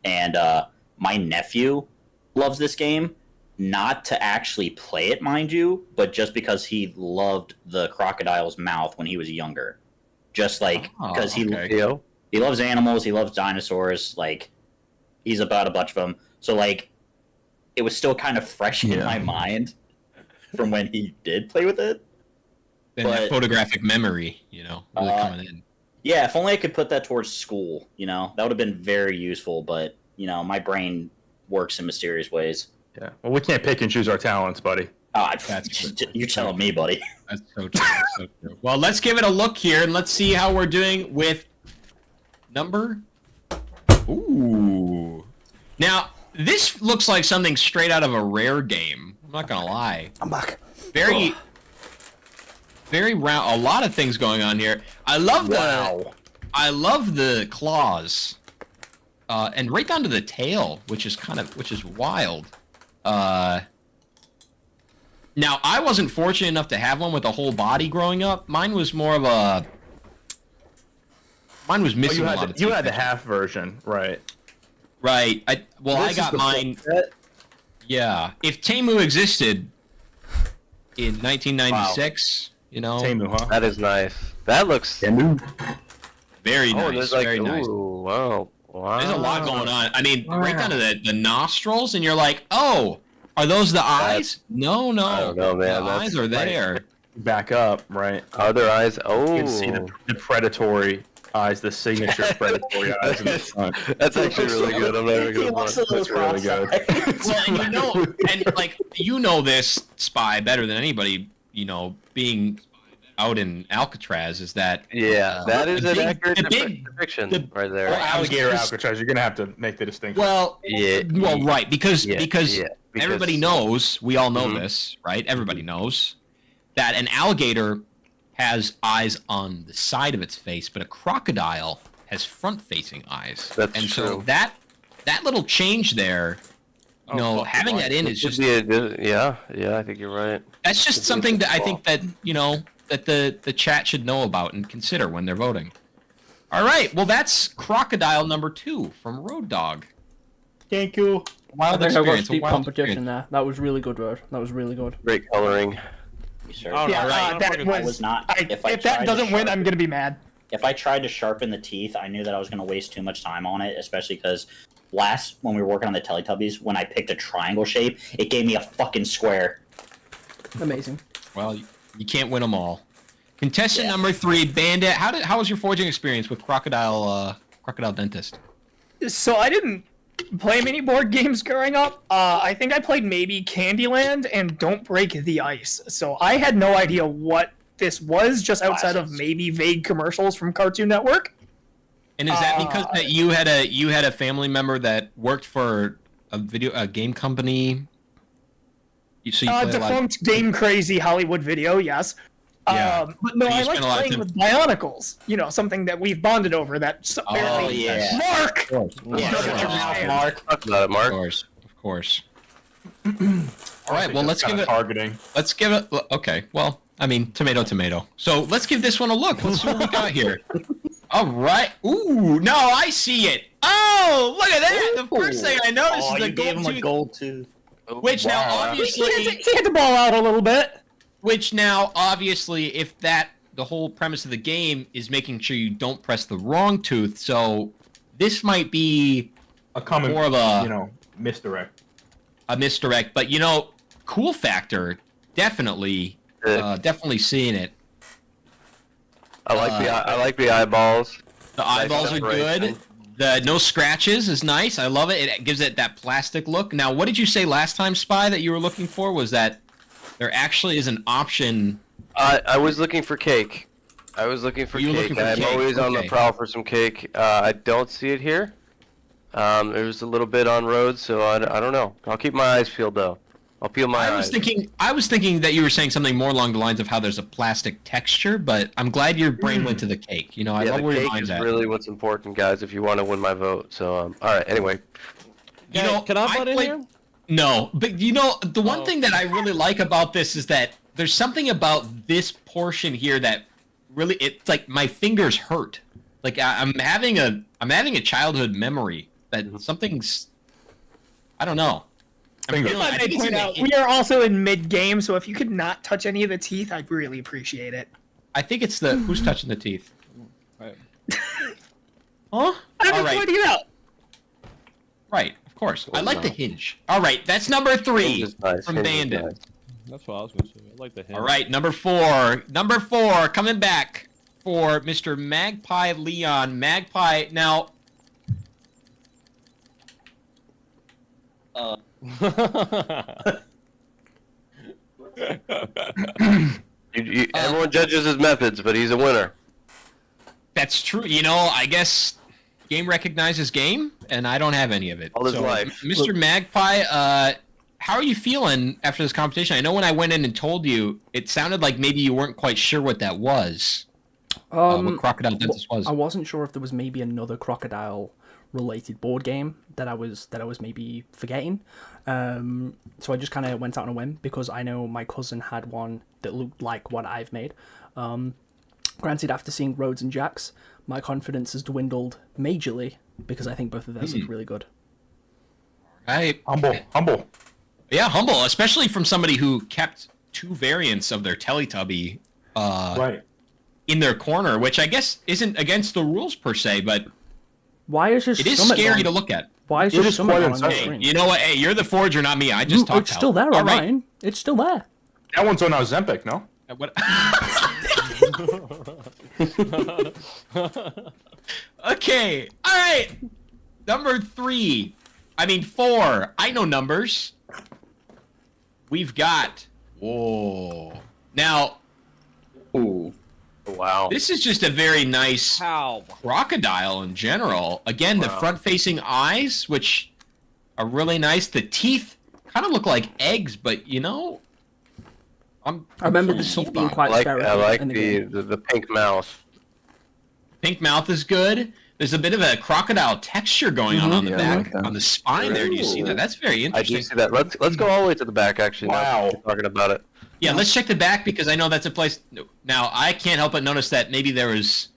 And my nephew loves this game, not to actually play it, mind you, but just because he loved the crocodile's mouth when he was younger. Just like because he loves animals, he loves dinosaurs, like he's about a bunch of them. So like it was still kind of fresh in my mind from when he did play with it. Then that photographic memory, really coming in. Yeah, if only I could put that towards school, that would have been very useful, but my brain works in mysterious ways. Yeah. Well, we can't pick and choose our talents, buddy. You're telling me, buddy. That's so true. That's so true. Well, let's give it a look here, and let's see how we're doing with number. Ooh. Now, this looks like something straight out of a Rare game. I'm not gonna lie. I'm back. Very round. A lot of things going on here. I love the claws, and right down to the tail, which is wild. Now, I wasn't fortunate enough to have one with a whole body growing up. Mine was more of a... Mine was missing a lot of teeth. You had the half version, right? Right. I got mine... Yeah. If Temu existed in 1996, Temu, huh? That is nice. That looks... Very nice. Very nice. Ooh, wow. There's a lot going on. I mean, right down to the nostrils, and you're like, oh... Are those the eyes? No. I don't know, man. The eyes are there. Back up, right? Are there eyes? Oh. You can see the predatory eyes, the signature predatory eyes in the front. That's actually really good. I'm not even gonna lie. That's really good. Well, and this, Spy, better than anybody, being out in Alcatraz, is that... Yeah, that is an accurate depiction right there. Well, alligator Alcatraz, you're going to have to make the distinction. Well, right, because everybody knows, we all know this, right? Everybody knows that an alligator has eyes on the side of its face, but a crocodile has front-facing eyes. That's true. So that little change there, having that in is just... Yeah, I think you're right. That's just something that I think that, that the chat should know about and consider when they're voting. All right, well, that's Crocodile number 2 from Road Dog. Thank you. Wild experience. Deep competition there. That was really good, Road. That was really good. Great coloring. That was not. If that doesn't win, I'm gonna be mad. If I tried to sharpen the teeth, I knew that I was gonna waste too much time on it, especially because when we were working on the Teletubbies, when I picked a triangle shape, it gave me a fucking square. Amazing. Well, you can't win them all. Contestant number 3, Bandit. How was your forging experience with Crocodile Dentist? So I didn't play many board games growing up. I think I played maybe Candyland and Don't Break the Ice. So I had no idea what this was, just outside of maybe vague commercials from Cartoon Network. And is that because that you had a family member that worked for a game company? So you defunct Game Crazy Hollywood Video, yes. Yeah. But no, I like playing with Bionicles. Something that we've bonded over. That apparently, Mark. Mark. Of course. All right. Well, let's give it targeting. Let's give it. Okay. Well, I mean, tomato. So let's give this one a look. Let's see what we got here. All right. Ooh, no, I see it. Oh, look at that. The first thing I noticed is the gold tooth. Which now obviously he had the ball out a little bit. Which now obviously, if the whole premise of the game is making sure you don't press the wrong tooth, so this might be more of a misdirect. A misdirect, but cool factor, definitely seeing it. I like the eyeballs. The eyeballs are good. The no scratches is nice. I love it. It gives it that plastic look. Now, what did you say last time, Spy, that you were looking for? Was that there actually is an option? I was looking for cake. I'm always on the prowl for some cake. I don't see it here. It was a little bit on road, so I don't know. I'll keep my eyes peeled, though. I'll peel my eyes. I was thinking that you were saying something more along the lines of how there's a plastic texture, but I'm glad your brain went to the cake. You know, I love where your mind's at. Really what's important, guys, if you want to win my vote. So, all right, anyway. You know, can I butt in here? No, but you know, the one thing that I really like about this is that there's something about this portion here that really, it's like my fingers hurt. Like I'm having a childhood memory that something's, I don't know. I may point out, we are also in mid-game, so if you could not touch any of the teeth, I'd really appreciate it. I think it's the who's touching the teeth. Right. Huh? I'm just pointing it out. Right, of course. I like the hinge. All right, that's number 3 from Bandit. Nice. That's what I was gonna say. I like the hinge. All right, number 4. Number 4 coming back for Mr. Magpie Leon. Magpie. Now. Everyone judges his methods, but he's a winner. That's true. You know, I guess game recognizes game, and I don't have any of it. All his life. Mr. Magpie, how are you feeling after this competition? I know when I went in and told you, it sounded like maybe you weren't quite sure what that was. What Crocodile Dentist was. I wasn't sure if there was maybe another crocodile-related board game that I was maybe forgetting. So I just kind of went out on a whim because I know my cousin had one that looked like what I've made. Granted, after seeing Rhodes and Jax, my confidence has dwindled majorly because I think both of those look really good. Right. Humble. Yeah, humble, especially from somebody who kept 2 variants of their Teletubby in their corner, which I guess isn't against the rules per se, but why is it is scary to look at. Why is just Summit on the screen? You know what? Hey, you're the forger, not me. I just talked. It's still there on mine. It's still there. That one's on Ozempic, no? Okay. All right. Number 3. I mean 4. I know numbers. We've got. Whoa. Now. Ooh. Wow. This is just a very nice crocodile in general. Again, the front-facing eyes, which are really nice. The teeth kind of look like eggs, but you know, I remember the teeth being quite scary. I like the pink mouth. Pink mouth is good. There's a bit of a crocodile texture going on the back, on the spine there. Do you see that? That's very interesting. I do see that. Let's go all the way to the back, actually. Wow. Now talking about it. Yeah, let's check the back because I know that's a place. Now, I can't help but notice that maybe there was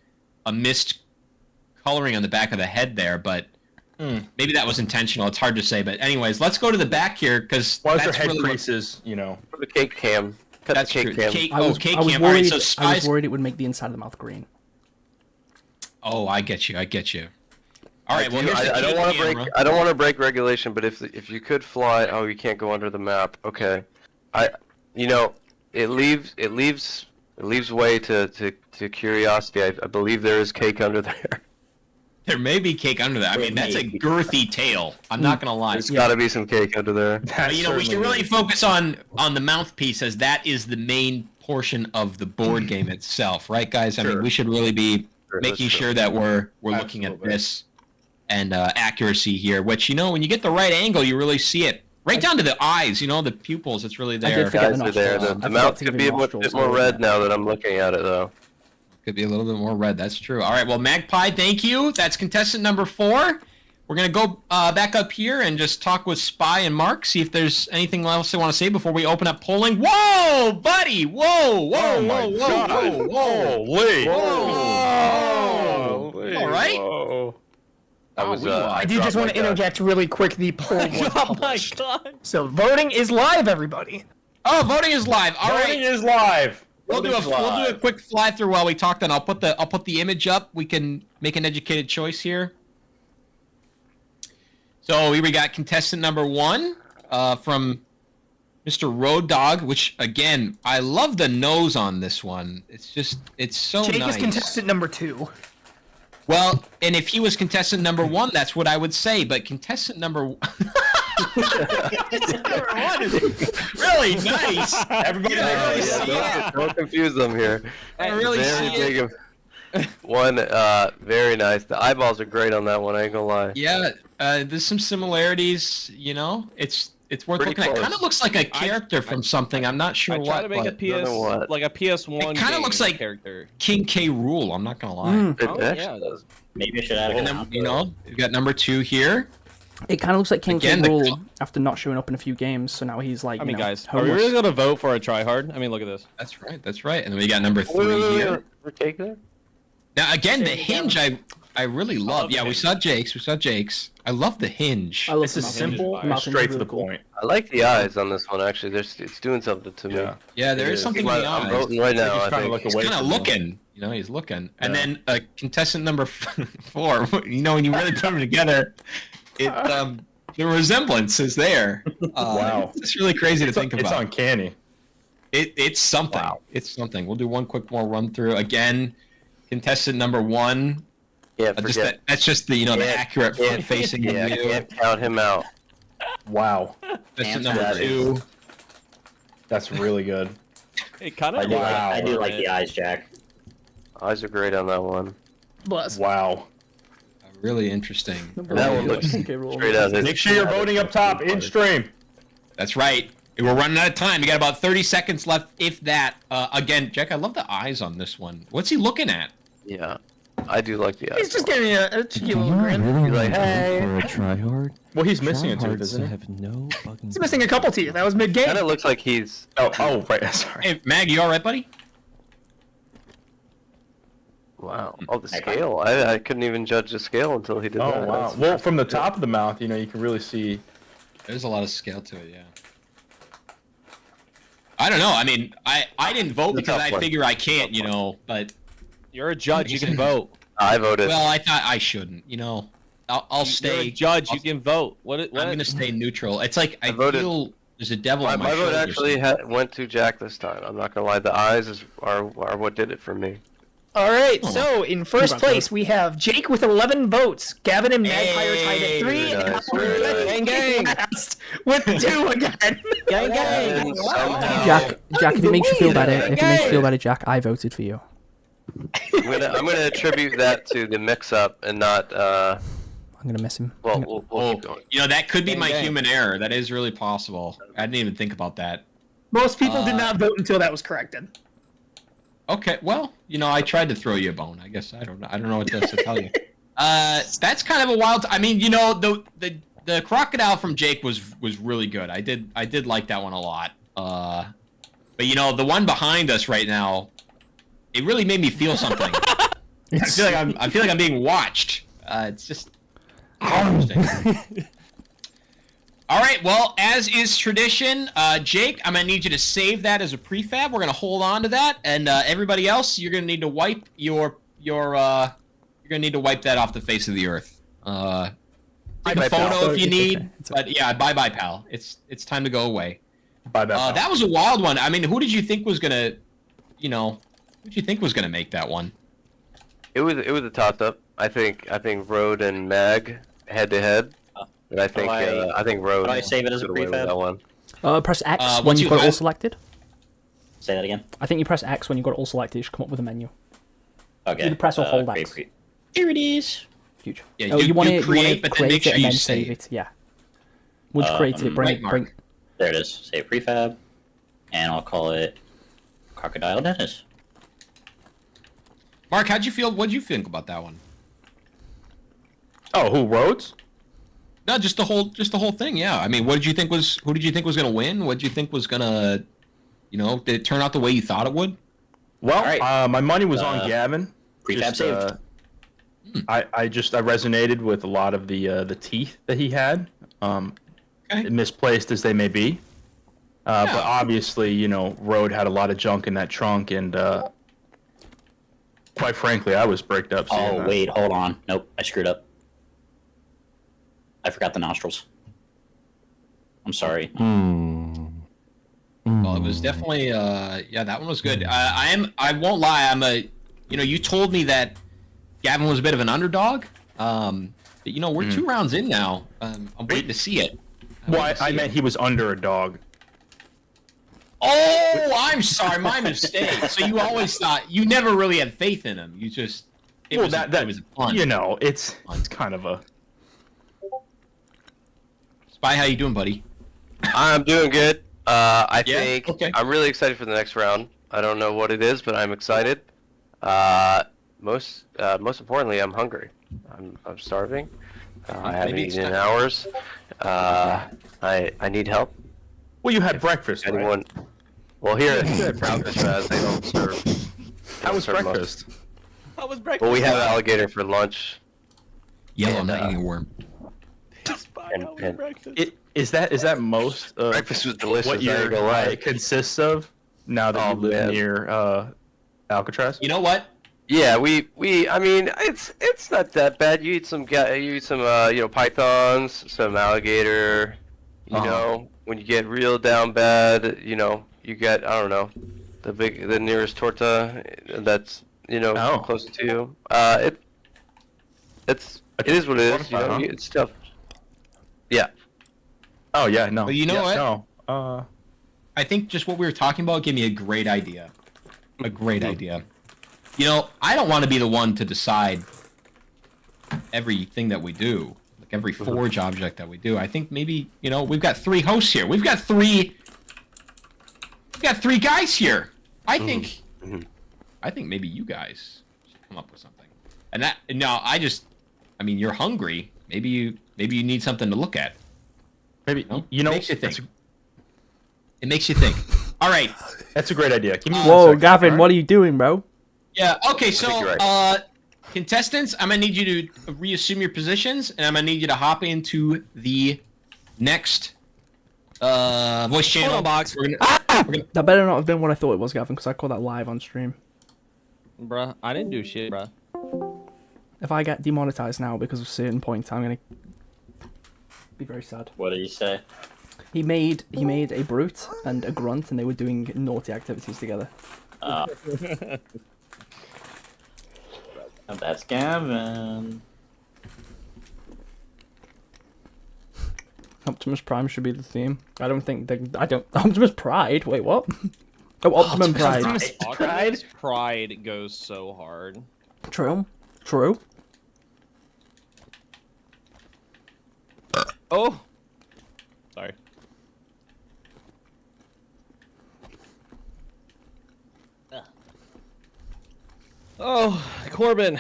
a missed coloring on the back of the head there, but maybe that was intentional. It's hard to say. But anyways, let's go to the back here because that's their head creases, you know. For the cake cam. Cut that's the cake cam. Cake, I was cam. Worried, all right, so I was worried it would make the inside of the mouth green. Oh, I get you. All right, well, here's I don't want to break regulation, but if you could fly, you can't go under the map. Okay, you know, it leaves way to curiosity. I believe there is cake under there. There may be cake under that. I mean, that's a girthy tail. I'm not gonna lie. There's got to be some cake under there. But, you know, we should really focus on the mouthpiece as that is the main portion of the board game itself, right, guys? I mean, we should really be making sure that we're looking at this and accuracy here. Which, you know, when you get the right angle, you really see it. Right down to the eyes, you know, the pupils. It's really there. The eyes are there. The mouth could be a bit more red now that I'm looking at it, though. Could be a little bit more red. That's true. All right. Well, Magpie, thank you. That's contestant number 4. We're gonna go back up here and just talk with Spy and Mark. See if there's anything else they want to say before we open up polling. Whoa, buddy! Whoa! Holy! All right. Whoa. I do just want to interject really quick. The poll was published. So voting is live, everybody. Oh, voting is live. All right. Voting is live. We'll do a quick fly through while we talk. Then I'll put the image up. We can make an educated choice here. So we got contestant number 1 from Mr. Road Dog, which again I love the nose on this one. It's so Jake nice. is contestant number 2. Well, and if he was contestant number 1, that's what I would say. But contestant number 1 is really nice. Everybody don't confuse them here. I really very see big it. One, very nice. The eyeballs are great on that one. I ain't gonna lie. Yeah, there's some similarities. You know, it's It's worth Pretty looking at. close. Kind of looks like a character from something. I'm not sure I what. try to make a but PS what. like a PS1. It kinda looks like character. King K. Rool. I'm not gonna lie. It Oh, actually yeah. does. Maybe I should add a And then, you know, we've got number 2 here. It kind of looks like King Again, King the Rule col- after not showing up in a few games, so now he's like, I mean, you know, guys, are we homeless. really gonna vote for a tryhard? I mean, look at this. That's right. That's right. And then we got number 3 here. We're taking it. Now again, the hinge I really love. Yeah, we saw Jake's. I love the hinge. I love This is the mountain. simple and Mountain's straight to really the cool. point. I like the eyes on this one. Actually, it's doing something to me. Yeah. Yeah, there is something I'm beyond. voting right now. Just I kinda think. look He's away kind of from you. looking. You know, he's looking. And Yeah. then contestant number 4. You know, when you really put them together, it the resemblance is there. Wow. It's really crazy to think It's about. uncanny. It's something. Wow. It's something. We'll do one quick more run through again. Contestant number 1. Yeah, Just forget. that's just the the Yeah, accurate yeah, front facing Yeah, I view. can't count him out. Wow. Contestant Answer number that 2. That's really good. It kind I of. do, Wow. I do like the eyes, Jack. Eyes are great on that one. Bless. Wow. Really interesting. That one looks King K. Rool. straight out. Make sure you're voting up top in stream. That's right. We're running out of time. We got about 30 seconds left, if that. Again, Jack, I love the eyes on this one. What's he looking at? Yeah, I do like the eyes. He's just giving me a cheeky little grin. You're like, hey. For a tryhard. Well, he's missing a tooth, isn't he? have no fucking. He's missing a couple teeth. That was mid-game. Kind of looks like he's. Oh, right. Sorry. Hey, Mag, you all right, buddy? Wow. Oh, the scale. I couldn't even judge the scale until he did Oh, that. wow. That's- Well, from the top of the mouth, you know, you can really see. There's a lot of scale to it, yeah. I don't know. I mean, I didn't vote It's a because tough I one. figure I can't, you know, but, You're a judge. You can vote. I voted. well, I thought I shouldn't, you know. I'll You're a stay. judge. You can vote. What? I'm going to stay neutral. It's like I voted- feel there's a devil my on my my vote shoulder. actually went to Jack this time. I'm not gonna lie. The eyes are what did it for me. All right, Oh. so in first place we have Jake with 11 votes, Gavin and Magpie are tied at 3, Very and nice, Connor very is nice. Gang, last with 2 again. Gang, gang. And somehow- Jack, if it makes you feel better, Jack, I voted for you. I'm gonna attribute that to the mix-up and not. I'm gonna miss him. Well, we'll Oh, keep going. you know, that could be Gang, my gang. human error. That is really possible. I didn't even think about that. Most people did not vote until that was corrected. Okay, well, you know, I tried to throw you a bone. I guess I don't know what else to tell you. That's kind of a wild. I mean, you know, the crocodile from Jake was really good. I did like that one a lot. But you know, the one behind us right now, it really made me feel something. I feel like I'm being watched. It's just interesting. All right, well, as is tradition, Jake, I'm gonna need you to save that as a prefab. We're gonna hold on to that, and everybody else, you're gonna need to wipe you're gonna need to wipe that off the face of the earth. Take a photo if you need, but yeah, bye, pal. It's time to go away. By that. That was a wild one. I mean, who did you think was gonna, you know, who did you think was gonna make that one? It was a toss-up. I think Road and Mag head to head. And I think Road. How do I save it as a got away with prefab? that one. Press X when once you've you got it all have- selected. Say that again. I think you press X when you've got it all selected. You should come up with a menu. Okay. Either press or hold create X. Here it is. Huge. Yeah, Oh, you want to create, but then make create sure it and you then save save. it. Yeah. Once you created it, right mark. bring. There it is. Save prefab. And I'll call it Crocodile Dennis. Mark, how'd you feel? What'd you think about that one? Oh, who Rhodes? No, just the whole thing. Yeah. I mean, who did you think was gonna win? What did you think was gonna, you know, did it turn out the way you thought it would? Well, All right. my money was on Gavin. Prefab saved. I resonated with a lot of the teeth that he had, Okay. misplaced as they may be. But obviously, you know, Road had a lot of junk in that trunk, and quite frankly, I was bricked up. seeing Oh, that. wait, hold on. Nope, I screwed up. I forgot the nostrils. I'm sorry. Well, it was definitely yeah, that one was good. I won't lie, you know, you told me that Gavin was a bit of an underdog. But you know, we're 2 rounds in now. I'm waiting to see it. Well, I meant he was under a dog. Oh, I'm sorry, my mistake. So you always thought you never really had faith in him. You just it was a fun. You know, it's kind of a. Spy, how you doing, buddy? I'm doing good. I Yeah? think Okay. I'm really excited for the next round. I don't know what it is, but I'm excited. Most importantly, I'm hungry. I'm starving. I haven't Maybe it's eaten in time. hours. I need help. Well, you had breakfast, right? Anyone? Well, here at Alcatraz, they don't serve. How was serve most- breakfast? How was breakfast? Well, we have alligator for lunch. Yellow, And, not eating a worm. and Is that most of breakfast was delicious. what I your ain't gonna lie. diet consists of? Now that Oh, you live man. near Alcatraz. You know what? Yeah, I mean, it's not that bad. You eat some pythons, some alligator. You Uh-huh. know, when you get real down bad, you get, I don't know, the nearest torta that's Oh. close to you. It is what it is. Huh? It's tough. Yeah. Oh yeah, no. Well, you know what? No. I think just what we were talking about gave me a great idea. A great idea. You know, I don't want to be the one to decide everything that we do, like every forge object that we do. I think maybe, we've got 3 hosts here. We've got three guys here. I think maybe you guys should come up with something. And you're hungry. Maybe you need something to look at. Maybe It makes you think. It makes you think. All right. That's a great idea. Give me Whoa, 1 second, Gavin, alright? what are you doing, bro? Yeah, okay, so, you're right. contestants, I'm gonna need you to reassume your positions, and I'm gonna need you to hop into the next, voice channel. Hold on, box. That better not have been what I thought it was, Gavin, because I called that live on stream. Bruh, I didn't do shit, bruh. If I get demonetized now because of certain points, I'm gonna be very sad. What did you say? He made a brute and a grunt, and they were doing naughty activities together. That's Gavin. Optimus Prime should be the theme. I don't think Optimus Pride. Wait, what? Oh, Optimum Pride. Optimus Pride goes so hard. True. Oh. Sorry. Oh, Corbin.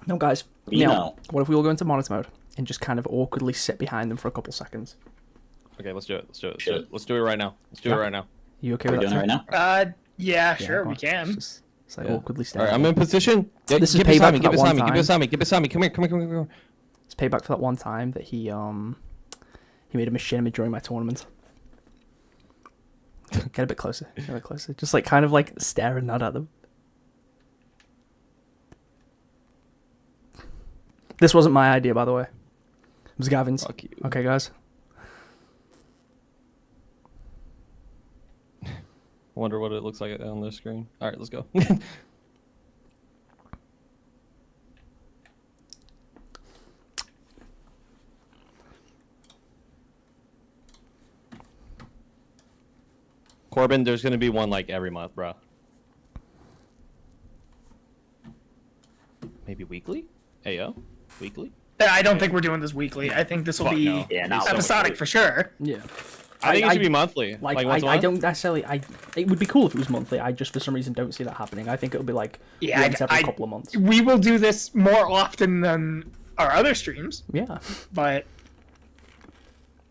No, guys. You Now, know. what if we all go into monitor mode and just kind of awkwardly sit behind them for a couple seconds? Okay, let's do it. Let's do it. Should. Let's do it right now. Let's do it right now. You okay Are we with doing that? it right now? Yeah, Yeah, sure, go we on. can. Just like Yeah. awkwardly All standing. right, I'm in position. This is Get payback beside me. for Get that one beside me. Get time. beside me. Get beside me. Come here. Come here. Come here. Come here. It's payback for that one time that he made a machinima during my tournament. Get a bit closer. Get a bit closer. Just like kind of like stare and nod at them. This wasn't my idea, by the way. It was Gavin's. Fuck you. Okay, guys. Wonder what it looks like on this screen. All right, let's go. Corbin, there's gonna be one like every month, bro. Maybe weekly? Ayo, weekly? I don't think we're doing this weekly. I think this will Fuck be no. Yeah, not episodic for sure. Yeah. I think it should be monthly. Like, once a I month? don't necessarily. It would be cool if it was monthly. I just for some reason don't see that happening. I think it'll be like Yeah, once every I- couple of months. We will do this more often than our other streams, Yeah. but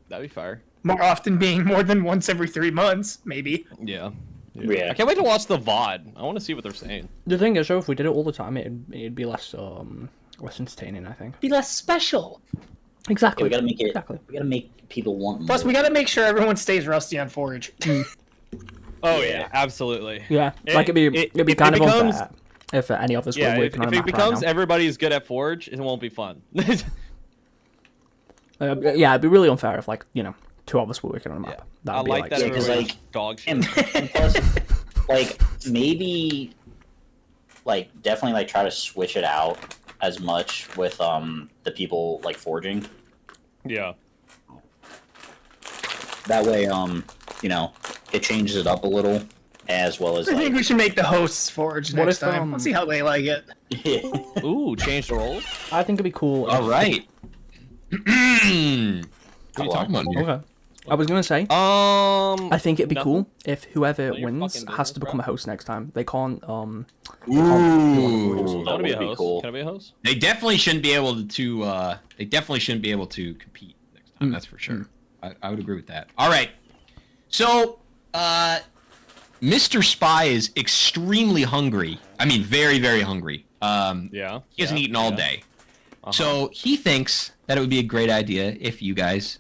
That'd be fire. more often being more than once every 3 months, maybe. Yeah. Yeah. I can't wait to watch the VOD. I want to see what they're saying. The thing is, though, if we did it all the time, it'd be less entertaining. I think. Be less special. Exactly. Yeah, we gotta make it. Exactly. We gotta make people want more. Plus, we got to make sure everyone stays rusty on Forge. Oh yeah, absolutely. Yeah. It- Like it'd be it kind of becomes- unfair if any of us Yeah, were if working on a it map becomes right now. everybody's good at Forge, it won't be fun. Yeah, it'd be really unfair if 2 of us were working on a map. Yeah. That'd I be like that Yeah, 'cause, everybody's like, dog shit. and plus, maybe, definitely, try to switch it out as much with the people forging. Yeah. That way, it changes it up a little, as well as I think we should make the hosts Forge What next if, time. Let's see how they like it. Ooh, change the roles. I think it'd be cool. All right. What are you talking about here? Okay. I was gonna say. I think it'd be nothing? cool if whoever None of your wins fucking has to business, become bro. a host next time. They can't. Ooh. I want to be a would be host. cool. Can I be a host? They definitely shouldn't be able to. They definitely shouldn't be able to compete next time. That's for sure. I would agree with that. All right. So, Mr. Spy is extremely hungry. I mean, very, very hungry. Yeah. He hasn't eaten all day. Uh-huh. So he thinks that it would be a great idea if you guys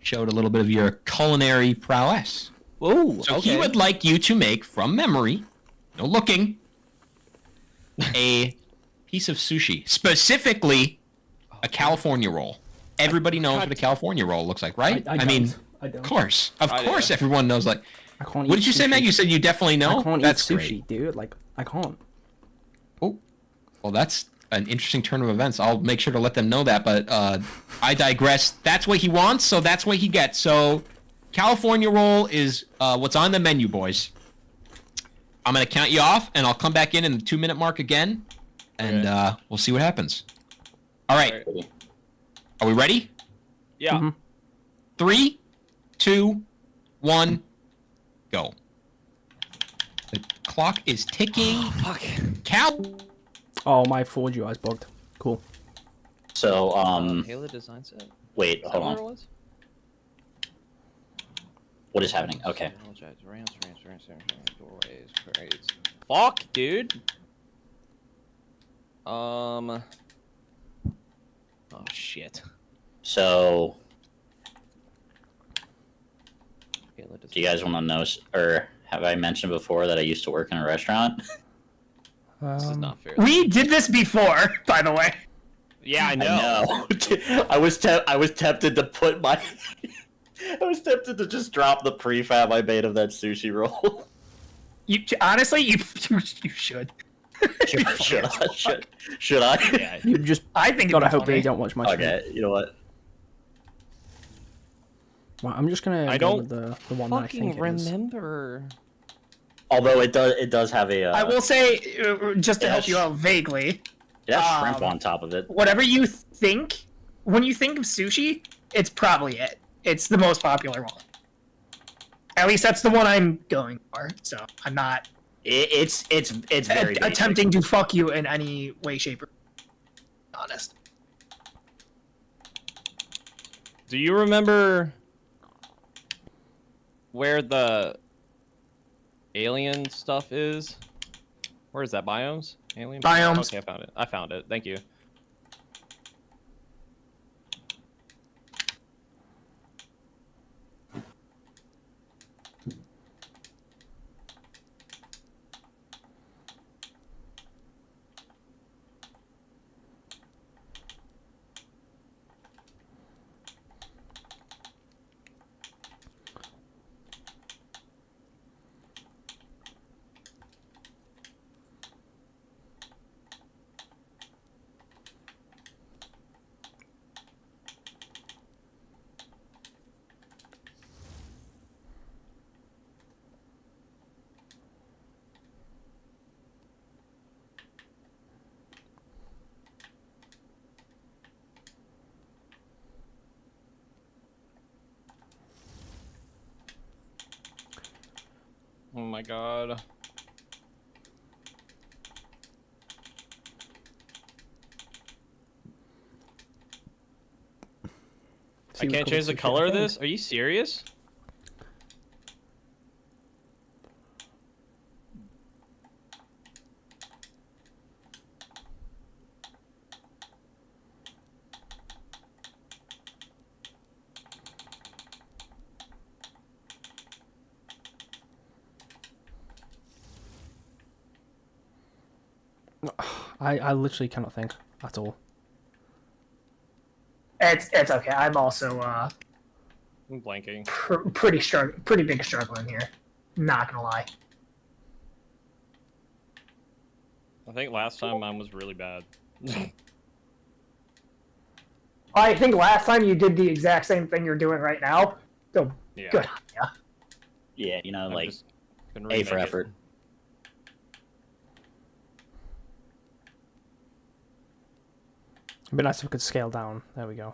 showed a little bit of your culinary prowess. Ooh, So okay. he would like you to make, from memory, no looking, a piece of sushi. Specifically, a California roll. Everybody knows what a California roll looks like, right? I mean, I don't. of course. Of course everyone knows. Like, I can't what eat did you say, sushi. Meg? You said you definitely know? I can't That's eat great. sushi, dude. Like, I can't. Oh, well, that's an interesting turn of events. I'll make sure to let them know that, but I digress. That's what he wants, so that's what he gets. So, California roll is what's on the menu, boys. I'm going to count you off, and I'll come back in the 2-minute mark again, and we'll see what happens. All right. Are we ready? Yeah. Mm-hmm. 3, 2, 1, go. The clock is ticking. Cal. Oh, my 4G eyes bugged. Cool. So, Halo design set. wait, hold on. What is happening? Okay. Fuck, dude. Oh shit. So, do you guys want to know, or have I mentioned before that I used to work in a restaurant? This is not fair. We did this before, by the way. Yeah, I know. I know. I was tempted to put my. I was tempted to just drop the prefab I made of that sushi roll. You honestly, you should. Should I? Yeah. You just I think gotta it'd be hope they funny. don't watch my stream. Okay, you know what? Well, I'm just gonna I go don't with the one that I think fucking it is. remember. Although it does have a. I will say, just to Yeah, help you out vaguely, It has shrimp on top of it. whatever you think, when you think of sushi, it's probably it. It's the most popular one. At least that's the one I'm going for. So I'm not It's very basic. attempting to fuck you in any way, shape, or honest. Do you remember where the alien stuff is? Where is that? Biomes? Alien Biomes. Okay, I found it. I found it. Thank you. Oh my god. I can't change the color of this? Are you serious? I literally cannot think at all. It's okay. I'm also I'm blanking. pretty big struggling here. Not gonna lie. I think last time mine was really bad. I think last time you did the exact same thing you're doing right now. So Yeah. good. Yeah. Yeah, you know, I'm like just gonna A for remake it. effort. It'd be nice if we could scale down. There we go.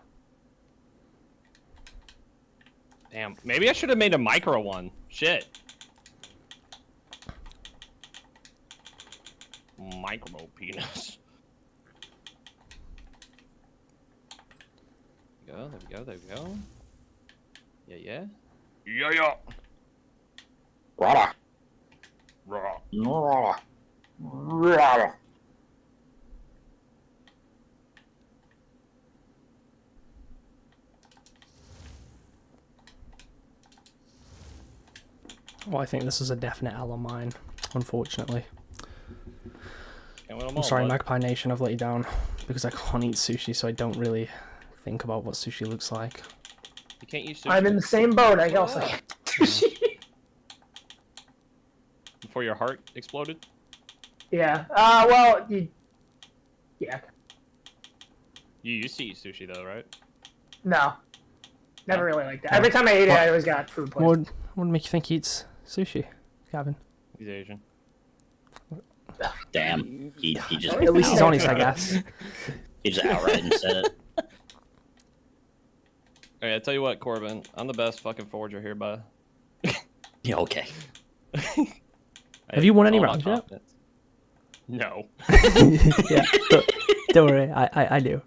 Damn. Maybe I should have made a micro one. Shit. Micro penis. There we go. There we go. Yeah. Yeah. Rada. Raw. Rada. Rada. Well, I think this is a definite L on mine, unfortunately. Can't win 'em I'm all, sorry, bud. Magpie Nation, I've let you down because I can't eat sushi, so I don't really think about what sushi looks like. You can't use sushi. I'm in the same boat. I also can't do sushi. Before your heart exploded? Yeah. Yeah. You used to eat sushi though, right? No. Never really liked that. Every time I ate it, I always got food poisoning. What would make you think he eats sushi, Gavin? He's Asian. Damn. He just At least he's honest, I guess. He just outright and said it. Alright, I tell you what, Corbin, I'm the best fucking forger here, bud. Yeah, okay. Have you won any all my rounds yet? confidence. No. Yeah, don't worry, I do.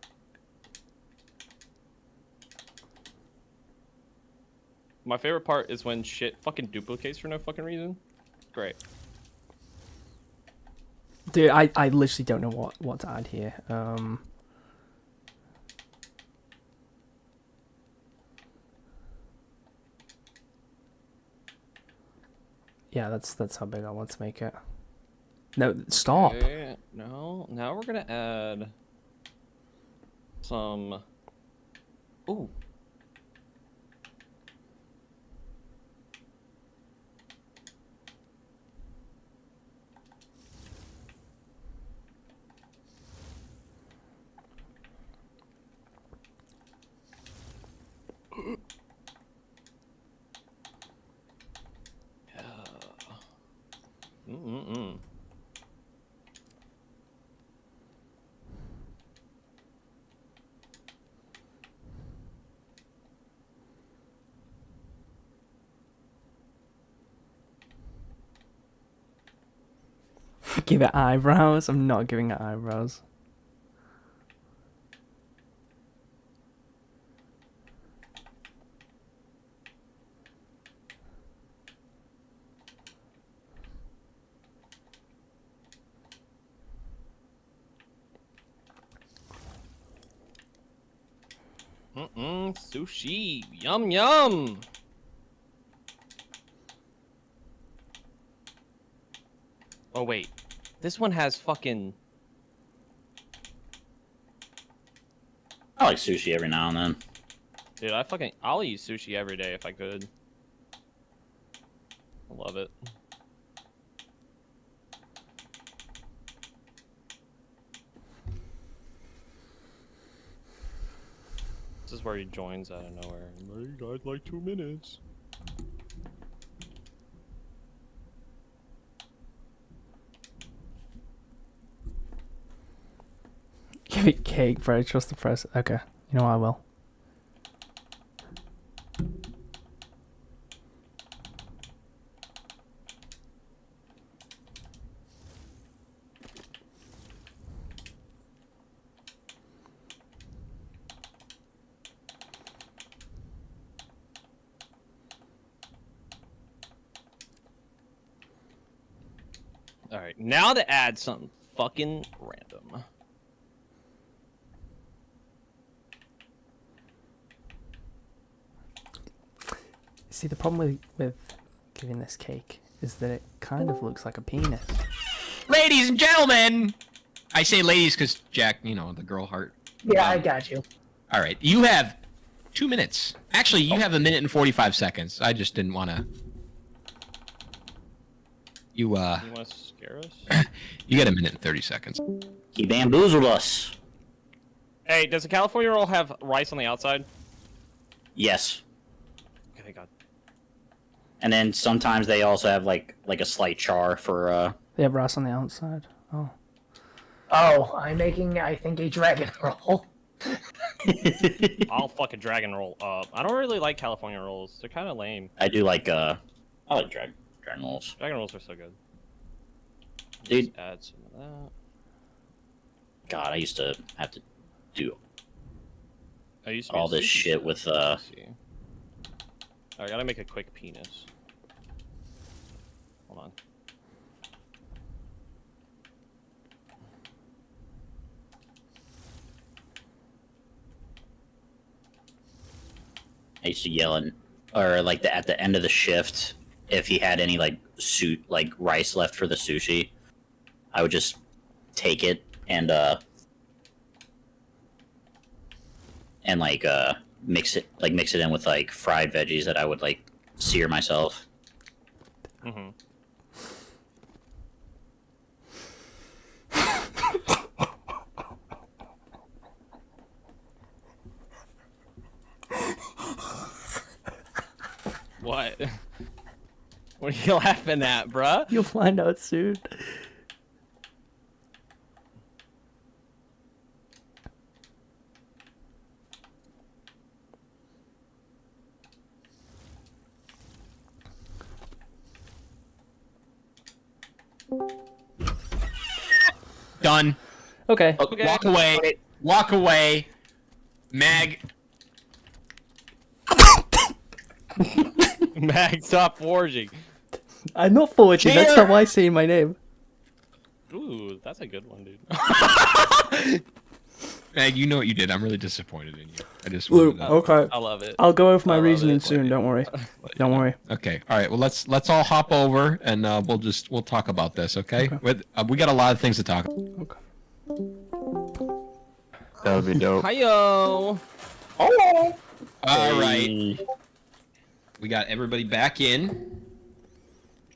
My favorite part is when shit fucking duplicates for no fucking reason. Great. Dude, I literally don't know what to add here. Yeah, that's how big I want to make it. No, stop. Okay, no, now we're gonna add some. Ooh. Mm-mm-mm. Give it eyebrows. I'm not giving it eyebrows. Sushi. Yum yum. Oh wait. This one has fucking I like sushi every now and then. dude, I'll eat sushi every day if I could. I love it. This is where he joins out of nowhere. Hey, I'd like 2 minutes. Give it cake, bro. Trust the press. Okay, you know what, I will. Alright, now to add something fucking random. See, the problem with giving this cake is that it kind of looks like a penis. Ladies and gentlemen! I say ladies because Jack, you know, the girl heart. Yeah, I got you. All right, you have 2 minutes. Actually, you have 1 minute and 45 seconds. I just didn't want to. You want to scare us? You got 1 minute and 30 seconds. He bamboozled us. Hey, does the California roll have rice on the outside? Yes. Okay, thank God. And then sometimes they also have like a slight char for They have rice on the outside. Oh. Oh, I'm making, I think, a dragon roll. I'll fucking dragon roll up. I don't really like California rolls. They're kind of lame. I do like I like dragon rolls. Dragon rolls are so good. Dude. Just add some of that. God, I used to have to do I used to be all a this sushi shit chef. with Let's see. I gotta make a quick penis. Hold on. I used to yell or like at the end of the shift, if he had any like rice left for the sushi, I would just take it and mix it in with like fried veggies that I would like sear myself. Mm-hmm. What? What are you laughing at, bruh? You'll find out soon. Done. Okay. Okay. Walk away. Walk away. Mag. Mag, stop forging. I'm not forging. That's not why saying my name. Ooh, that's a good one, dude. Mag, you know what you did. I'm really disappointed in you. I just Luke, wanted to- okay. I love it. I'll go over my I love reasoning it. soon. Don't worry. Don't worry. Okay. All right. Well, let's all hop over and we'll talk about this. Okay. We got a lot of things to talk about. That would be dope. Hiyo. Oh. All right. We got everybody back in.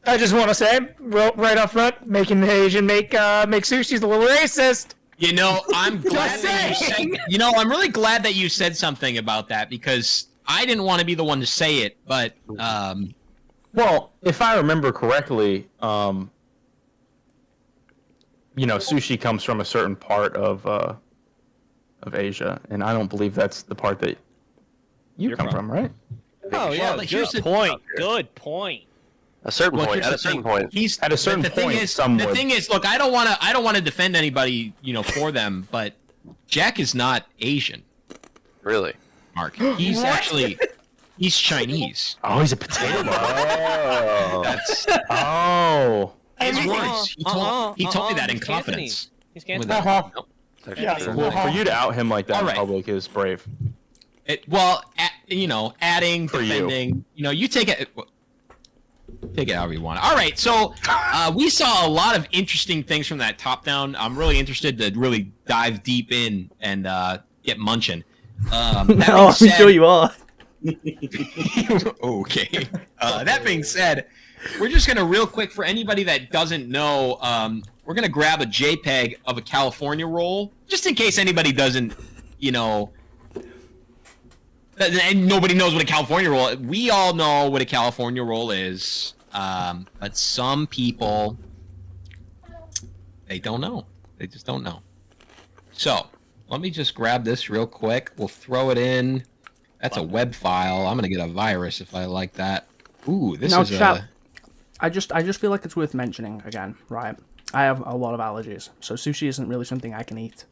I just want to say, right up front, making the Asian make sushi's a little racist. You know, I'm glad that you said, you know, I'm really glad that you said something about that because I didn't want to be the one to say it, but Well, if I remember correctly, sushi comes from a certain part of Asia, and I don't believe that's the part that you come from, right? Oh yeah, Well, here's good the- point. Good point. A certain point. here's At the a certain thing. point. He's At a certain the point, thing is, some the would. thing is, look, I don't want to defend anybody, for them, but Jack is not Asian, Really. Mark. He's actually he's Chinese. Oh, he's a potato. That's Oh. his words. He told me that in He's confidence. He's With Cantonese. that. It's actually Yeah. true. Well, for you to out him like that All in right. public is brave. Adding, For you. defending, you take it. Take it however you want. All right, so we saw a lot of interesting things from that top down. I'm really interested to really dive deep in and get munching. That being No, I'm said- sure you are. Okay. That being said, we're just gonna real quick for anybody that doesn't know, we're gonna grab a JPEG of a California roll, just in case anybody doesn't, and nobody knows what a California roll is. We all know what a California roll is, but some people, they don't know. They just don't know. So, let me just grab this real quick. We'll throw it in. That's a web file. I'm gonna get a virus if I like that. Ooh, this Now, is chat, I just feel like it's worth mentioning again, right? I have a lot of allergies, so sushi isn't really something I can eat.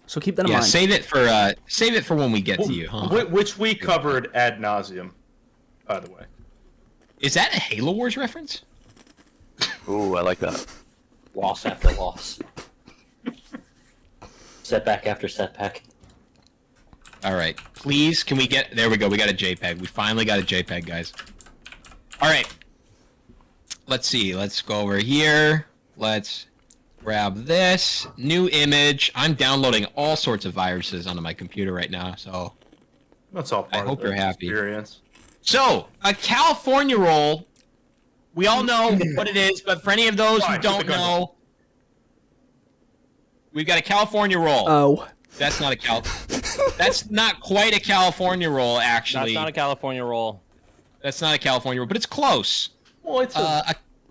So keep that in mind. save it for when we get to you, huh? Which we covered ad nauseum, by the way. Is that a Halo Wars reference? Ooh, I like that. Loss after loss. Setback after setback. All right, please, can we get? There we go. We got a JPEG. We finally got a JPEG, guys. All right. Let's see. Let's go over here. Let's grab this new image. I'm downloading all sorts of viruses onto my computer right now, so That's all part I hope of the you're happy. experience. So, a California roll. We all know what it is, but for any of those who Fine, don't keep it going. know, we've got a California roll. Oh. That's not a That's not quite a California roll, That's actually. not a California roll. That's not a California roll, but it's close. Well, it's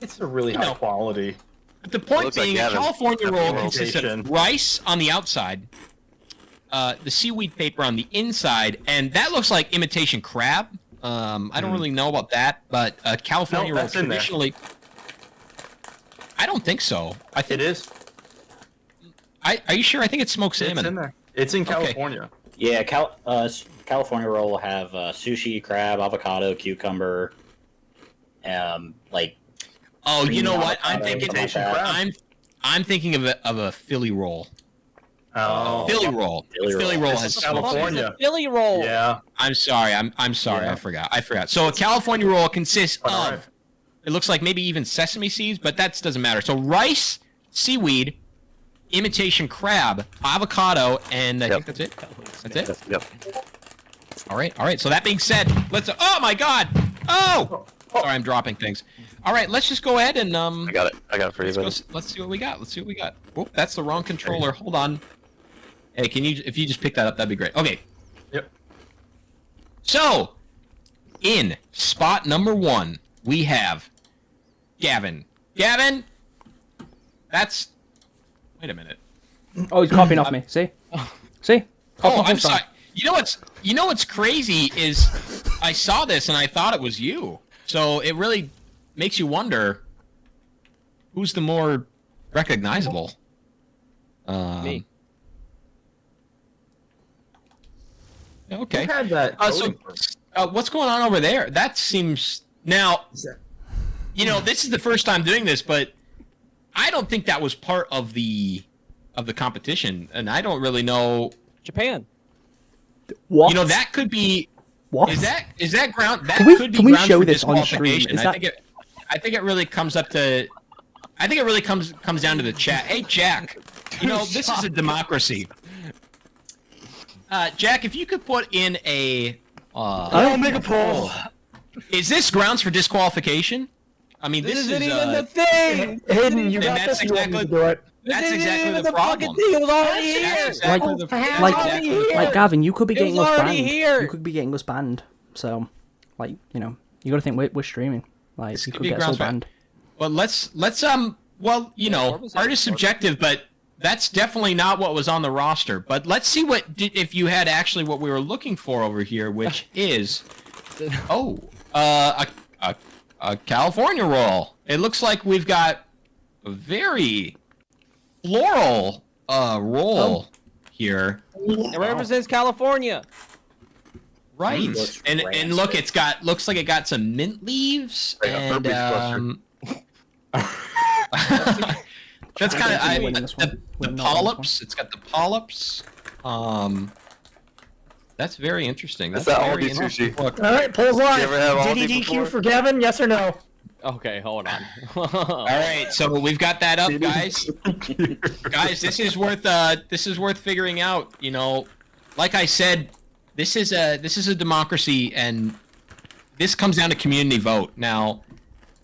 It's a really high quality. But the point looks like being, a Gavin. California roll Gavin consists rotation. of rice on the outside, the seaweed paper on the inside, and that looks like imitation crab. I don't really know about that, but California roll traditionally. I don't think so. I think it is. Are you sure? I think it's smoked salmon. It's in there. It's in California. Okay. Yeah, California roll will have sushi, crab, avocado, cucumber, like. Oh, you know what? I'm thinking. Crab. I'm thinking of a Philly roll. Oh, Philly roll. Philly roll has California. Philly roll. Yeah. I'm sorry. I'm sorry. Yeah. I forgot. So a California roll consists of. It looks like maybe even sesame seeds, but that doesn't matter. So rice, seaweed, imitation crab, avocado, and I think that's it. That's it. Yep. All right. So that being said, let's. Oh my God! Oh, sorry, I'm dropping things. All right, let's just go ahead and I got it for you. Let's see what we got. Oh, that's the wrong controller. Hold on. Hey, if you just pick that up, that'd be great. Okay. Yep. So, in spot number 1, we have Gavin. Gavin, that's. Wait a minute. Oh, he's copying off me. See? See? Oh, I'm sorry. You know what's crazy is I saw this and I thought it was you. So it really makes you wonder who's the more recognizable. Me. Okay. Who had that? What's going on over there? That seems now. This is the first time doing this, but I don't think that was part of the competition, and I don't really know. Japan. What? That could be. What? Is that ground? That Can could we be grounds show for this on stream? disqualification. I think it really comes up to. I think it really comes down to the chat. Hey, Jack. This is a democracy. Jack, if you could put in a. I'll make a poll. Is this grounds for disqualification? I mean, this isn't is even the thing. Hayden, you and got that's this. You want me to exactly- do it. That's This isn't exactly even the problem. fucking thing. It was already here. That's exactly the problem. Like Gavin, you could be It was getting us already banned. here. You could be getting us banned. So, you got to think we're streaming. Like, This you could could be get us all grounds for- banned. Well, let's art is subjective, but that's definitely not what was on the roster. But let's see if you had actually what we were looking for over here, which is a California roll. It looks like we've got a very floral roll here. It represents California. Right. Looks And rancid. look, looks like it got some mint leaves and that's kind of winning this one. the We're not winning this polyps. It's got the polyps. That's very interesting. That's That's that very Aldi interesting. sushi. Look, All right, polls live. ever have Aldi DDDQ before? for Gavin? Yes or no? Okay, hold on. all right, so we've got that up, guys. Guys, this is worth figuring out. Like I said, this is a democracy, and this comes down to community vote. Now,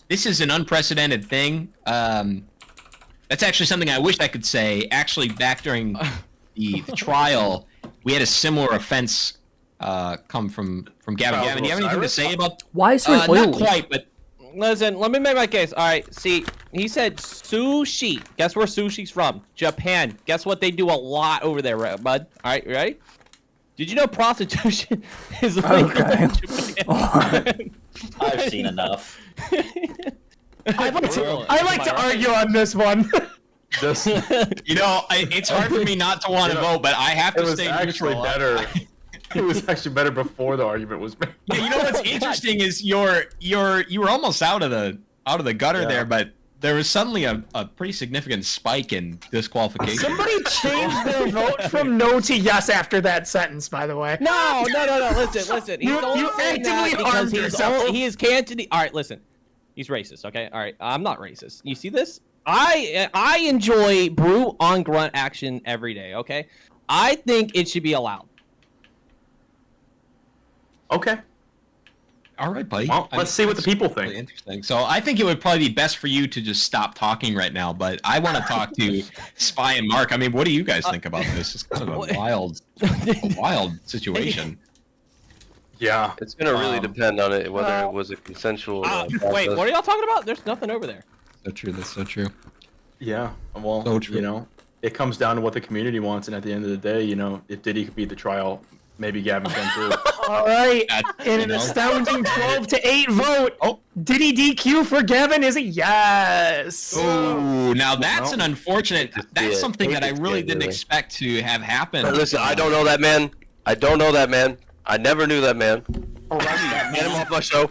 this is an unprecedented thing. That's actually something I wish I could say. Actually, back during the trial, we had a similar offense come from Gavin. Gavin, do you have anything to say about? Why is there an oil Not leak? quite, but Listen, let me make my case. All right, see, he said sushi. Guess where sushi's from? Japan. Guess what they do a lot over there, bud? All right, you ready? Did you know prostitution is legal in Japan? I've seen enough. I like to argue on this one. it's hard for me not to want to vote, but I have to It was stay actually neutral. better. It was actually better before the argument was made. Yeah, you know what's interesting is you were almost out of the gutter there, but there was suddenly a pretty significant spike in disqualification. Somebody changed their vote from no to yes after that sentence, by the way. No. Listen. He's only You saying that actively because harmed yourself. he is Cantonese. All right, listen. He's racist, okay? All right, I'm not racist. You see this? I enjoy brew on grunt action every day, okay? I think it should be allowed. Okay. All right, buddy. Well, let's see what the people Really think. interesting. So I think it would probably be best for you to just stop talking right now. But I want to talk to Spy and Mark. I mean, what do you guys think about this? It's kind of a wild situation. Yeah. It's gonna really depend on it whether it was a consensual. Wait, process. what are y'all talking about? There's nothing over there. So true. That's so true. Yeah. Well, So true. you know, it comes down to what the community wants, and at the end of the day, you know, if Diddy could beat the trial, maybe Gavin can too. All right, in an astounding 12-8 vote, Diddy DQ for Gavin is a yes. Oh, now that's an unfortunate. That's something that I really didn't expect to have happen. Listen, I don't know that man. I don't know that man. I never knew that man. Get him off my show.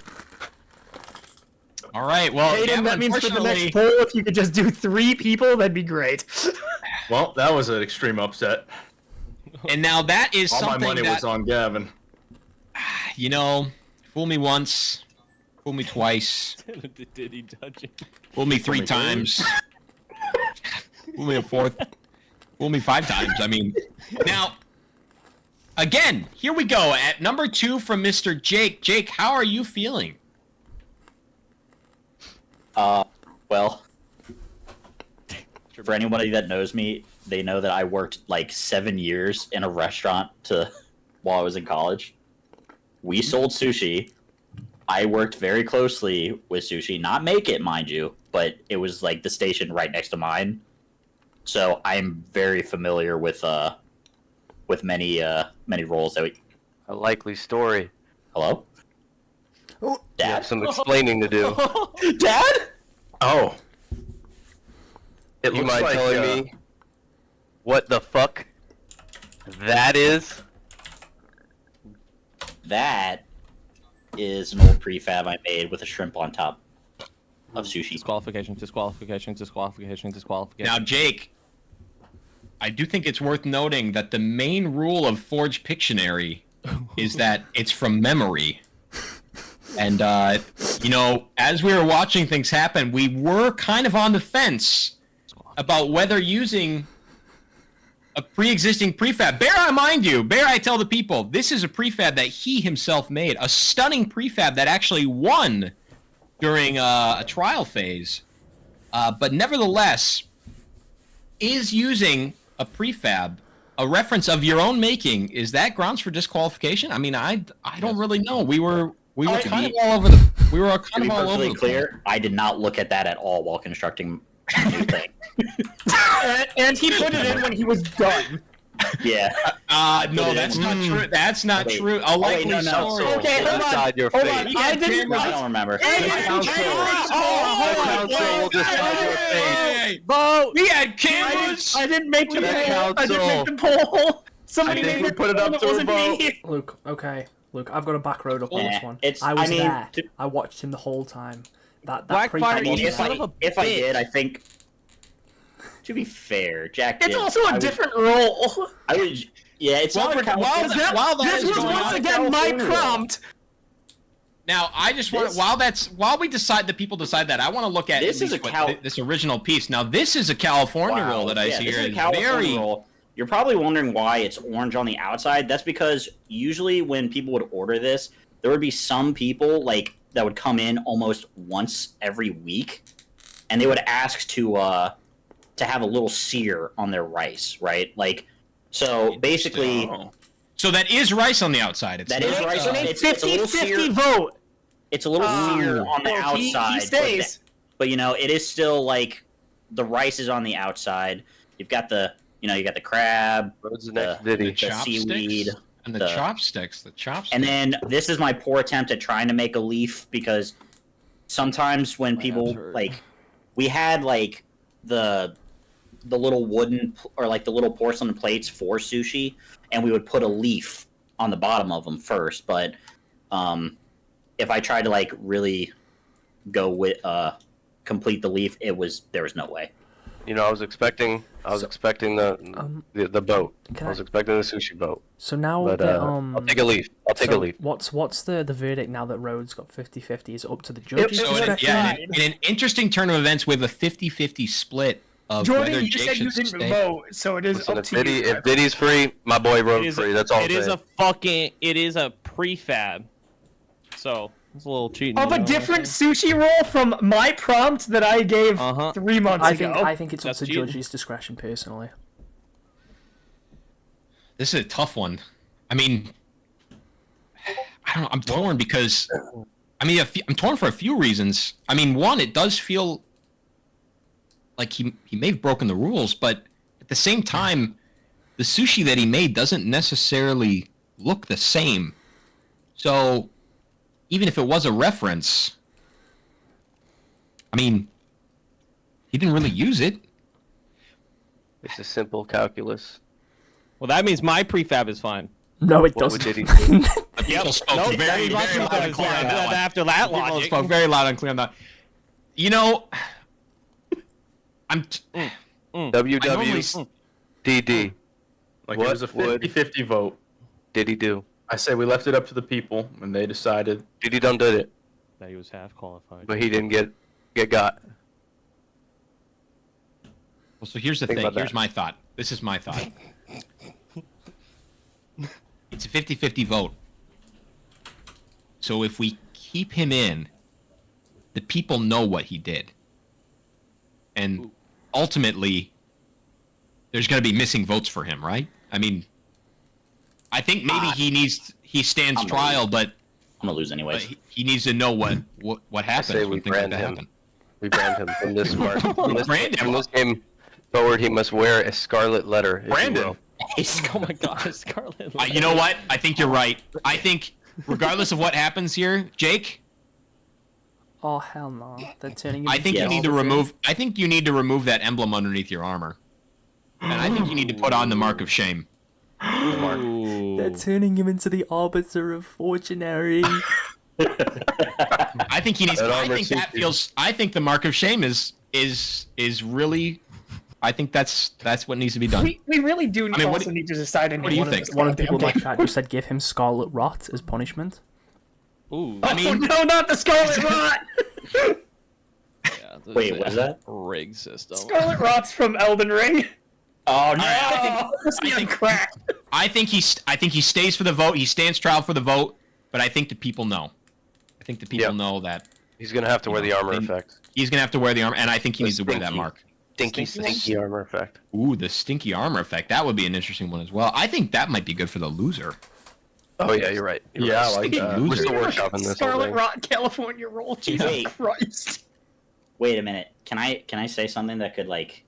All right, well, Hayden, Gavin, that means for the unfortunately- next poll, if you could just do 3 people, that'd be great. Well, that was an extreme upset. And now that is All my something money that, was on Gavin. you know, fool me once, fool me twice, Diddy judging. fool me 3 times, fool me a 4th, fool me 5 times. I mean, now, again, here we go at number 2 from Mr. Jake. Jake, how are you feeling? Well, for anybody that knows me, they know that I worked like 7 years in a restaurant while I was in college. We sold sushi. I worked very closely with sushi, not make it, mind you, but it was like the station right next to mine. So I'm very familiar with many roles that we. A likely story. Hello? Oh, You have some explaining to do. Dad? Oh. It You looks mind like, telling me what the fuck that is? That is an old prefab I made with a shrimp on top of sushi. Disqualification, disqualification, disqualification, disqualification. Now, Jake, I do think it's worth noting that the main rule of Forge Pictionary is that it's from memory. And, you know, as we were watching things happen, we were kind of on the fence about whether using a pre-existing prefab. Bear I tell the people, this is a prefab that he himself made. A stunning prefab that actually won during a trial phase. But nevertheless, is using a prefab, a reference of your own making, is that grounds for disqualification? I mean, I don't really know. We were kind of all over the. We were kind of all over the clear, I did not look at that at all while constructing the new thing. and he put it in when he was done. Yeah. No, that's not true. That's not true. A likely story. Okay, hold on. Inside your Hold face. on. I didn't. I don't remember. Will decide your fate. Vote! We had cameras. I didn't make the That poll. I didn't make council. the poll. Somebody I think made we the put it poll up and to a wasn't vote. me. Luke, okay. Luke, I've got a back road up on this Yeah, one. it's- I was I mean, there. to- I watched him the whole time. That Blackfire, pre- I mean, you if son I of a if I bitch. did, I think. To be fair, Jack. It's did. also a different role. I would. Yeah, it's While not. that This is was going once on, again my prompt. now I just want while we decide, the people decide that, I want to look at This at is least a Cal- this original piece. Now this is a California Wow, roll that I yeah, see this here. is a It's California very roll. You're probably wondering why it's orange on the outside. That's because usually when people would order this, there would be some people like that would come in almost once every week, and they would ask to have a little sear on their rice, right? Like, so basically, so that is rice on the outside. It's that not, is rice. It's a little 50-50 sear. vote. It's a little sear on the Well, he outside. stays. But you know, it is still like the rice is on the outside. You've got the crab, What's the the, next Diddy? the seaweed, and the chopsticks. The chopsticks. and then this is my poor attempt at trying to make a leaf, because sometimes when people like, we had like the little wooden or like the little porcelain plates for sushi, and we would put a leaf on the bottom of them first. But if I tried to like really go with complete the leaf, there was no way. You know, I was expecting the boat. I was expecting the sushi boat. So now But that, I'll take a leaf. I'll take a leaf. What's the verdict now that Rhodes got 50-50? Is it up to the judges? So in an interesting turn of events with a 50-50 split of whether Jordan, you Jake said you should didn't stay. vote, so it is Listen, up to you. if Diddy's free, my boy Rhodes free. That's all I'm It is saying. it is a prefab. So, it's a little cheating. Of you know a what I'm different saying? sushi roll from my prompt that I gave Uh-huh. 3 months ago. I think it's up That's to cheating. judges' discretion personally. This is a tough one. I mean, I don't know. I'm torn because, I mean, I'm torn for a few reasons. I mean, one, it does feel like he may have broken the rules, but at at the same time, the sushi that he made doesn't necessarily look the same. So, even if it was a reference, I mean, he didn't really use it. It's a simple calculus. Well, that means my prefab is fine. No, it What doesn't. did he do? People spoke Nope, very, that very means loud and clear on that one. after that People logic. spoke very loud and clear on that. You know, I'm. WWDD. Like, What it was a would- 50-50 vote. Did he do? I say we left it up to the people, and they decided. Did he done did it? That he was half qualified. But he didn't get got. Well, so here's the Think thing. about Here's that. my thought. This is my thought. It's a 50-50 vote. So if we keep him in, the people know what he did. And ultimately, there's going to be missing votes for him, right? I mean, I think maybe he stands I'm trial, I'm gonna lose but anyways. he needs to know what happens say when we things like brand that him. happen. We brand him from this part. From this, Brand him. from this game forward, he must wear a scarlet letter. if you Brandon. will. Oh my god, Scarlet. You know what? I think you're right. I think, regardless of what happens here, Jake, Oh hell no! They're turning him I think into you need to remove. I think you need to remove that emblem underneath your armor, and I think you need to put on the mark of shame. They're turning him into the arbiter of fortunary. I think he needs. That I armor think that suits you. feels. I think the mark of shame is really. I think that's what needs to be done. We really do mean, what also do- need to decide into what do you one think? of those One of the people in goddamn my chat just said give him scarlet rot as punishment. Ooh. I mean, no, not the Scarlet Rot! Yeah, this Wait, is what is a that? Rig system. Scarlet Rot's from Elden Ring. Oh no! I think crack. I think he stays for the vote. He stands trial for the vote, but I think the people know. I think the people Yep. know that He's gonna have to wear the armor and- effect. he's gonna have to wear the armor, and I think he The needs to wear that stinky- mark. Stinky armor effect. Ooh, the stinky armor effect. That would be an interesting one as well. I think that might be good for the loser. Oh yeah, you're right. You're Yeah, right. I like Stinky that. We're loser. still workshopping this. whole Scarlet thing. Rot California roll. Jesus Wait. Christ. Wait a minute. Can I say something that could like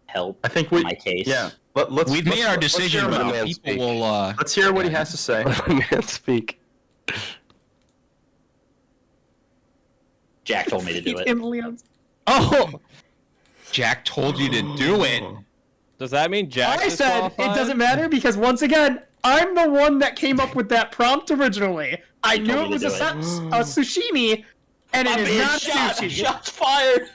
help I think we. my case? Yeah. Let's. We've made our let's hear decision, what but the man people speak. will. Let's hear what he has to say. Man, speak. Jack told me to do it. Him, Leon. Oh, Jack told you to do it. does that mean Jack? I said it doesn't matter because once again, I'm the one that came up with that prompt originally. I You knew told it me was to a, do a sushimi, and it is not sushi. Shots fired.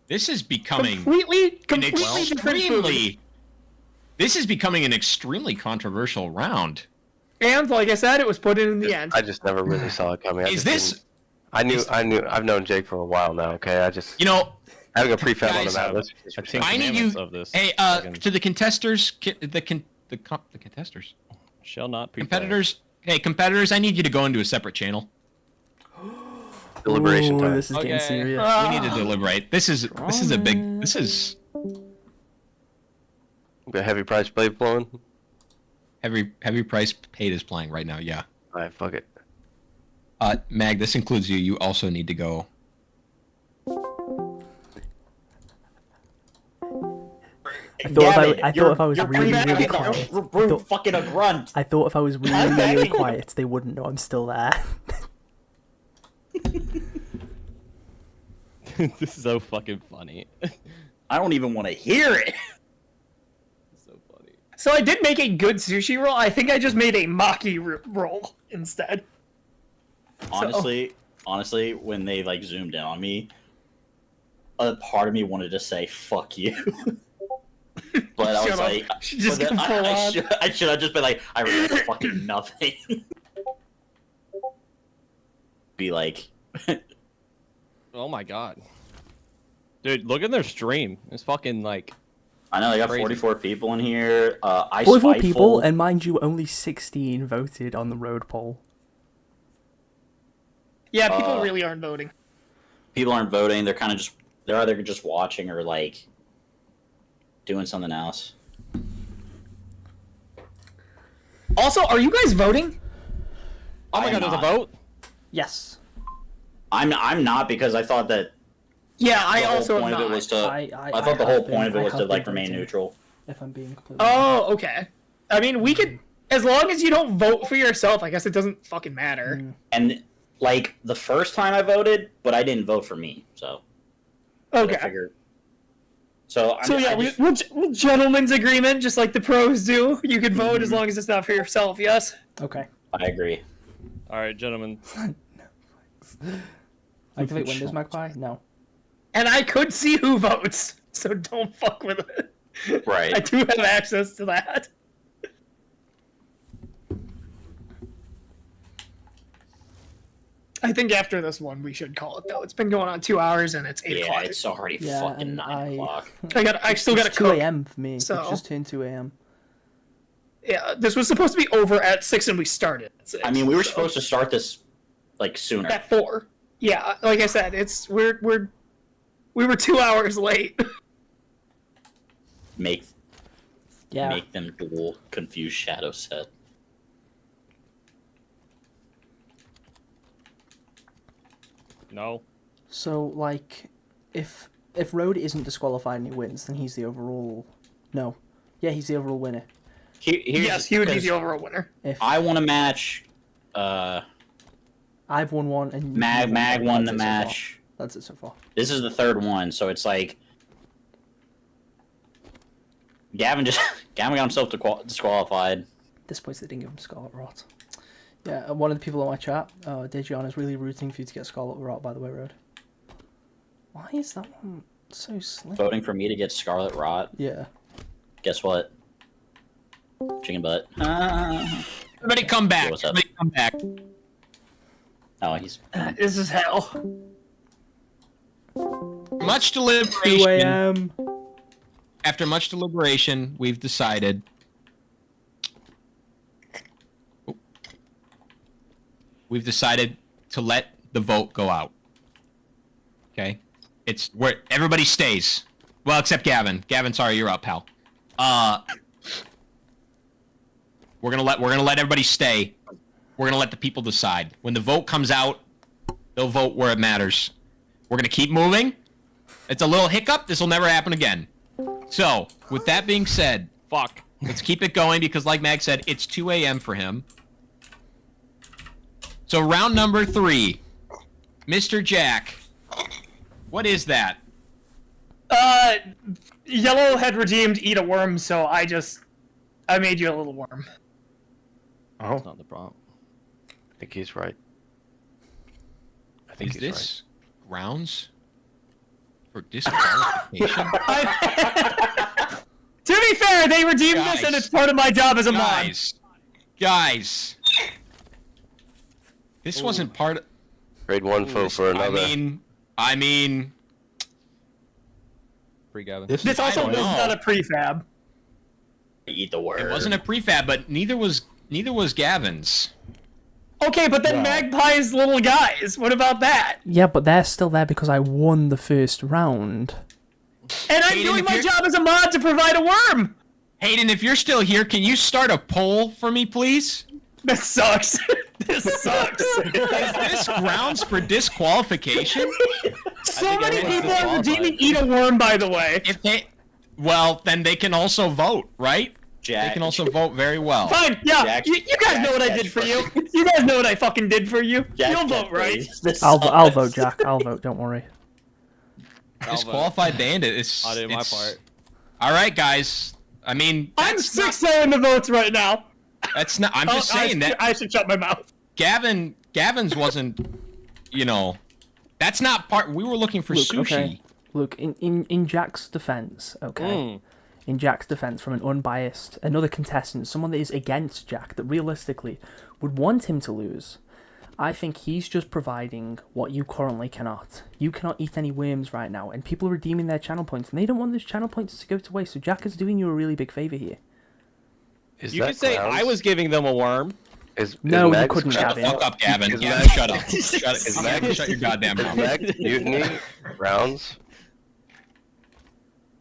This is becoming Completely an different food. extremely. This is becoming an extremely controversial round. And like I said, it was put in the end. I just never really saw it coming. I Is just this? didn't- I knew. I've known Jake for a while now. Okay, I just You know, having a prefab on Guys, the map. That's I disrespectful. think I need commandments you. of this. Hey, fucking to the contesters, the contesters, shall not be competitors. Hey, competitors, I need you to go into a separate channel. Deliberation Ooh, time. this is getting Okay. serious. We need to deliberate. This is a big. This is The heavy price blade flowing. heavy price paid is playing right now. Yeah. Alright, fuck it. Mag, this includes you. You also need to go. I thought if I Gavin, was you're really, pretty really bad. quiet, You're fucking a grunt. I thought if I was really, really quiet, they wouldn't know I'm still there. This is so fucking funny. I don't even want to hear it. So funny. So I did make a good sushi roll. I think I just made a maki roll instead. Honestly, when they like zoomed in on me, a part of me wanted to say "fuck you," but I was Shut up. like, Just but then go full on. I should have just been like, I regret fucking nothing. Be like, Oh my god. Dude, look at their stream. It's fucking like. I know they got Crazy. 44 people in here. I 44 spiteful. people, and mind you, only 16 voted on the road poll. Yeah, people Uh, really aren't voting. People aren't voting. They're kind of just they're either just watching or like doing something else. Also, are you guys voting? Oh my I am god, there's a not. vote? Yes. I'm not because I thought that Yeah, I The whole also point am of it not. was to. I thought the whole point of it was to like remain neutral. If I'm being completely Oh, okay. I mean, we could, as long as you don't vote for yourself, I guess it doesn't fucking matter. And like the first time I voted, but I didn't vote for me, so. Okay. I figured. So yeah, we'll gentleman's agreement, just like the pros do. You can vote as long as it's not for yourself. Yes. Okay. I agree. All right, gentlemen. Activate Windows Magpie? No. And I could see who votes, so don't fuck with it. Right. I do have access to that. I think after this one we should call it though. It's been going on 2 hours and it's 8 o'clock. It's already Yeah, fucking and 9 o'clock. I still got to It's 2 cook. a.m. for me. So- It's just turned 2 a.m. Yeah, this was supposed to be over at 6 and we started at 6. I mean, we were so- supposed to start this like sooner. at 4. Yeah, like I said, we were 2 hours late. Make Yeah. them dual confused shadow set. No. So, like, if Road isn't disqualified and he wins, then he's the overall... No. Yeah, he's the overall winner. Yes, he would be the overall winner. If I want to match. I've won one and... Mag won the That's it so far. match. That's it so far. This is the third one, so it's like Gavin got himself disqualified. This place they didn't give him Scarlet Rot. Yeah, one of the people on my chat, Dejion, is really rooting for you to get Scarlet Rot, by the way, Road. Why is that one so slim? Voting for me to get Scarlet Rot. Yeah. Guess what? Chicken butt. Everybody come back. What's up? Everybody come back. Oh, he's. This is hell. Much 2 deliberation. a.m. After much deliberation, we've decided. We've decided to let the vote go out. Okay, it's where everybody stays. Well, except Gavin. Gavin, sorry, you're up, pal. We're gonna let everybody stay. We're gonna let the people decide. When the vote comes out, they'll vote where it matters. We're gonna keep moving. It's a little hiccup. This will never happen again. So, with that being said, Fuck. let's keep it going because, like Mag said, it's 2 a.m. for him. So, round number 3, Mr. Jack. What is that? Yellow had redeemed eat a worm, so I made you a little worm. Oh, That's not the prompt. I think he's right. I think Is he's this rounds for disqualification? To be fair, they redeemed this, and Guys. it's part of my job as a mod. Guys. This wasn't part of... Trade one vote for another. I mean... Free Gavin. This also I was don't know. not a prefab. Eat the word. It wasn't a prefab, but neither was Gavin's. Okay, but then Magpie's little guys. What about that? Yeah, but they're still there because I won the first round. And I'm Hayden, doing if my you're- job as a mod to provide a worm. Hayden, if you're still here, can you start a poll for me, please? This sucks. This sucks. Is this grounds for disqualification? So think many everyone's people are redeeming disqualified. eat a worm, by the way. If they... Well, then they can also vote, right? Jack. They can also vote very well. Fine, yeah. Jack- you guys know what I Jack's did for you. You guys know what I fucking did for you. Jack, You'll vote right. This I'll sucks. vote, Jack. I'll vote. Don't worry. Disqualified bandit. It's, I did my it's- part. All right, guys. I mean, I'm that's not, 6-0 in the votes right now. that's not. I'm just saying that I should shut my mouth. Gavin's wasn't. You know, that's not part. We were looking for Look, sushi. okay. Look, in Jack's defense, okay? In Jack's defense, from an unbiased, another contestant, someone that is against Jack, that realistically would want him to lose, I think he's just providing what you currently cannot. You cannot eat any worms right now, and people are redeeming their channel points, and they don't want those channel points to go to waste, so Jack is doing you a really big favour here. Is You that could say grounds? I was giving them a worm. No, you Mag's couldn't, grounds- Gavin. Fuck up, Gavin. Is Gavin, Mag- shut up. Shut your goddamn Is mouth. Mag mutiny rounds?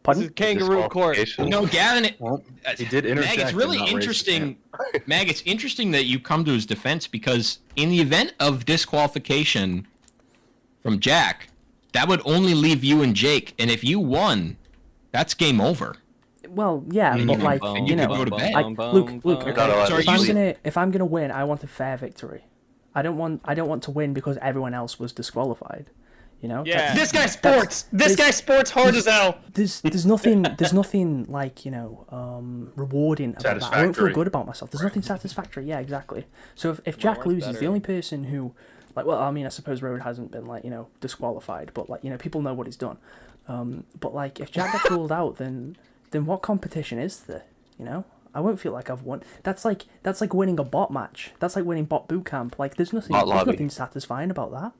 This is kangaroo court. Disqualification? No, Gavin. he did interject. Mag, it's really and not raise his interesting. hand. Mag, it's interesting that you come to his defense because in the event of disqualification from Jack, that would only leave you and Jake. And if you won, that's game over. Well, yeah, And but you- like, and you you could know, go to bed. Luke, You're not allowed okay, to if I'm gonna win, I want a fair victory. I don't want to win because everyone else was disqualified. You know? Yeah. This guy sports. This guy sports hard as hell. There's nothing like, you know, rewarding about that. I don't feel good about myself. There's nothing satisfactory. Yeah, exactly. So if Jack loses, the only person who, like, well, I mean, I suppose Road hasn't been, like, you know, disqualified, but, like, you know, people know what he's done. But like, if Jack gets ruled out, then what competition is there? You know, I won't feel like I've won. That's like winning a bot match. That's like winning bot boot camp. Like, there's nothing satisfying about that.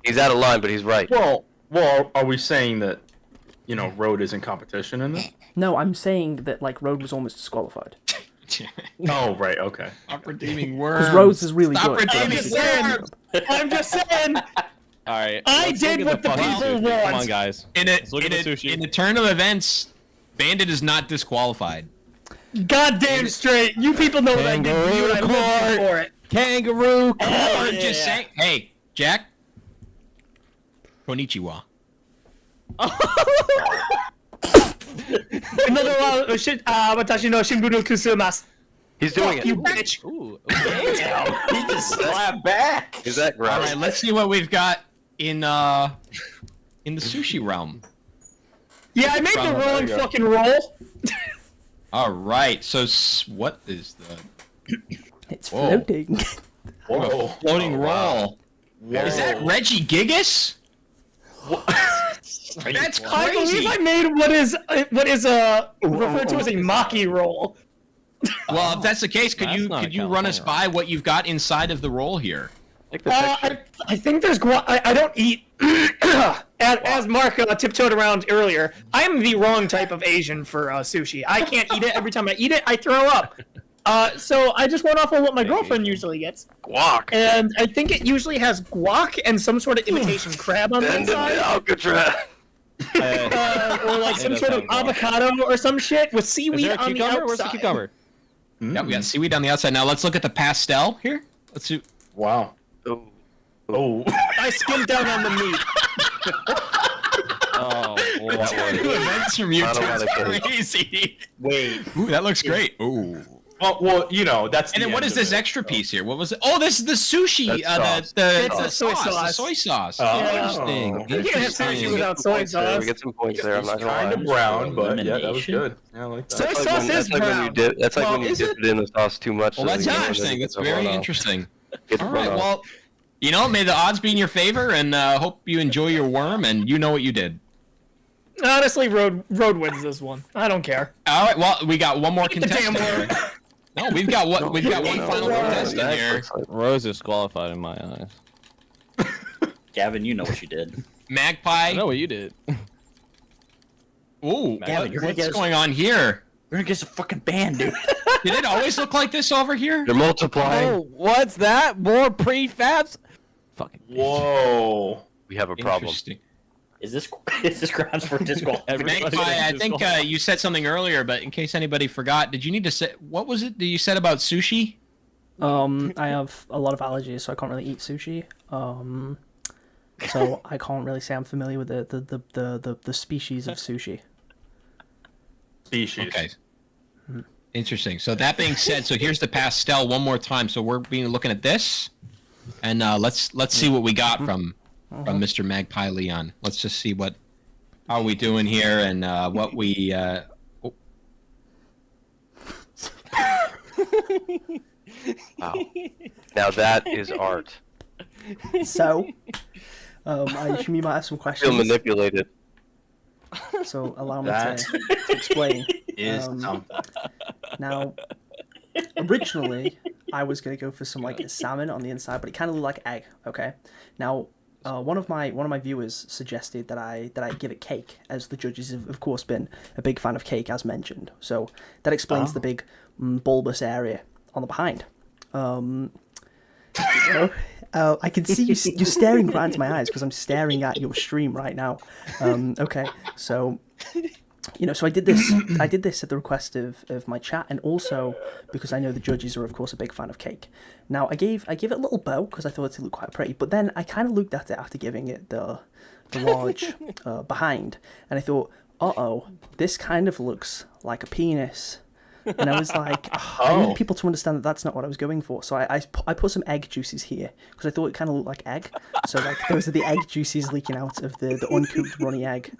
He's out of line, but he's right. Well, are we saying that, you know, Road is in competition in this? No, I'm saying that, like, Road was almost disqualified. Oh, right, okay. Stop redeeming worms. Because Rhodes is really Stop good. redeeming worms. I'm just saying. All right. I let's did look what at the fucking people sushi. want. Come on, guys. In Let's look at the sushi. a turn of events, Bandit is not disqualified. Goddamn straight. You people know what I did for you, and I lived for it. Kangaroo. I'm just saying. Hey, Jack. Konnichiwa. Another watashi no shimbunu kusumasu. He's doing Fuck it. you, bitch. Ooh. He just slapped back. Is that All gross? right, let's see what we've got in the sushi realm. Yeah, I made the wrong fucking roll. All right, so what is the It's Whoa. floating. Whoa. floating roll? Is that Reggie Gigas? That's I believe crazy. I made what is referred to as a maki roll. Well, if that's the case, could That's you not a run us California by what you've got inside of the roll here? Like the texture. I think there's guac. I don't eat. As Mark tiptoed around earlier, I'm the wrong type of Asian for sushi. I can't eat it. Every time I eat it, I throw up. So I just went off on what my girlfriend usually gets. Guac. And I think it usually has guac and some sort of imitation crab on the Bend in inside. the Alcatraz. Or like some does sort of have guac. avocado or some shit with Is seaweed there a on the cucumber? outside. Where's the cucumber? Yeah, we got seaweed on the outside. Now let's look at the pastel here. Let's see. Wow. Oh. Oh. I skimmed down on the meat. Oh, boy. Events from you Not a lot of two. cake. Crazy. Wait. Ooh, that looks great. Ooh. Well, you know, that's And the then what end is of this it. extra piece here? What was it? Oh, this is the sushi. That's sauce. It's The the soy sauce. The sauce. soy sauce. Oh. Interesting. You can't have sushi Interesting. without soy There, sauce. we get some points there. I'm not gonna Kind lie. of brown, but yeah, that was Elimination. good. Yeah, I like that. Soy That's like sauce when- is that's like when you brown. dip. That's like Well, when you is dip it? it in the sauce too much. Well, so that's you know, interesting. it That's gets very run off. interesting. Gets All run right. off. Well, you know, may the odds be in your favor, and hope you enjoy your worm, and you know what you did. Honestly, Road wins this one. I don't care. All right. Well, we got one more the damn contestant. here. No, we've got one. We've got one No, final no, contestant that here. looks like- Rose is qualified in my eyes. Gavin, you know what you did. Magpie. I know what you did. Ooh, Gavin, you're gonna what's get us- going on here? We're gonna get a fucking ban, dude. Did it always look like this over here? They're multiplying. Oh, what's that? More prefabs? Fucking. Whoa. We have a problem. Interesting. Is this grounds for disqualification? Magpie, I think you said something earlier, but in case anybody forgot, did you need to say what was it that you said about sushi? I have a lot of allergies, so I can't really eat sushi. So I can't really say I'm familiar with the species of sushi. Species. Okay. Interesting. So that being said, so here's the pastel one more time. So we're looking at this, and let's see what we got from Mr. Magpie Leon. Let's just see what are we doing here and what we. Oh. Wow. Now that is art. So, I assume you might have some Feel questions. manipulated. So allow me That to explain. Is something. Now, originally, I was gonna go for some like salmon on the inside, but it kind of looked like egg. Okay. Now, one of my viewers suggested that I give it cake, as the judges have of course been a big fan of cake, as mentioned. So that explains the big bulbous area on the behind. I can see you're staring right into my eyes because I'm staring at your stream right now. Okay, so you know, so I did this. I did this at the request of my chat, and also because I know the judges are, of course, a big fan of cake. Now, I gave it a little bow because I thought it looked quite pretty, but then I kind of looked at it after giving it the large behind, and I thought, this kind of looks like a penis. And I was like, I need people to understand that that's not what I was going for. So I put some egg juices here because I thought it kind of looked like egg. So like those are the egg juices leaking out of the uncooked runny egg.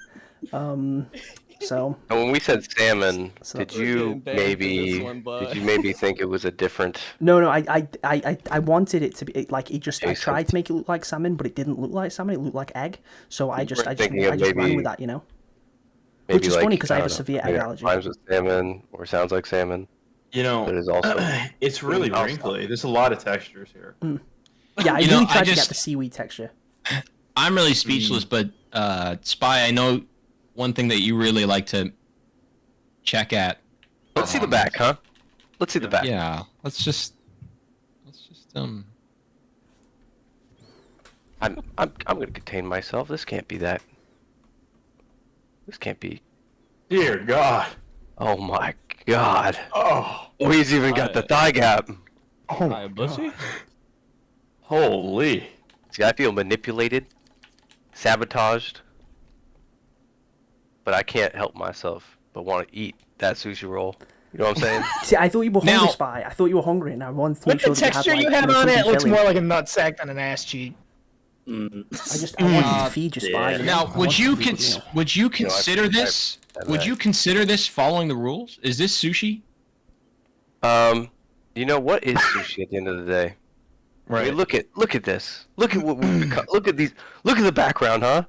So. And when we said salmon, did you maybe think it was a different? No. I wanted it to be like it just. I tried to make it look like salmon, but it didn't look like salmon. It looked like egg. So I just ran with that, you know. Which is funny because I have a severe egg allergy. Rhymes with salmon or sounds like salmon. You know, but it is also it's really wrinkly. There's a lot of textures here. Yeah, I really tried to get the seaweed texture. I'm really speechless, but Spy, I know one thing that you really like to check at. Let's see the back, huh? Let's see the back. Yeah, let's just I'm gonna contain myself. This can't be that. This can't be. Dear God. Oh my God. Oh, he's even got the thigh gap. Oh my God. Holy. See, I feel manipulated, sabotaged, but I can't help myself but want to eat that sushi roll. You know what I'm saying? See, I thought you were hungry, Spy. I thought you were hungry, and I wanted to make sure the texture you have on it looks more like a nutsack than an ass cheek. I wanted to feed you, Spy. Yeah. Now, would you consider this? Would you consider this following the rules? Is this sushi? You know what is sushi at the end of the day? Right. I mean, look at this. Look at what we've become. Look at these. Look at the background, huh?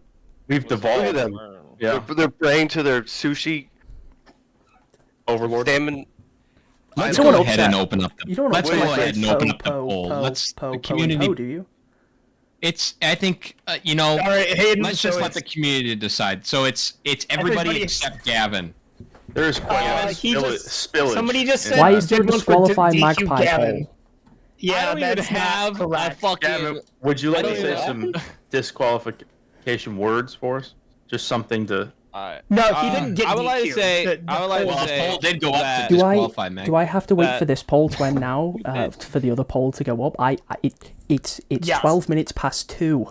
We've devolved. Look at them. Yeah. They're praying to their sushi overlord. Salmon. Let's go ahead and open up the. Let's go ahead and open up the poll. Let's the community. Do you? It's. I think you know. All right, Hayden, let's just let the community decide. So it's everybody except Gavin. There's quite a spillage. Somebody just said. Why is there a disqualified magpie poll? Yeah, that's have a fucking. Gavin, would you like to say some disqualification words for us? Just something to. No, he didn't get. I would like to say. The poll did go up to disqualify Meg. Do I have to wait for this poll to end now for the other poll to go up? It's 12 minutes past 2.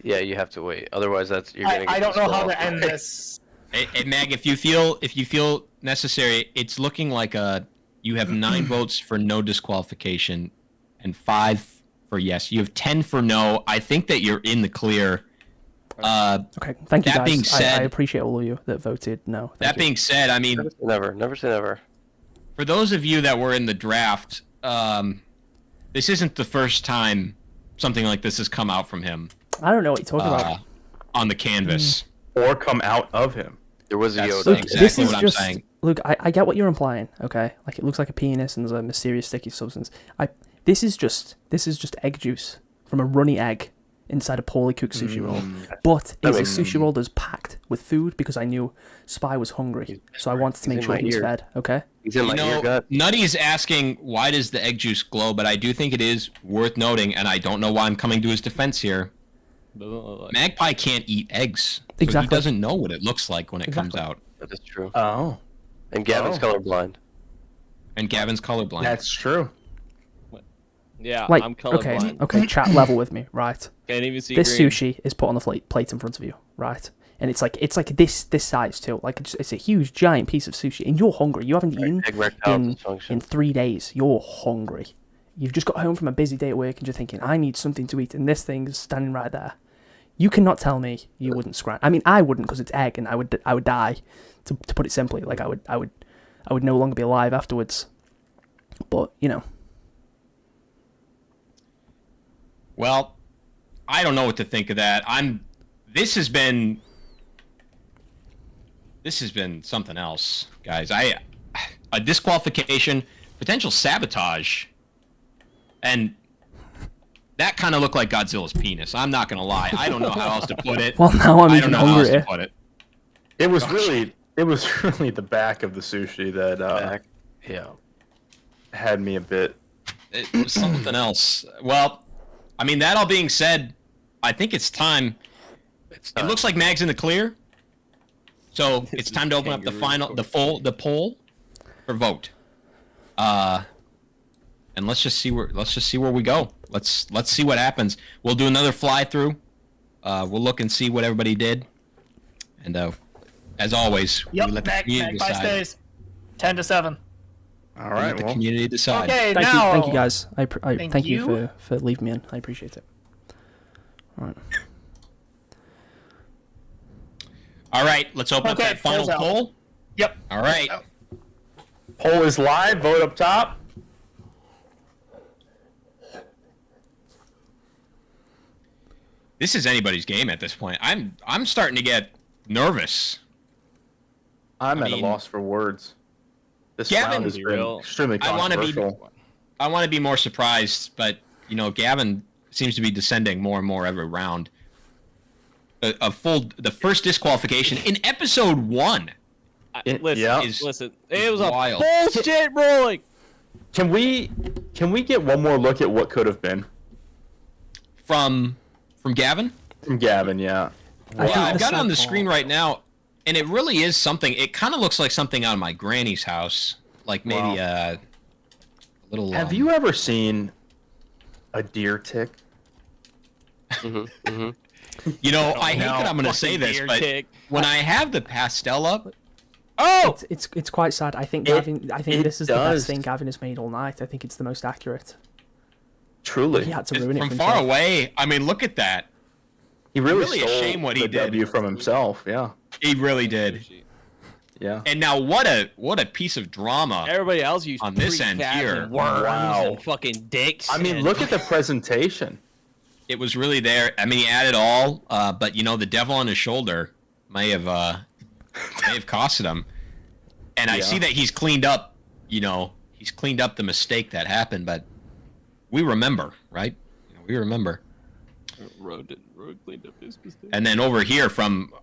Yeah, you have to wait. Otherwise, you're gonna. I don't know how to end this. Hey, Meg, if you feel necessary, it's looking like you have 9 votes for no disqualification, and 5 for yes. You have 10 for no. I think that you're in the clear. Okay, thank you guys. That being said, I appreciate all of you that voted no. That being said, I mean, never say never. For those of you that were in the draft, this isn't the first time something like this has come out from him. I don't know what you're talking about. On the canvas. Or come out of him. There was a Yoda. Look, exactly this is what just, I'm saying. Look, I get what you're implying, okay? Like it looks like a penis and there's a mysterious sticky substance. This is just egg juice from a runny egg inside a poorly cooked sushi roll. But it's a sushi roll that's packed with food because I knew Spy was hungry. So I wanted to make sure he was fed, okay? He's in my ear gut. Nutty's asking, why does the egg juice glow? But I do think it is worth noting, and I don't know why I'm coming to his defense here. Magpie can't eat eggs. So Exactly. He doesn't know what it looks like when it comes out. That is true. Oh. And Gavin's colorblind. And Gavin's colorblind. That's true. Yeah, Like, I'm colorblind. okay, chat level with me, right? Can't even see This green. sushi is put on the plate in front of you, right? And it's like this size too. Like it's a huge giant piece of sushi, and you're hungry. You haven't eaten in 3 days. You're hungry. You've just got home from a busy day at work, and you're thinking, I need something to eat, and this thing is standing right there. You cannot tell me you wouldn't scratch. I mean, I wouldn't because it's egg, and I would die. To put it simply, like I would no longer be alive afterwards. But you know. Well, I don't know what to think of that. This has been something else, guys. A disqualification, potential sabotage, and that kind of looked like Godzilla's penis. I'm not gonna lie. I don't know how else to put it. Well, now I'm even hungrier. It was really the back of the sushi that had me a bit. It was something else. Well, I mean, that all being said, I think it's time. It looks like Mag's in the clear. So it's time to open up the poll for vote. And let's just see where we go. Let's see what happens. We'll do another fly through. We'll look and see what everybody did. And as always, we let the community decide. Stays 10-7. All right, let the community decide. Okay, thank you guys. Thank you for leaving me in. I appreciate it. All right. All right, let's open up that final poll. Yep. All right. Poll is live. Vote up top. This is anybody's game at this point. I'm starting to get nervous. I'm at a loss for words. This round has been extremely controversial. I want to be more surprised, but Gavin seems to be descending more and more every round. The first disqualification in episode 1. Listen, it was wild. A bullshit ruling. Can we get one more look at what could have been from Gavin? From Gavin, yeah. Wow. Yeah, I've got it on the screen right now, and it really is something. It kind of looks like something out of my granny's house, like maybe a little. Have you ever seen a deer tick? Mm-hmm. I hate that I'm going to say this, but when I have the pastel up, it's quite sad. I think this is the best thing Gavin has made all night. I think it's the most accurate. Truly, he had to ruin it from far away. I mean, look at that. He really a shame what he did. W from himself. Yeah, he really did. Yeah. And now what a piece of drama. Everybody else used on this end here. Worms and fucking dicks. I mean, look at the presentation. It was really there. I mean, he had it all, but the devil on his shoulder may have costed him. And I see that he's cleaned up. He's cleaned up the mistake that happened, but we remember, right? We remember. Road cleaned up his mistake. And then over here from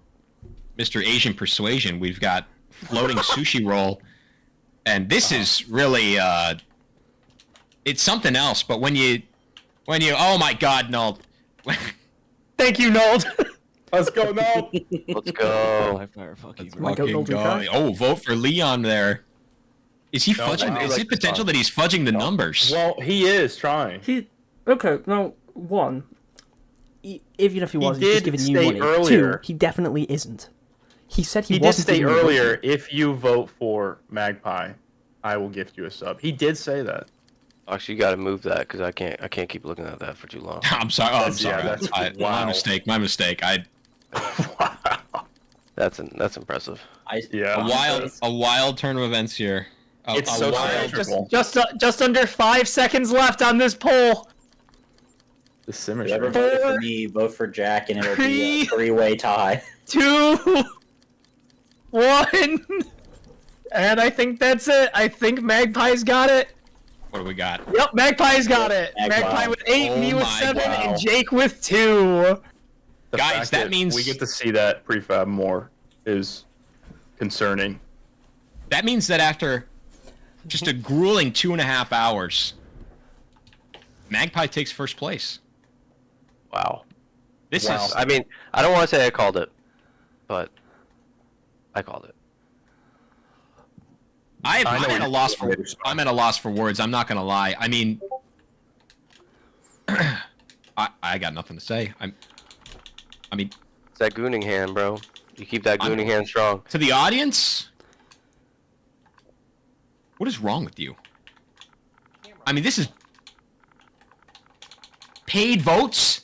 Mr. Asian Persuasion, we've got floating sushi roll, and this is really it's something else. But when you oh my God, Nold. Thank you, Nold. Let's go, Nold. Let's go. Fucking go. Oh, vote for Leon there. Is he fudging? Is it potential that he's fudging the numbers? Well, he is trying. Now, one, even if he was, he's just giving you money. Earlier. 2, he definitely isn't. He said he did say earlier, if you vote for Magpie, I will gift you a sub. He did say that. Actually, you got to move that because I can't keep looking at that for too long. I'm sorry. I'm sorry. My mistake. My mistake. Wow. That's impressive. A wild turn of events here. It's so symmetrical. Just under 5 seconds left on this poll. The symmetry. Whoever voted for me, vote for Jack, and it'll be a 3-way tie. 2, 1, and I think that's it. I think Magpie's got it. What do we got? Yep, Magpie's got it. Magpie with 8, me with 7, and Jake with 2. Guys, that means we get to see that prefab more is concerning. That means that after just a grueling 2.5 hours, Magpie takes first place. Wow. This is. I mean, I don't want to say I called it, but I called it. I'm at a loss for words. I'm not gonna lie. I mean, I got nothing to say. I mean, it's that gooning hand, bro. You keep that gooning hand strong. To the audience, what is wrong with you? I mean, this is paid votes.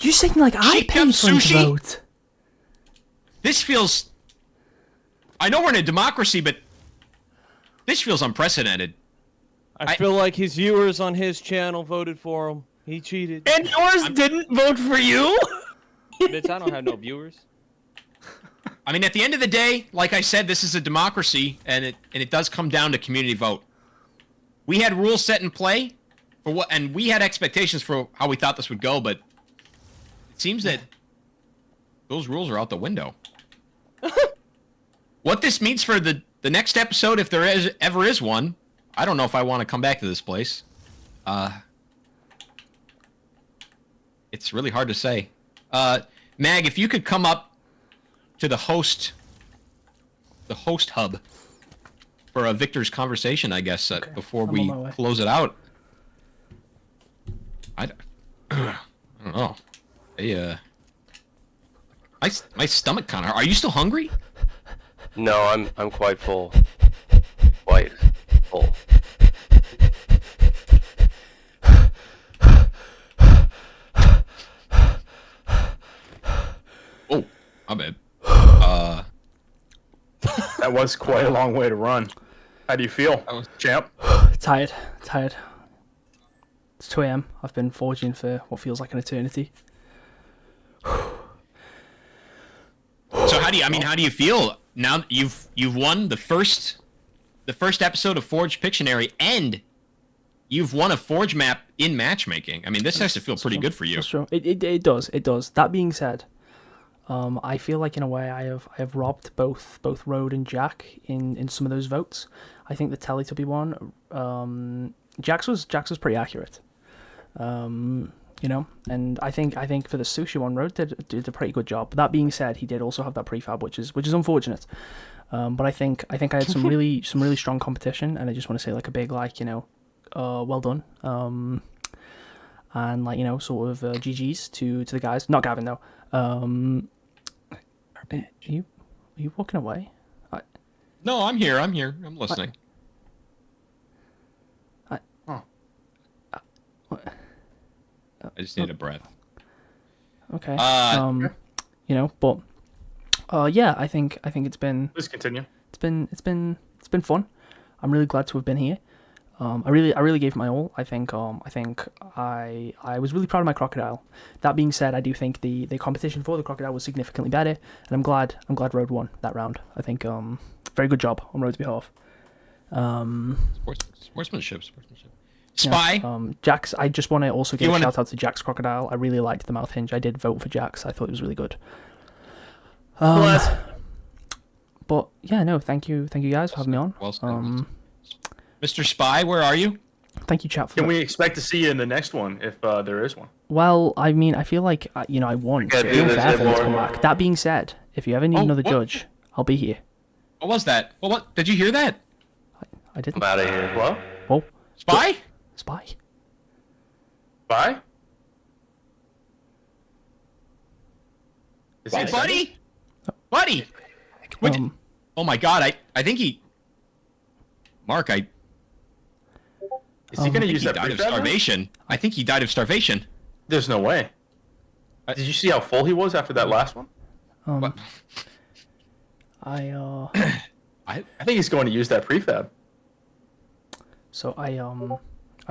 You saying like I paid for the vote? This feels. I know we're in a democracy, but this feels unprecedented. I feel like his viewers on his channel voted for him. He cheated. And yours didn't vote for you? Bitch, I don't have no viewers. I mean, at the end of the day, like I said, this is a democracy, and it does come down to community vote. We had rules set in play for what, and we had expectations for how we thought this would go, but it seems that those rules are out the window. What this means for the next episode, if there ever is one, I don't know if I want to come back to this place. It's really hard to say. Mag, if you could come up to the host hub for Victor's conversation, I guess, before we close it out. I don't know. My stomach kind of. Are you still hungry? No, I'm quite full. Quite full. Oh, my bad. That was quite a long way to run. How do you feel, champ? Tired. It's 2 a.m. I've been foraging for what feels like an eternity. So how do you feel now? You've won the first episode of Forge Pictionary, and you've won a Forge map in matchmaking. I mean, this has to feel pretty good for you. That's true. It does. That being said, I feel like in a way I have robbed both Road and Jack in some of those votes. I think the Teletubby one, Jack's was pretty accurate. You know, and I think for the sushi one, Road did a pretty good job. But that being said, he did also have that prefab, which is unfortunate. But I think I had some really strong competition, and I just want to say like a big well done. And like sort of GGs to the guys. Not Gavin though. Are you walking away? No, I'm here. I'm listening. I just need a breath. Okay. But yeah, I think it's been. Please continue. It's been fun. I'm really glad to have been here. I really gave my all. I think I was really proud of my crocodile. That being said, I do think the competition for the crocodile was significantly better, and I'm glad Road won that round. I think very good job on Road's behalf. Sportsmanship. Spy. Yeah, Jack's. I just want to also give a shout out to Jack's crocodile. I really liked the mouth hinge. I did vote for Jack's. I thought it was really good. But yeah, no, thank you guys for having me on. Mr. Spy, where are you? Thank you, chat. Can we expect to see you in the next one if there is one? Well, I mean, I feel like I won. So it's unfair for me to come back. That being said, if you ever need another judge, I'll be here. What was that? What? Did you hear that? I didn't. I'm out of here. What? Oh. Spy? Spy? Hey, buddy? Buddy? Oh my God! I think he. Mark, Is he going to use that? He died of starvation. I think he died of starvation. There's no way. Did you see how full he was after that last one? What? I think he's going to use that prefab. So I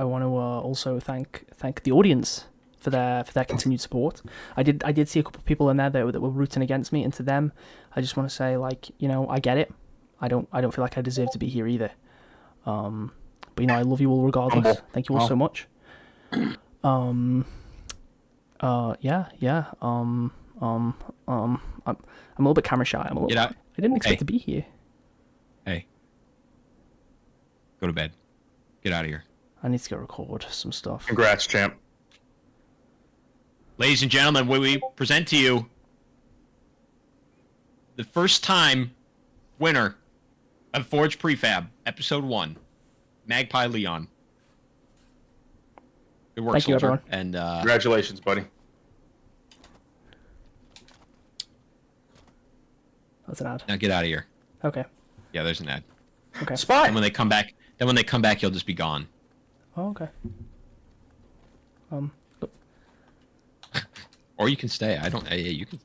want to also thank the audience for their continued support. I did see a couple of people in there that were rooting against me, and to them, I just want to say I get it. I don't feel like I deserve to be here either. But I love you all regardless. Thank you all so much. I'm a little bit camera shy. I didn't expect to be here. Hey. Go to bed. Get out of here. I need to go record some stuff. Congrats, champ. Ladies and gentlemen, we present to you the first time winner of Forge Prefab, Episode 1, Magpie Leon. Good work, Thank you, soldier. everyone. And congratulations, buddy. That's an ad. Now get out of here. Okay. Yeah, there's an ad. Okay. Spy. And when they come back, he'll just be gone. Oh, okay. Or you can stay. You can.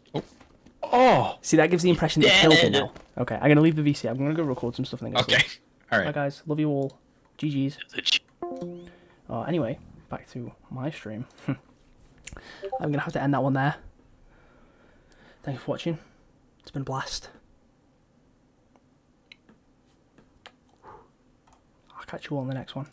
Oh. See, that gives the impression that killed him now. Okay, I'm gonna leave the VC. I'm gonna go record some stuff. And then Okay. All right. Bye, guys. Love you all. GG's. Anyway, back to my stream. I'm gonna have to end that one there. Thank you for watching. It's been a blast. I'll catch you all in the next one.